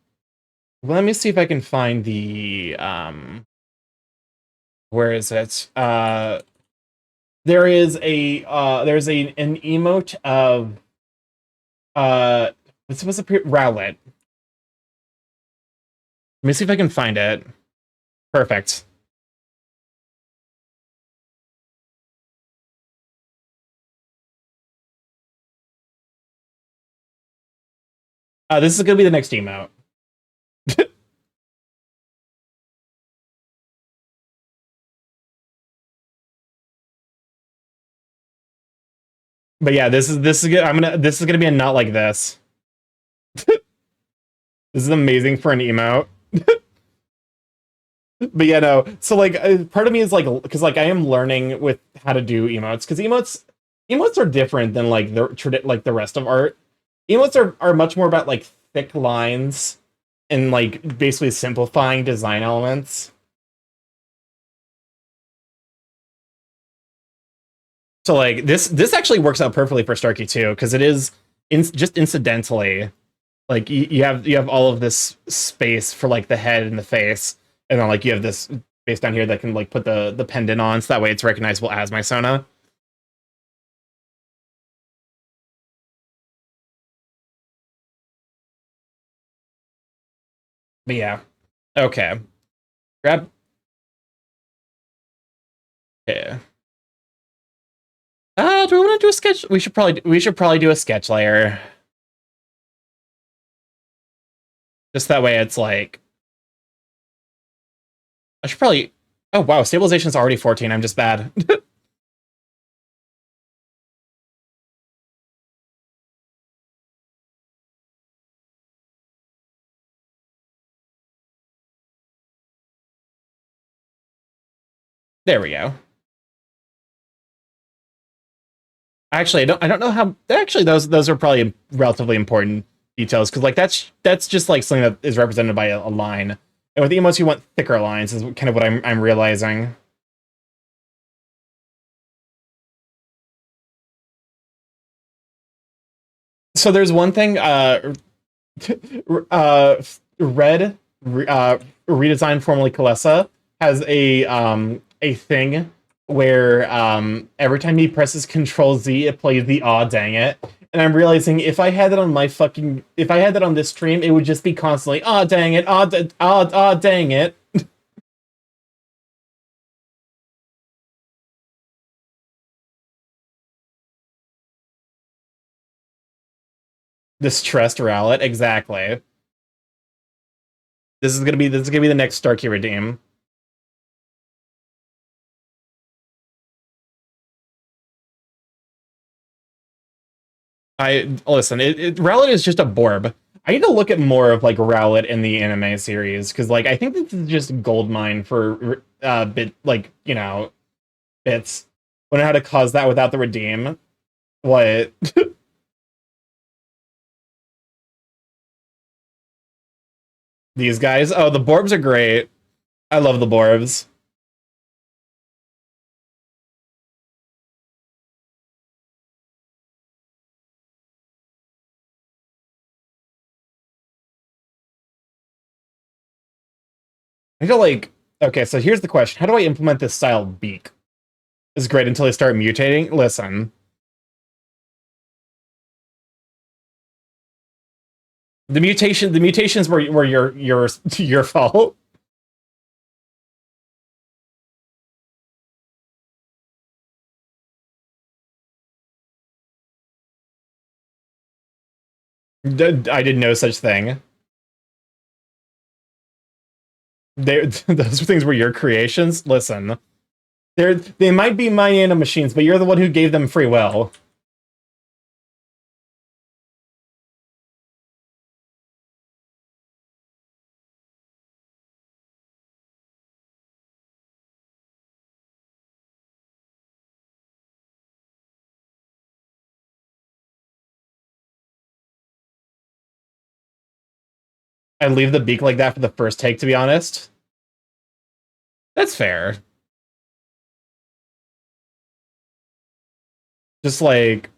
me see if I can find the, where is it? There is a an emote of what's supposed to be Rowlet. Let me see if I can find it. Perfect. This is gonna be the next emote. But yeah, this is good. This is gonna be a not like this. This is amazing for an emote. But yeah, no. So like, part of me is like, because like I am learning with how to do emotes, because emotes are different than like the rest of art. Emotes are much more about like thick lines and like basically simplifying design elements. So like this actually works out perfectly for Starky too, because it is just incidentally Like you have all of this space for like the head and the face, and then like you have this space down here that can like put the pendant on, so that way it's recognizable as my Sona. But yeah, okay. Grab. Yeah. Do we want to do a sketch? We should probably do a sketch layer. Just that way it's like I should probably oh wow, stabilization's already 14. I'm just bad. There we go. Actually, I don't know how actually those are probably relatively important details because like that's just like something that is represented by a line. And with emotes you want thicker lines is kind of what I'm realizing. So there's one thing Red redesigned formerly Kalesa has a thing where every time he presses Control Z, it plays the "aw dang it," and I'm realizing if I had that on if I had that on this stream, it would just be constantly "aw dang it, aw dang it." Distressed Rowlet, exactly. This is gonna be the next Starky redeem. I listen. Rowlet is just a Borb. I need to look at more of like Rowlet in the anime series because like I think this is just gold mine for bit like bits. Wonder how to cause that without the redeem. What? These guys? Oh, the Borbs are great. I love the Borbs. I feel like okay. So here's the question: how do I implement this style beak? Is great until they start mutating. Listen, the mutations were your fault. I did no such thing. Those things were your creations. Listen, they might be my nano machines, but you're the one who gave them free will. I leave the beak like that for the first take, to be honest. That's fair. Just like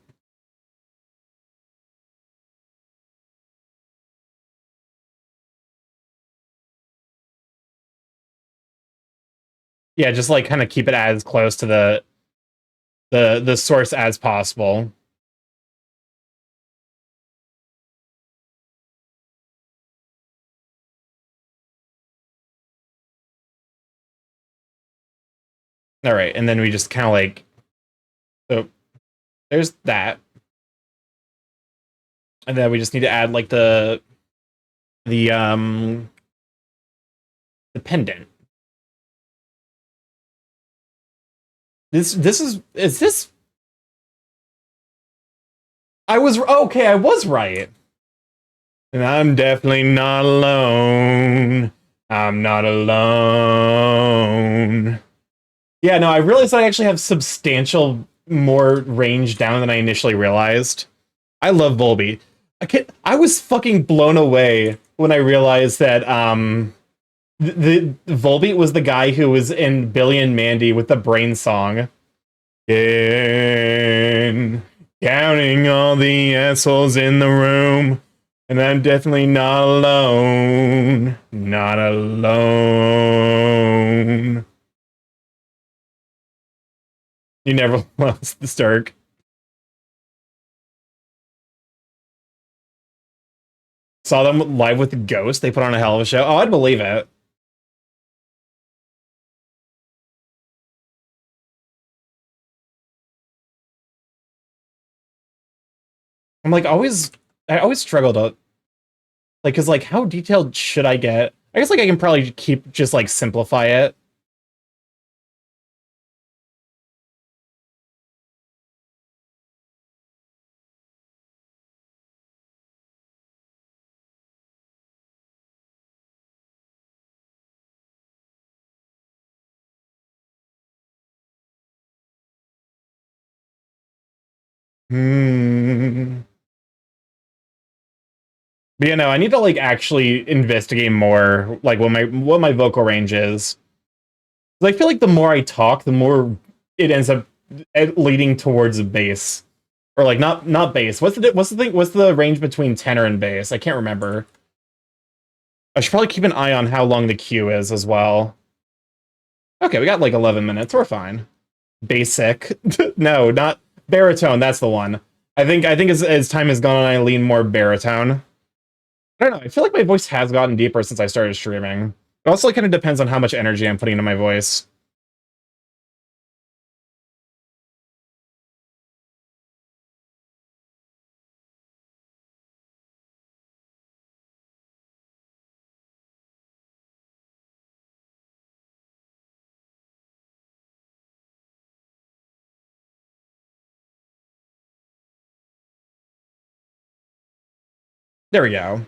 yeah, just like kind of keep it as close to the source as possible. All right, and then we just kind of like so there's that. And then we just need to add like the the pendant. This is this I was okay, I was right. And I'm definitely not alone. I'm not alone. Yeah, no, I realized I actually have substantial more range down than I initially realized. I love Volby. I was fucking blown away when I realized that the Volbeat was the guy who was in Billy and Mandy with the brain song. In counting all the assholes in the room. And I'm definitely not alone. Not alone. You never lost the Stark. Saw them live with the Ghost. They put on a hell of a show. Oh, I'd believe it. I'm like I always struggle to like, cause like how detailed should I get? I guess like I can probably keep just like simplify it. Hmm. But you know, I need to like actually investigate more like what my vocal range is. 'Cause I feel like the more I talk, the more it ends up leading towards a bass. Or like not bass. What's the thing? What's the range between tenor and bass? I can't remember. I should probably keep an eye on how long the queue is as well. Okay, we got like 11 minutes. We're fine. Basic. No, not baritone. That's the one. I think as time has gone on, I lean more baritone. I don't know. I feel like my voice has gotten deeper since I started streaming. It also kind of depends on how much energy I'm putting into my voice. There we go.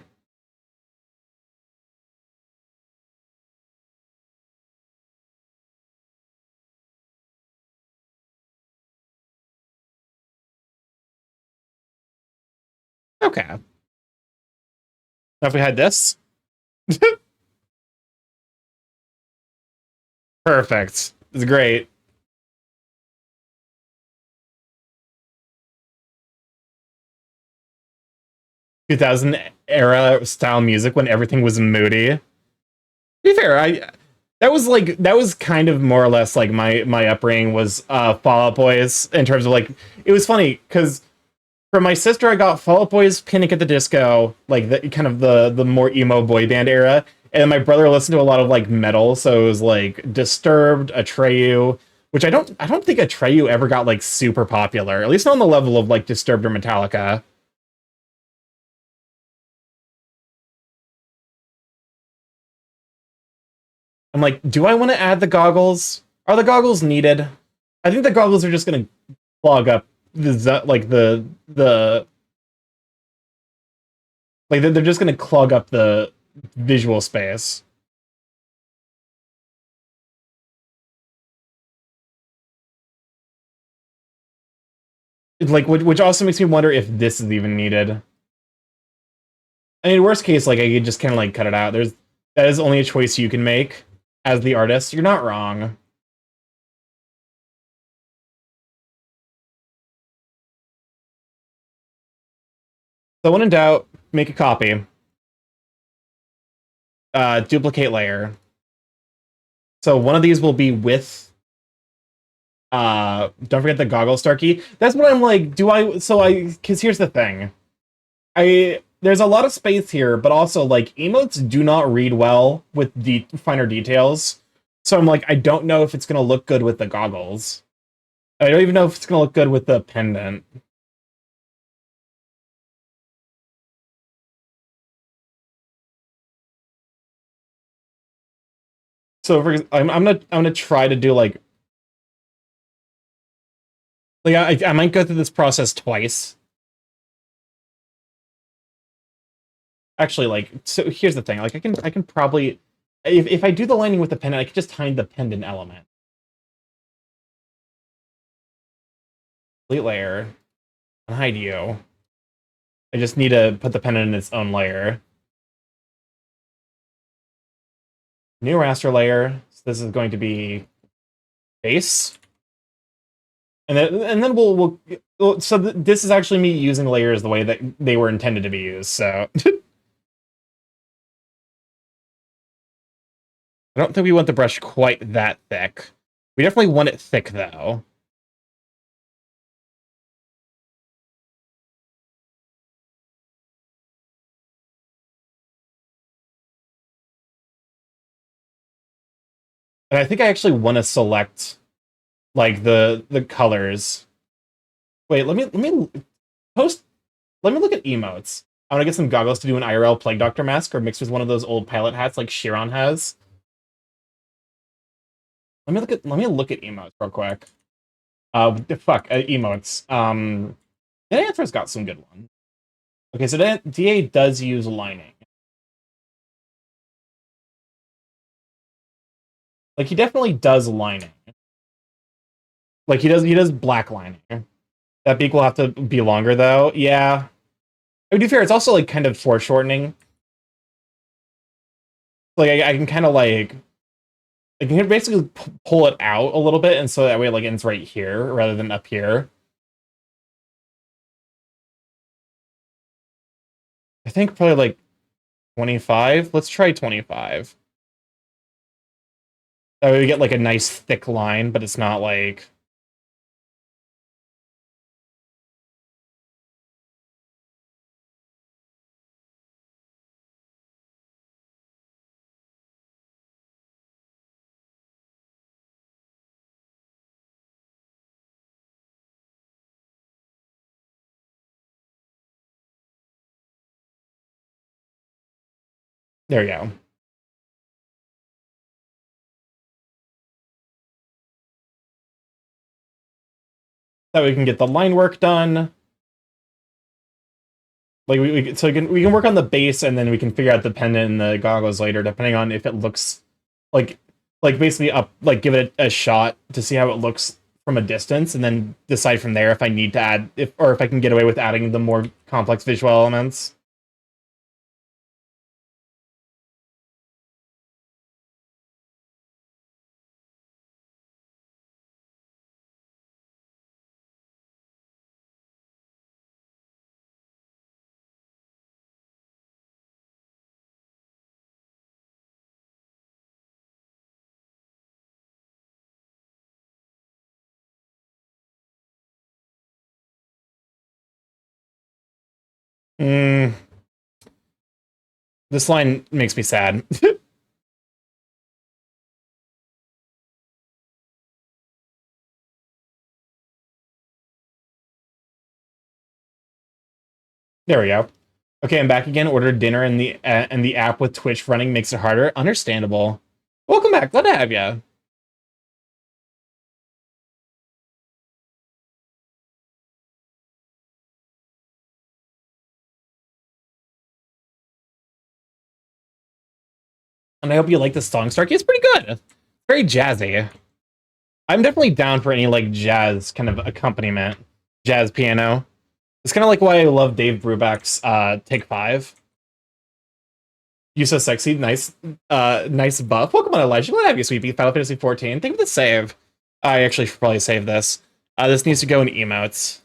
Okay. Now if we had this. Perfect. It's great. 2000 era style music when everything was moody. To be fair, that was kind of more or less like my upbringing was Fall Out Boys in terms of like it was funny because for my sister I got Fall Out Boys, Panic at the Disco, like the kind of the more emo boy band era, and then my brother listened to a lot of like metal, so it was like Disturbed, Atreyu, which I don't think Atreyu ever got like super popular, at least not on the level of like Disturbed or Metallica. I'm like, do I want to add the goggles? Are the goggles needed? I think the goggles are just gonna clog up like the like they're just gonna clog up the visual space. It's like which also makes me wonder if this is even needed. I mean, worst case, like I could just kind of like cut it out. That is only a choice you can make as the artist. You're not wrong. So when in doubt, make a copy. Duplicate layer. So one of these will be with don't forget the goggle Starky. That's what I'm like, because here's the thing. There's a lot of space here, but also like emotes do not read well with the finer details. So I'm like, I don't know if it's gonna look good with the goggles. I don't even know if it's gonna look good with the pendant. So I'm gonna try to do like I might go through this process twice. Actually, like so here's the thing. Like I can probably if I do the lining with the pendant, I can just hide the pendant element. Delete layer and hide you. I just need to put the pendant in its own layer. New raster layer. So this is going to be base. And then so this is actually me using layers the way that they were intended to be used, so. I don't think we want the brush quite that thick. We definitely want it thick, though. And I think I actually want to select, like, the colors. Wait, let me post. Let me look at emotes. I want to get some goggles to do an IRL Plague Doctor mask, or mixed with one of those old pilot hats like Chiron has. Let me look at emotes real quick. Emotes. Dead Answer's got some good ones. Okay, so DA does use lining. Like, he definitely does lining. Like, he does black lining. That beak will have to be longer, though. Yeah. To be fair, it's also, like, kind of foreshortening. Like, I can kind of, like... I can basically pull it out a little bit, and so that way, like, it's right here, rather than up here. I think probably, like, 25? Let's try 25. That way we get, like, a nice thick line, but it's not, like... There we go. That way we can get the line work done. Like, we can work on the base, and then we can figure out the pendant and the goggles later, depending on if it looks like basically up, like, give it a shot to see how it looks from a distance, and then decide from there if I need to add, if I can get away with adding the more complex visual elements. This line makes me sad. There we go. Okay, I'm back again. Ordered dinner, and the app with Twitch running makes it harder. Understandable. Welcome back. Glad to have you. And I hope you like this song, Starky. It's pretty good. Very jazzy. I'm definitely down for any, like, jazz kind of accompaniment. Jazz piano. It's kind of like why I love Dave Brubeck's Take 5. You so sexy. Nice nice buff. Welcome on, Elijah. Glad to have you, Sweepy. Final Fantasy 14. Thank you for the save. I actually should probably save this. This needs to go in emotes.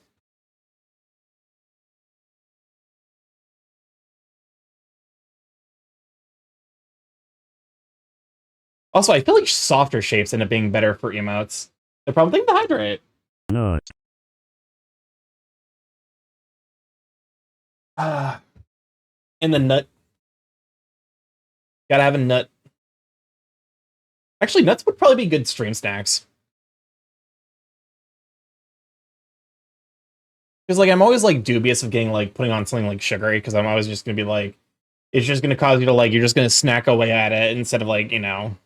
Also, I feel like softer shapes end up being better for emotes. The problem thing to hydrate. Nut. And the nut. Gotta have a nut. Actually, nuts would probably be good stream snacks. Because, like, I'm always, like, dubious of getting, like, putting on something, like, sugary, because I'm always just gonna be, like, it's just gonna cause you to, like, you're just gonna snack away at it instead of, like, you know...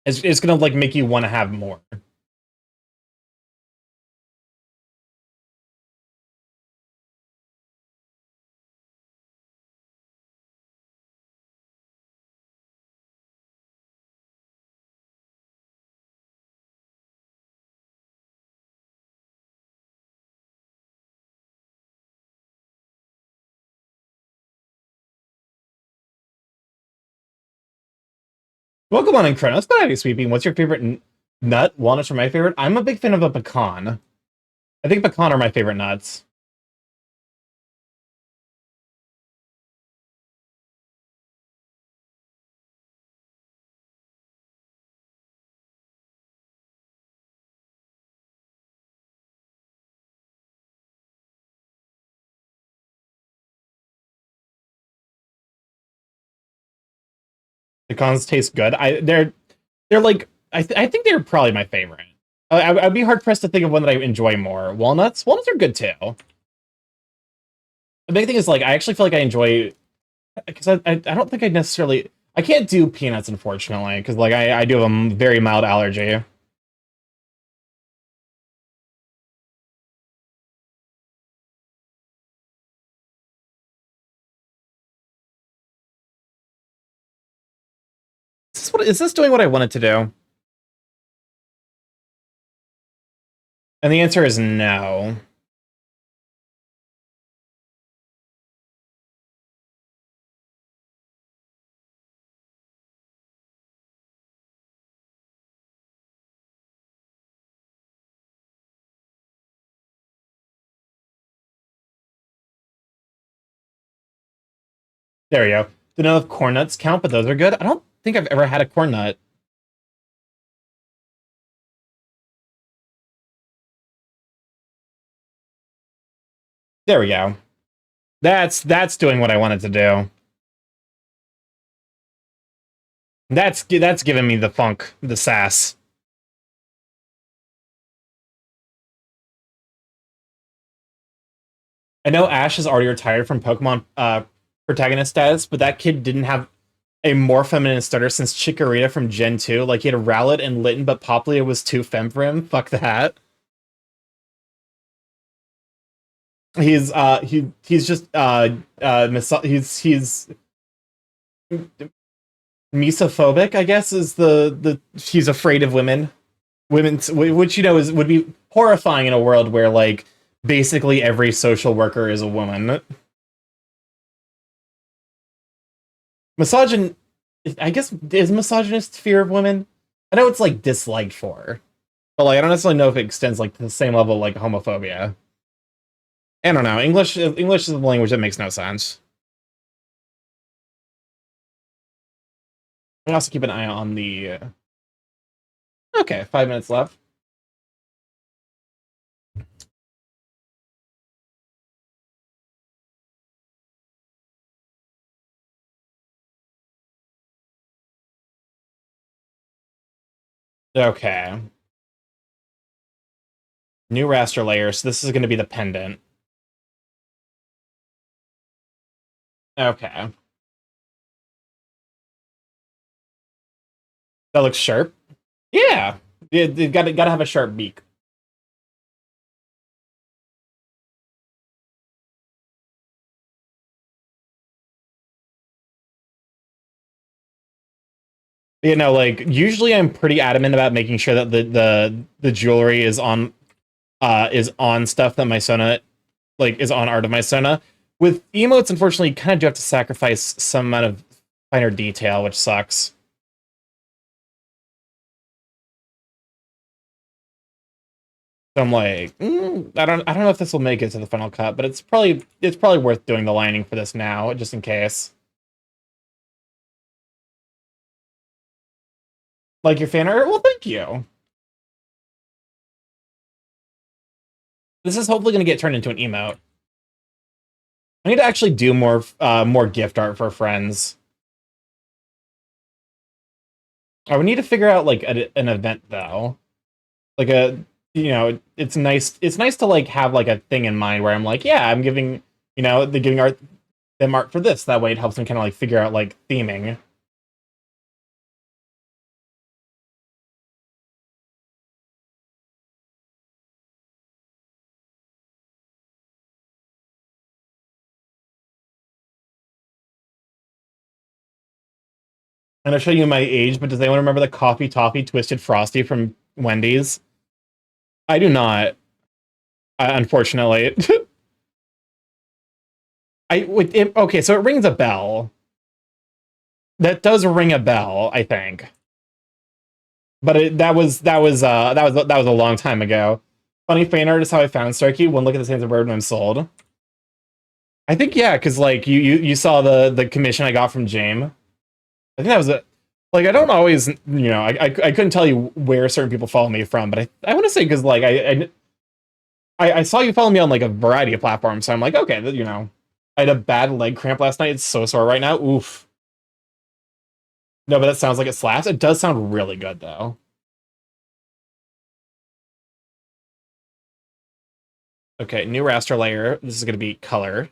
It's gonna, like, make you want to have more. Welcome on in, Kronos. Glad to have you, Sweeping. What's your favorite nut? Walnuts are my favorite. I'm a big fan of a pecan. I think pecan are my favorite nuts. Pecans taste good. They're like I think they're probably my favorite. I'd be hard pressed to think of one that I enjoy more. Walnuts are good too. The big thing is like I actually feel like I enjoy because I don't think I necessarily I can't do peanuts unfortunately because like I do have a very mild allergy. Is this doing what I want it to do? And the answer is no. There we go. Don't know if corn nuts count, but those are good. I don't think I've ever had a corn nut. There we go. That's doing what I wanted to do. That's giving me the funk, the sass. I know Ash is already retired from Pokemon protagonist status, but that kid didn't have a more feminine starter since Chikorita from Gen 2. Like, he had Rowlet and Litten, but Popplio was too femme for him. Fuck that. He's just he's misophobic, I guess, is the he's afraid of women's, which you know would be horrifying in a world where like basically every social worker is a woman. Misogyn, I guess, is misogynist fear of women? I know it's like disliked for, but like I don't necessarily know if it extends like to the same level like homophobia. I don't know. English is a language that makes no sense. I also keep an eye on the. Okay, 5 minutes left. Okay. New raster layer, so this is going to be the pendant. Okay. That looks sharp. Yeah. You gotta have a sharp beak. You know, like usually I'm pretty adamant about making sure that the jewelry is on stuff that my Sona like is on art of my Sona. With emotes, unfortunately, you kind of do have to sacrifice some amount of finer detail, which sucks. So I'm like, I don't know if this will make it to the final cut, but it's probably worth doing the lining for this now, just in case. Like your fan art? Well, thank you. This is hopefully going to get turned into an emote. I need to actually do more gift art for friends. I would need to figure out like an event though, like it's nice to like have like a thing in mind where I'm like, yeah, I'm giving giving them art for this. That way it helps them kind of like figure out like theming. I'm gonna show you my age, but does anyone remember the Coffee Toffee Twisted Frosty from Wendy's? I do not, unfortunately. Okay, so it rings a bell. That does ring a bell, I think. But that was a long time ago. Funny fan art is how I found Starky. One look at the sands of bird and I'm sold. I think yeah, because like you saw the commission I got from Jame. I think that was it. Like I don't always I couldn't tell you where certain people follow me from, but I want to say because like I saw you follow me on like a variety of platforms, so I'm like okay, I had a bad leg cramp last night. It's so sore right now. Oof. No, but that sounds like it slaps. It does sound really good though. Okay, new raster layer. This is going to be color.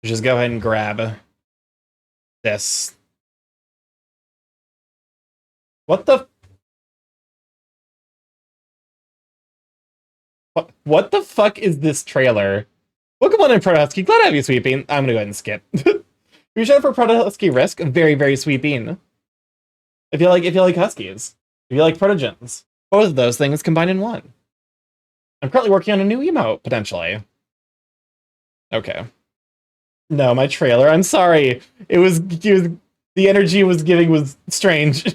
Just go ahead and grab this. What the? What the fuck is this trailer? Pokemon and Protohusky. Glad to have you, Sweeping. I'm gonna go ahead and skip. You should for Protohusky Risk. Very, very Sweeping. If you like Huskies. If you like Protogens. Both of those things combined in one. I'm currently working on a new emote, potentially. Okay. No, my trailer. I'm sorry. It was the energy it was giving was strange.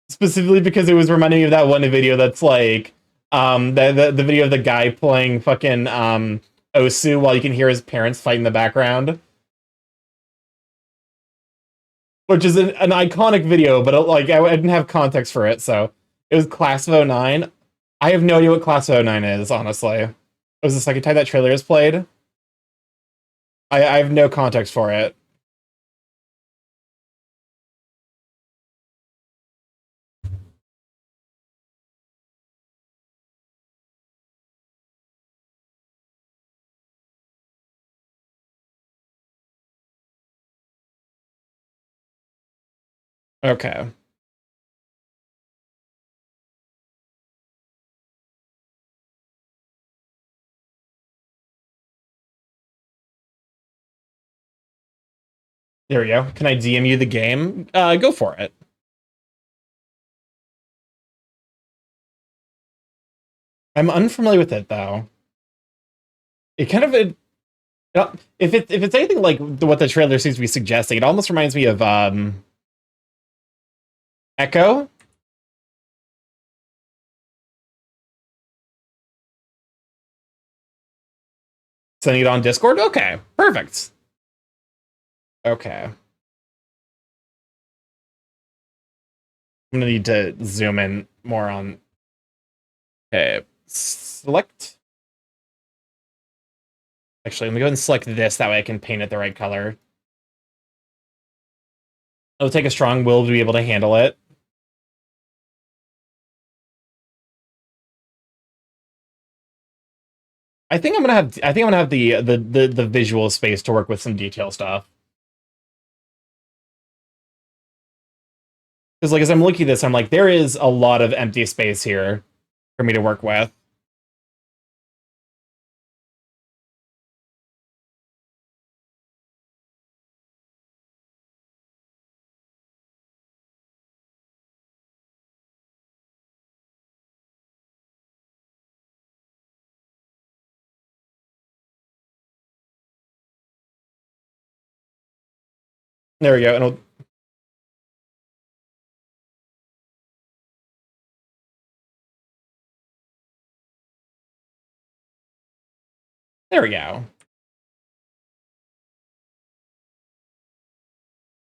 Specifically because it was reminding me of that one video that's like the video of the guy playing fucking Osu while you can hear his parents fight in the background. Which is an iconic video, but like I didn't have context for it, so it was Class of '09. I have no idea what Class of '09 is, honestly. It was the second time that trailer is played. I have no context for it. Okay. There we go. Can I DM you the game? Go for it. I'm unfamiliar with it though. It kind of if it's anything like what the trailer seems to be suggesting, it almost reminds me of Echo. Sending it on Discord? Okay, perfect. Okay. I'm gonna need to zoom in more on. Okay, select. Actually, let me go ahead and select this. That way I can paint it the right color. It'll take a strong will to be able to handle it. I think I'm gonna have the visual space to work with some detail stuff. Because like as I'm looking at this, I'm like, there is a lot of empty space here for me to work with. There we go. And there we go.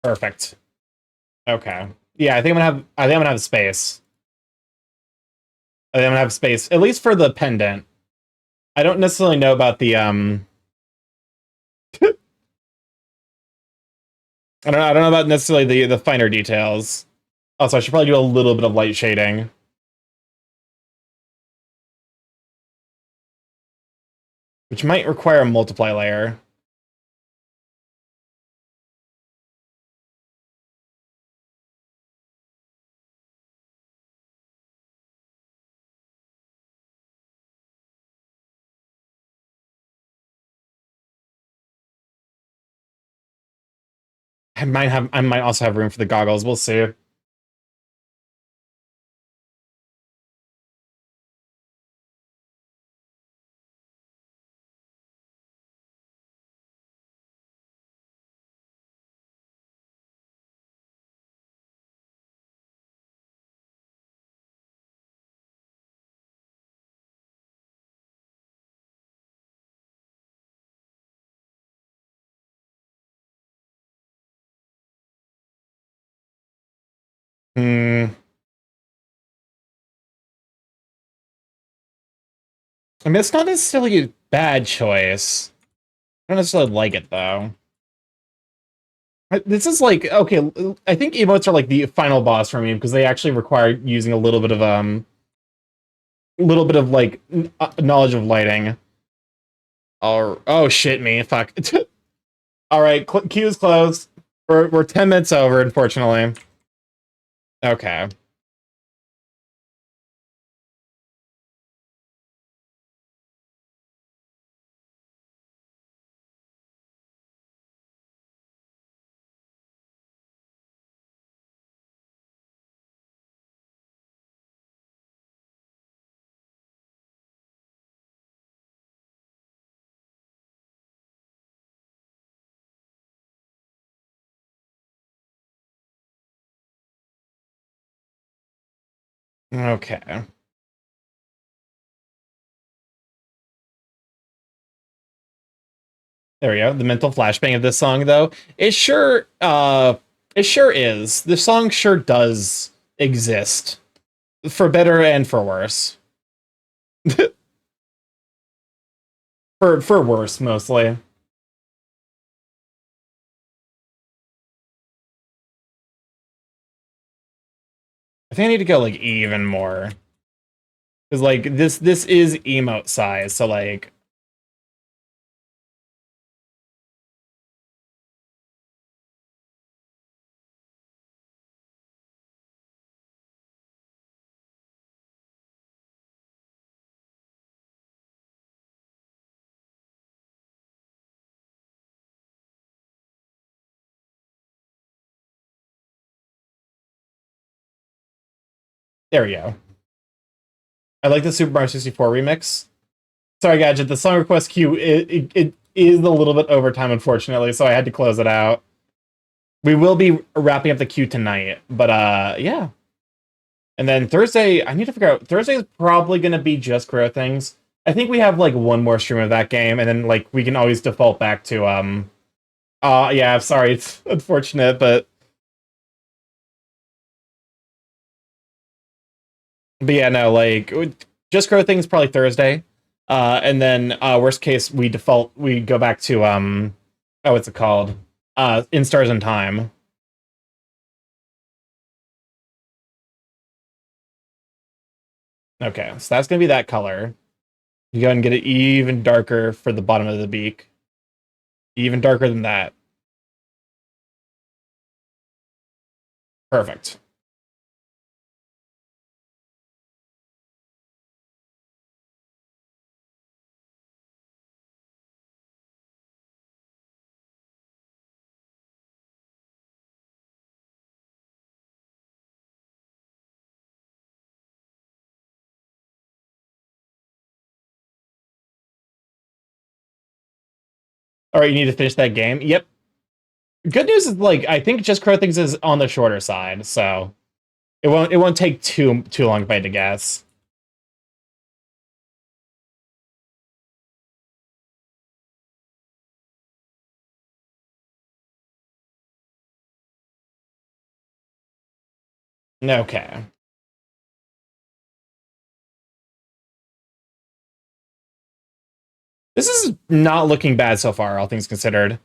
Perfect. Okay. Yeah, I think I'm gonna have space. I think I'm gonna have space, at least for the pendant. I don't necessarily know about the I don't know about necessarily the finer details. Also, I should probably do a little bit of light shading. Which might require a multiply layer. I might also have room for the goggles. We'll see. I mean, it's not necessarily a bad choice. I don't necessarily like it, though. This is like, okay, I think emotes are like the final boss for me because they actually require using a little bit of like knowledge of lighting. Oh shit me, fuck. All right, queue is closed. We're 10 minutes over, unfortunately. Okay. Okay. There we go. The mental flashbang of this song, though, it sure is. The song sure does exist, for better and for worse. For worse, mostly. I think I need to go like even more, because like this is emote size, so like. There we go. I like the Super Mario 64 remix. Sorry, Gadget, the song request queue, it is a little bit overtime, unfortunately, so I had to close it out. We will be wrapping up the queue tonight, but yeah. And then Thursday, I need to figure out, Thursday is probably going to be just Grow Things. I think we have like one more stream of that game, and then like we can always default back to, yeah, I'm sorry, it's unfortunate, but yeah, no, like, just Grow Things probably Thursday. And then worst case we go back to oh, what's it called? In Stars in Time. Okay, so that's gonna be that color. You go and get it even darker for the bottom of the beak. Even darker than that. Perfect. All right, you need to finish that game. Yep. Good news is like I think just Crow Things is on the shorter side, so it won't take too long if I had to guess. Okay. This is not looking bad so far, all things considered.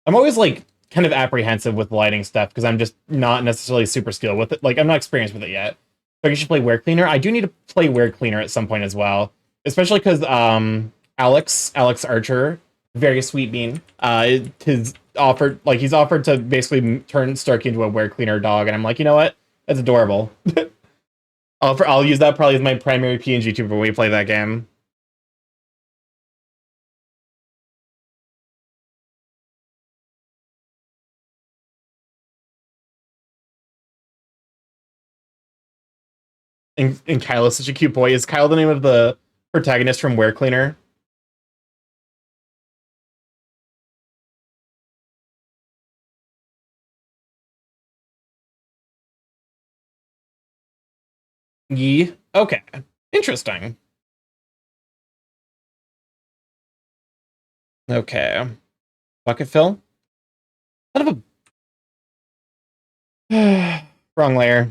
I'm always like kind of apprehensive with lighting stuff because I'm just not necessarily super skilled with it. Like I'm not experienced with it yet. So I should play Wear Cleaner. I do need to play Wear Cleaner at some point as well, especially because Alex Archer, very sweet bean, he's offered to basically turn Starky into a Wear Cleaner dog, and I'm like, you know what? That's adorable. I'll use that probably as my primary PNG tuber when we play that game. And Kyle is such a cute boy. Is Kyle the name of the protagonist from Wear Cleaner? Yee. Okay. Interesting. Okay. Bucket fill? Kind of a wrong layer.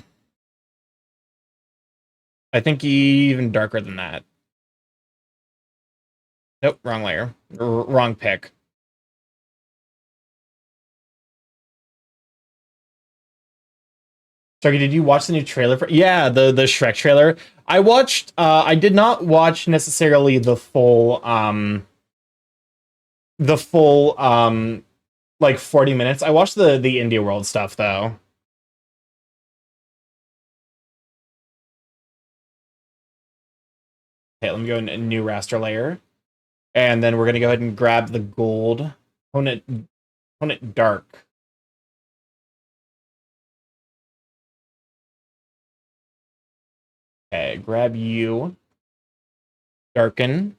I think even darker than that. Nope, wrong layer. Wrong pick. Starky, did you watch the new trailer for? Yeah, the Shrek trailer. I watched. I did not watch necessarily the full like 40 minutes. I watched the Indie World stuff though. Okay, let me go in a new raster layer, and then we're gonna go ahead and grab the gold. Tone it dark. Okay, grab you. Darken.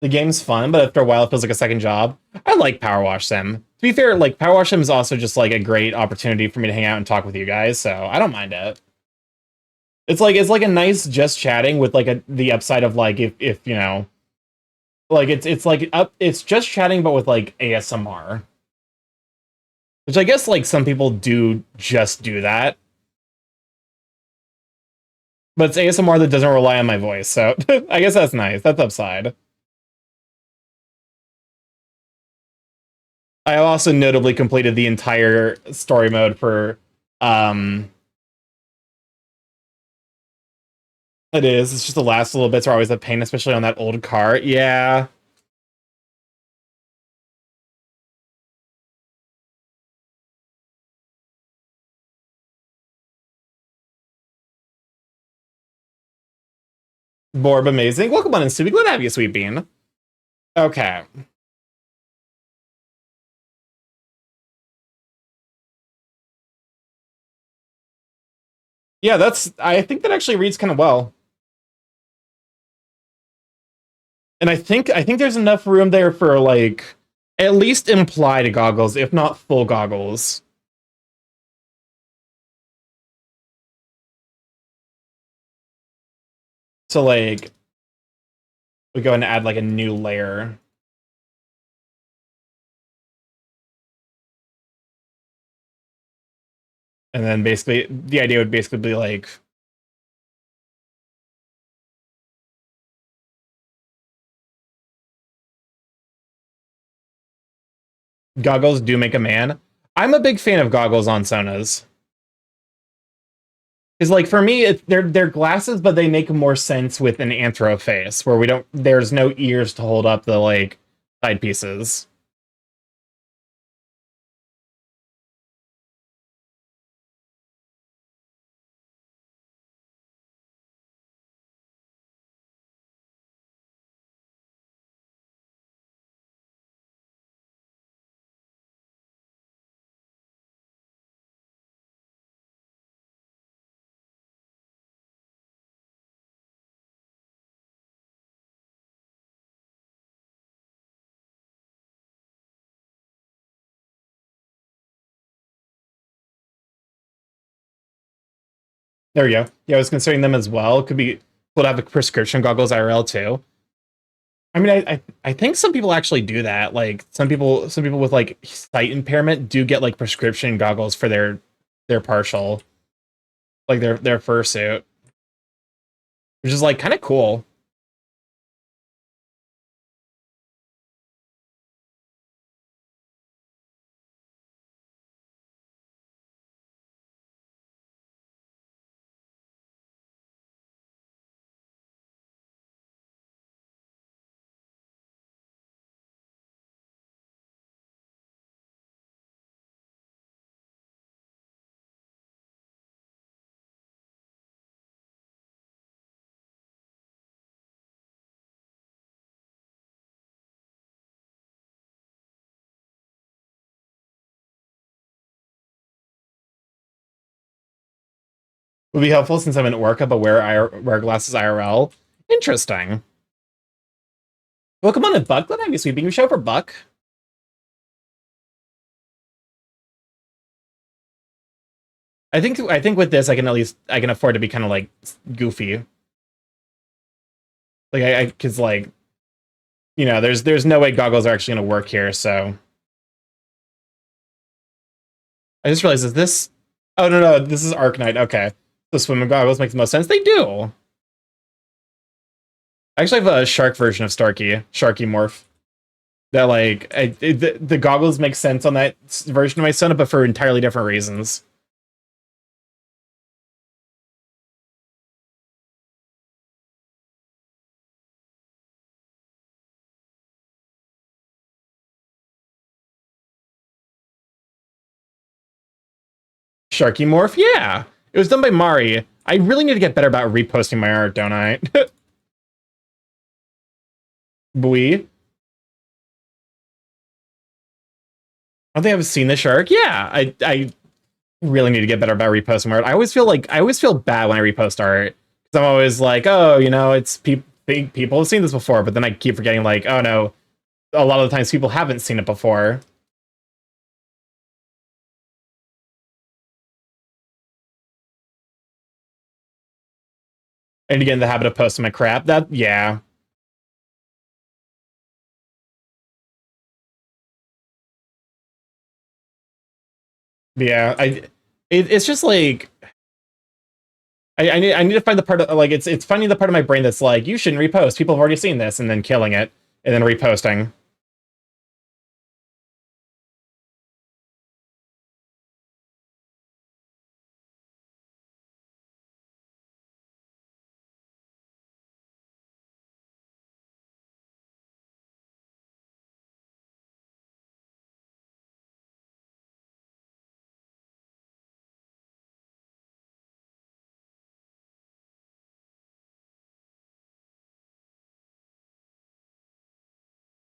The game's fun, but after a while it feels like a second job. I like Power Wash Sim. To be fair, like Power Wash Sim is also just like a great opportunity for me to hang out and talk with you guys, so I don't mind it. It's like a nice just chatting with like the upside of like if you know, like it's just chatting but with like ASMR. Which I guess like some people do just do that. But it's ASMR that doesn't rely on my voice, so I guess that's nice. That's upside. I also notably completed the entire story mode for it is. It's just the last little bits are always a pain, especially on that old car. Yeah. Borb amazing. Welcome on in, Stevie. Glad to have you, Sweet Bean. Okay. Yeah, I think that actually reads kind of well. And I think there's enough room there for like at least implied goggles, if not full goggles. So like we go and add like a new layer. And then basically the idea would basically be like goggles do make a man. I'm a big fan of goggles on Sonas. Because like for me, they're glasses, but they make more sense with an anthro face where we don't. There's no ears to hold up the like side pieces. There we go. Yeah, I was considering them as well. Could be cool to have the prescription goggles IRL too. I mean, I think some people actually do that. Like some people with like sight impairment do get like prescription goggles for their partial, like their fursuit, which is like kind of cool. Would be helpful since I'm in Orca, but wear glasses IRL. Interesting. Welcome on in, Buck. Glad to have you, sweeping. We show for Buck. I think with this, I can afford to be kind of like goofy. Like because like you know, there's no way goggles are actually going to work here, so. I just realized, is this... Oh, no, this is Arknight, okay. The swimming goggles make the most sense. They do! I actually have a shark version of StarkyMorph. That, like, the goggles make sense on that version of my Sona, but for entirely different reasons. SharkyMorph, yeah! It was done by Mari. I really need to get better about reposting my art, don't I? Bui? I don't think I've seen the shark. Yeah, I really need to get better about reposting my art. I always feel bad when I repost art. Because I'm always like, oh, you know, it's people have seen this before, but then I keep forgetting, like, oh no, a lot of the times people haven't seen it before. And to get in the habit of posting my crap, that, yeah. Yeah, it's just like... I need to find the part of, like, it's finding the part of my brain that's like, you shouldn't repost, people have already seen this, and then killing it, and then reposting.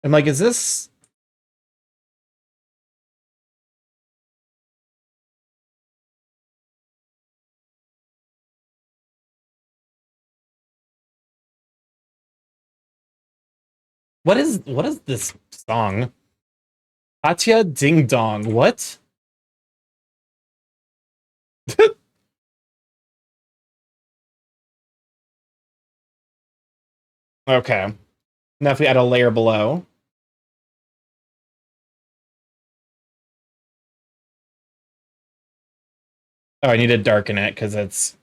I'm like, is this... what is this song? Katya Ding Dong, what? Okay. Now if we add a layer below. Oh, I need to darken it, because it's...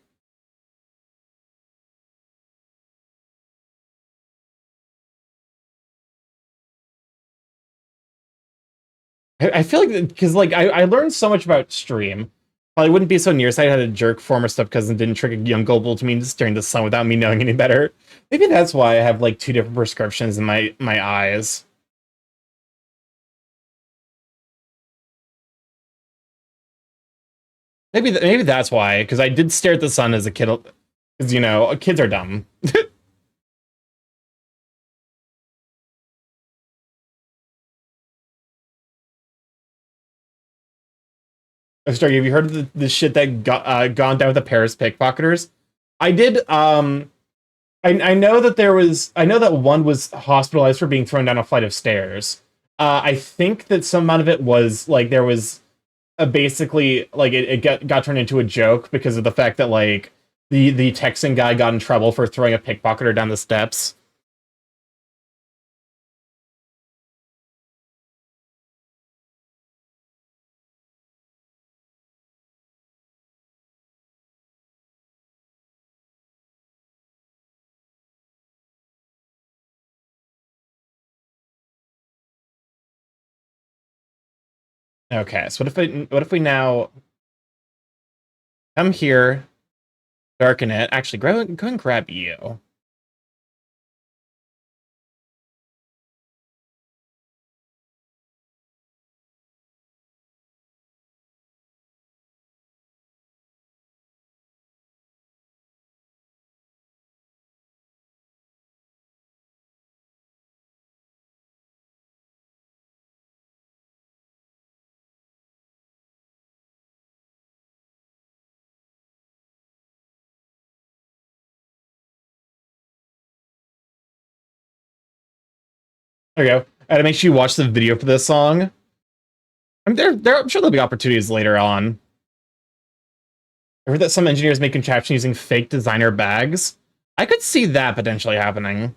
I feel like, because, like, I learned so much about stream. Probably wouldn't be so nearsighted, had a jerk former stuff because it didn't trick a young global to me just staring the sun without me knowing any better. Maybe that's why I have, like, 2 different prescriptions in my eyes. Maybe that's why, because I did stare at the sun as a kid, because, you know, kids are dumb. Starky, have you heard of the shit that gone down with the Paris pickpocketers? I did. I know that I know that one was hospitalized for being thrown down a flight of stairs. I think that some amount of it was like there was basically like it got turned into a joke because of the fact that like the Texan guy got in trouble for throwing a pickpocketer down the steps. Okay, so what if we now come here, darken it? Actually, go and grab you. There we go. And make sure you watch the video for this song. I'm I'm sure there'll be opportunities later on. I heard that some engineers make contraption using fake designer bags. I could see that potentially happening.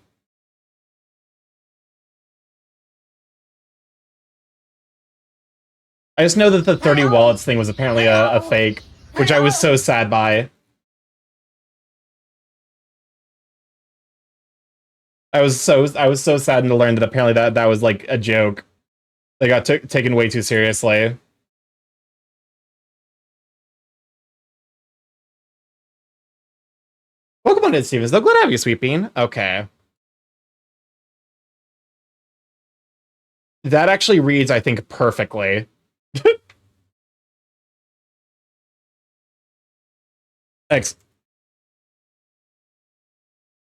I just know that the 30 wallets thing was apparently a fake, which I was so sad by. I was so saddened to learn that apparently that was like a joke. They got taken way too seriously. Welcome on in, Stevens. Though glad to have you, Sweet Bean. Okay. That actually reads, I think, perfectly. Thanks.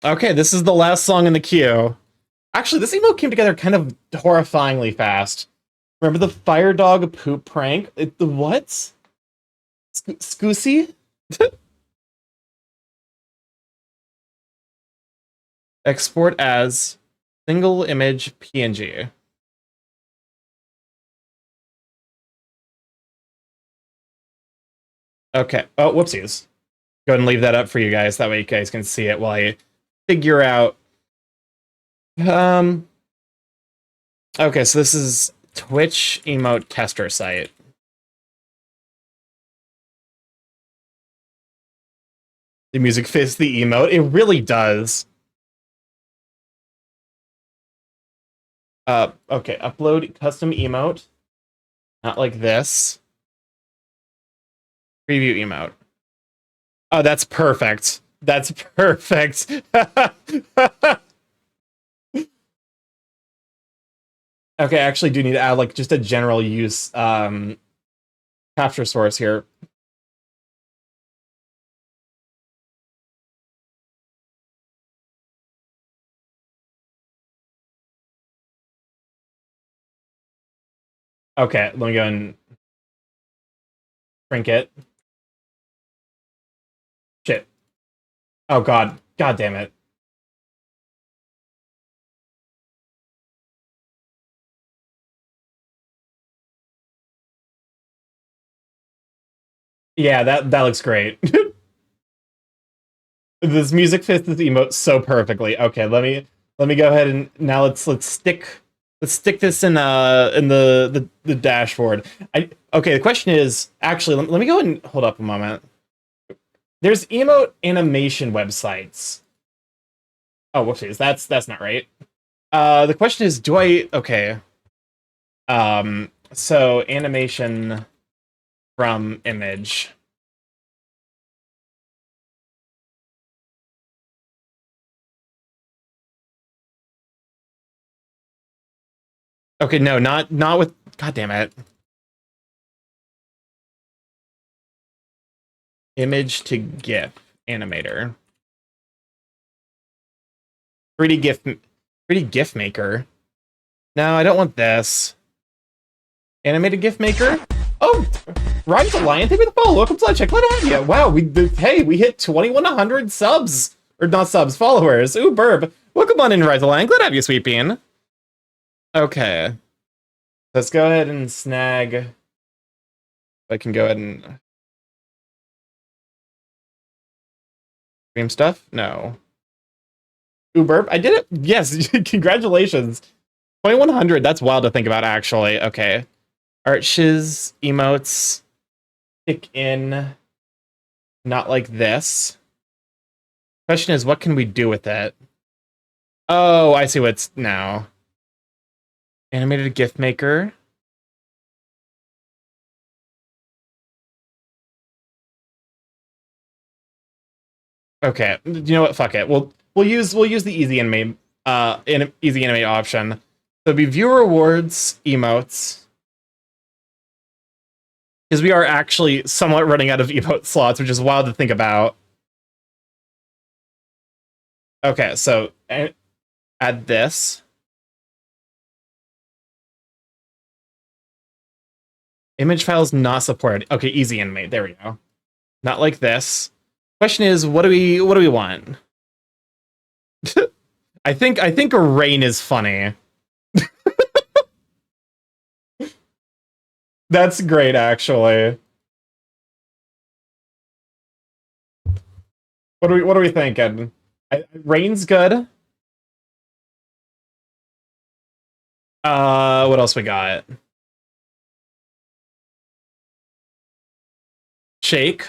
Okay, this is the last song in the queue. Actually, this emo came together kind of horrifyingly fast. Remember the fire dog poop prank? The what? Scoosy? Export as single image PNG. Okay. Oh, whoopsies. Go ahead and leave that up for you guys. That way you guys can see it while I figure out. Okay, so this is Twitch emote tester site. The music fits the emote. It really does. Okay, upload custom emote. Not like this. Preview emote. Oh, that's perfect. That's perfect. Okay, I actually do need to add like just a general use capture source here. Okay, let me go and shrink it. Shit. Oh god. God damn it. Yeah, that looks great. This music fits this emote so perfectly. Okay, let me go ahead and now let's stick this in the dashboard. Okay, the question is actually let me go and hold up a moment. There's emote animation websites. Oh, whoopsies, that's not right. The question is, do I okay? So animation from image. Okay, no, not with. God damn it. Image to GIF animator. 3D GIF maker. No, I don't want this. Animated GIF maker. Oh, Rise Lion, thank you for the follow. Welcome to the check. Glad to have you. Wow, we hit 2,100 subs or not subs, followers. Ooh, burb. Welcome on in, Rise Lion. Glad to have you, Sweet Bean. Okay, let's go ahead and snag. I can go ahead and stream stuff. No. Ooh, burp. I did it. Yes, congratulations. 2,100. That's wild to think about, actually. Okay. Arches, emotes, stick in, not like this. Question is, what can we do with it? Oh, I see what's now. Animated GIF maker. Okay, you know what? Fuck it. We'll use the easy anime easy anime option. So it'll be viewer rewards emotes. Because we are actually somewhat running out of emote slots, which is wild to think about. Okay, so add this. Image files not supported. Okay, easy animate. There we go. Not like this. Question is, what do we want? I think a rain is funny. That's great, actually. What are we thinking? Rain's good. What else we got? shake.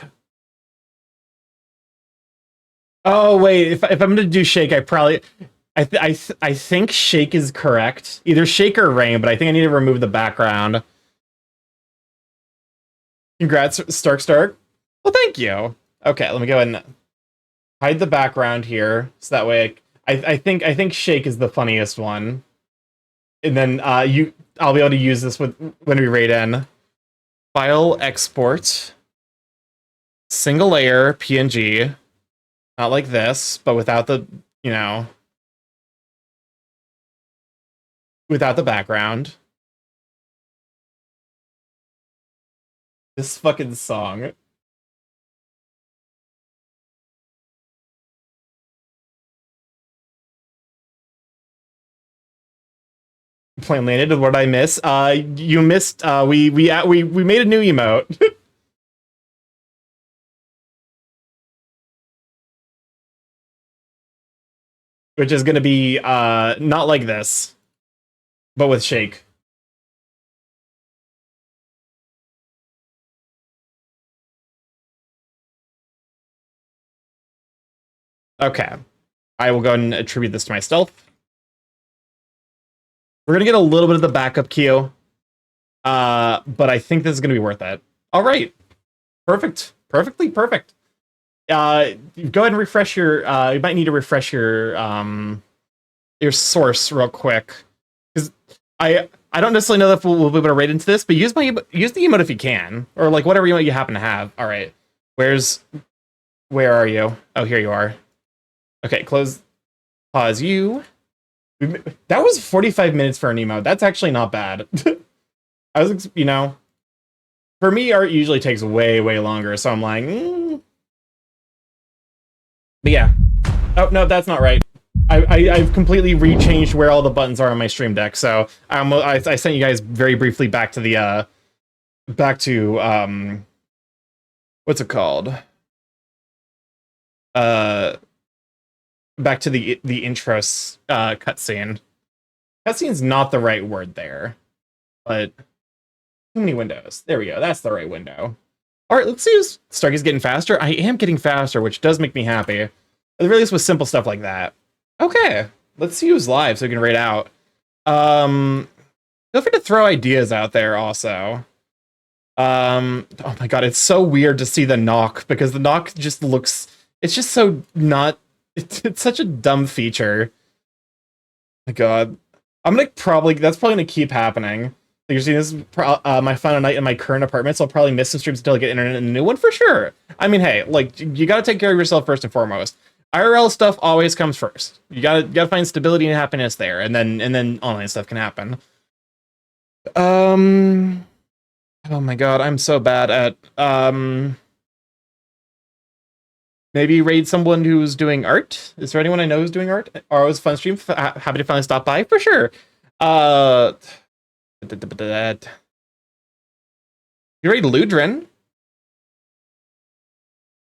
Oh wait, if I'm gonna do shake, I think shake is correct. Either shake or rain, but I think I need to remove the background. Congrats, Stark. Well, thank you. Okay, let me go ahead and hide the background here, so that way I think shake is the funniest one. And then I'll be able to use this when we raid in. File export. Single layer PNG. Not like this, but without the, without the background. This fucking song. Plan landed. What did I miss? You missed. We made a new emote. Which is gonna be not like this, but with shake. Okay, I will go and attribute this to myself. We're gonna get a little bit of the backup queue, but I think this is gonna be worth it. All right, perfectly perfect. Go ahead and refresh your. You might need to refresh your source real quick, because I don't necessarily know if we'll be able to raid into this, but use the emote if you can, or like whatever emote you happen to have. All right, where are you? Oh, here you are. Okay, pause you. That was 45 minutes for an emote. That's actually not bad. I was, for me, art usually takes way longer, so I'm like, But yeah. Oh, no, that's not right. I've completely rechanged where all the buttons are on my stream deck, so I sent you guys very briefly back to what's it called? Back to the intro cutscene. Cutscene's not the right word there, but too many windows. There we go. That's the right window. All right, let's see if Starky's getting faster. I am getting faster, which does make me happy. At the very least with simple stuff like that. Okay, let's see who's live so we can rate out. Feel free to throw ideas out there also. Oh my god, it's so weird to see the knock, because the knock just looks... It's just so not... It's such a dumb feature. My god. That's probably gonna keep happening. You're seeing this my final night in my current apartment, so I'll probably miss some streams until I get internet and a new one for sure. I mean, hey, like, you gotta take care of yourself first and foremost. IRL stuff always comes first. You gotta find stability and happiness there, and then online stuff can happen. Oh my god, I'm so bad at maybe raid someone who's doing art. Is there anyone I know who's doing art? Or it was a fun stream. Happy to finally stop by for sure. You raid Ludrin?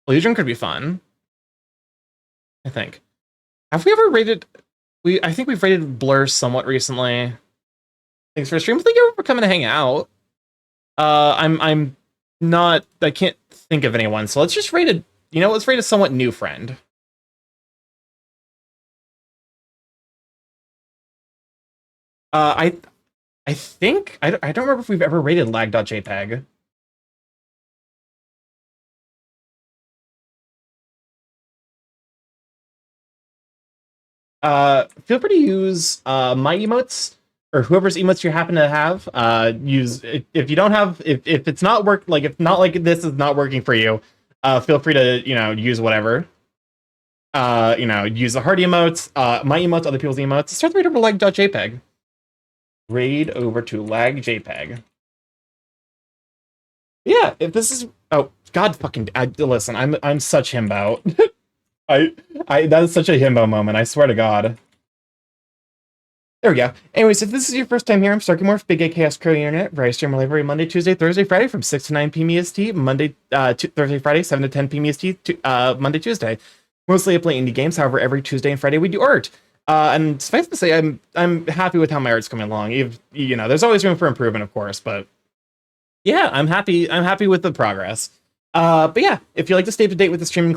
Ludrin could be fun. I think. Have we ever raided? I think we've raided Blur somewhat recently. Thanks for stream. Thank you for coming to hang out. I'm not. I can't think of anyone. So let's just raid a. Let's raid a somewhat new friend. I think I don't remember if we've ever raided lag.jpg. Feel free to use my emotes or whoever's emotes you happen to have. Use if you don't have if it's not if not like this is not working for you. Feel free to use whatever. Use the heart emotes, my emotes, other people's emotes. Start the raid over to lag.jpg. Raid over to lag.jpg. Yeah, if this is god fucking listen, I'm such himbo. That is such a himbo moment, I swear to god. There we go. Anyways, if this is your first time here, I'm StarkyMorph, Big A Chaos Crow Internet, where I stream live every Monday, Tuesday, Thursday, Friday from 6 to 9 p.m. EST, Monday, Thursday, Friday, 7 to 10 p.m. EST, Monday, Tuesday. Mostly I play indie games, however, every Tuesday and Friday we do art. And suffice to say, I'm happy with how my art's coming along. There's always room for improvement, of course, but yeah, I'm happy with the progress. But yeah, if you'd like to stay up to date with the stream,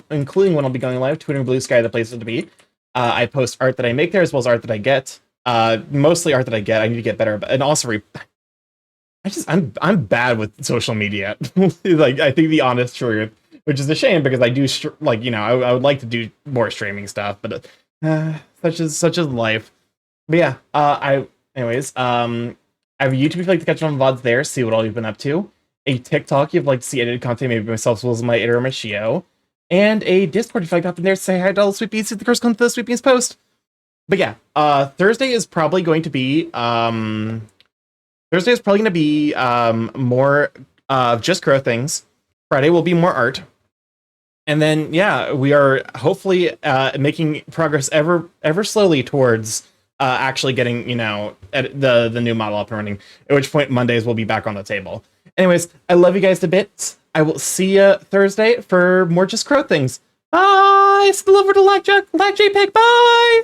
including when I'll be going live, Twitter and Blue Sky are the places to be. I post art that I make there as well as art that I get. Mostly art that I get. I need to get better, and also I'm bad with social media. Like, I think the honest truth, which is a shame because I do I would like to do more streaming stuff, but such is life. But yeah, I have a YouTube if you'd like to catch on VODs there, see what all you've been up to. A TikTok if you'd like to see edited content, maybe myself as well as my editor, my Shio. And a Discord if you'd like to hop in there, say hi to all the Sweet Beans, the first come to the Sweet Beans post. But yeah, Thursday is probably going to be more just grow things. Friday will be more art. And then yeah, we are hopefully making progress ever slowly towards actually getting, the new model up and running, at which point Mondays will be back on the table. Anyways, I love you guys to bits. I will see you Thursday for more Just Crow things. Bye! Still over to Lag JPEG. Bye!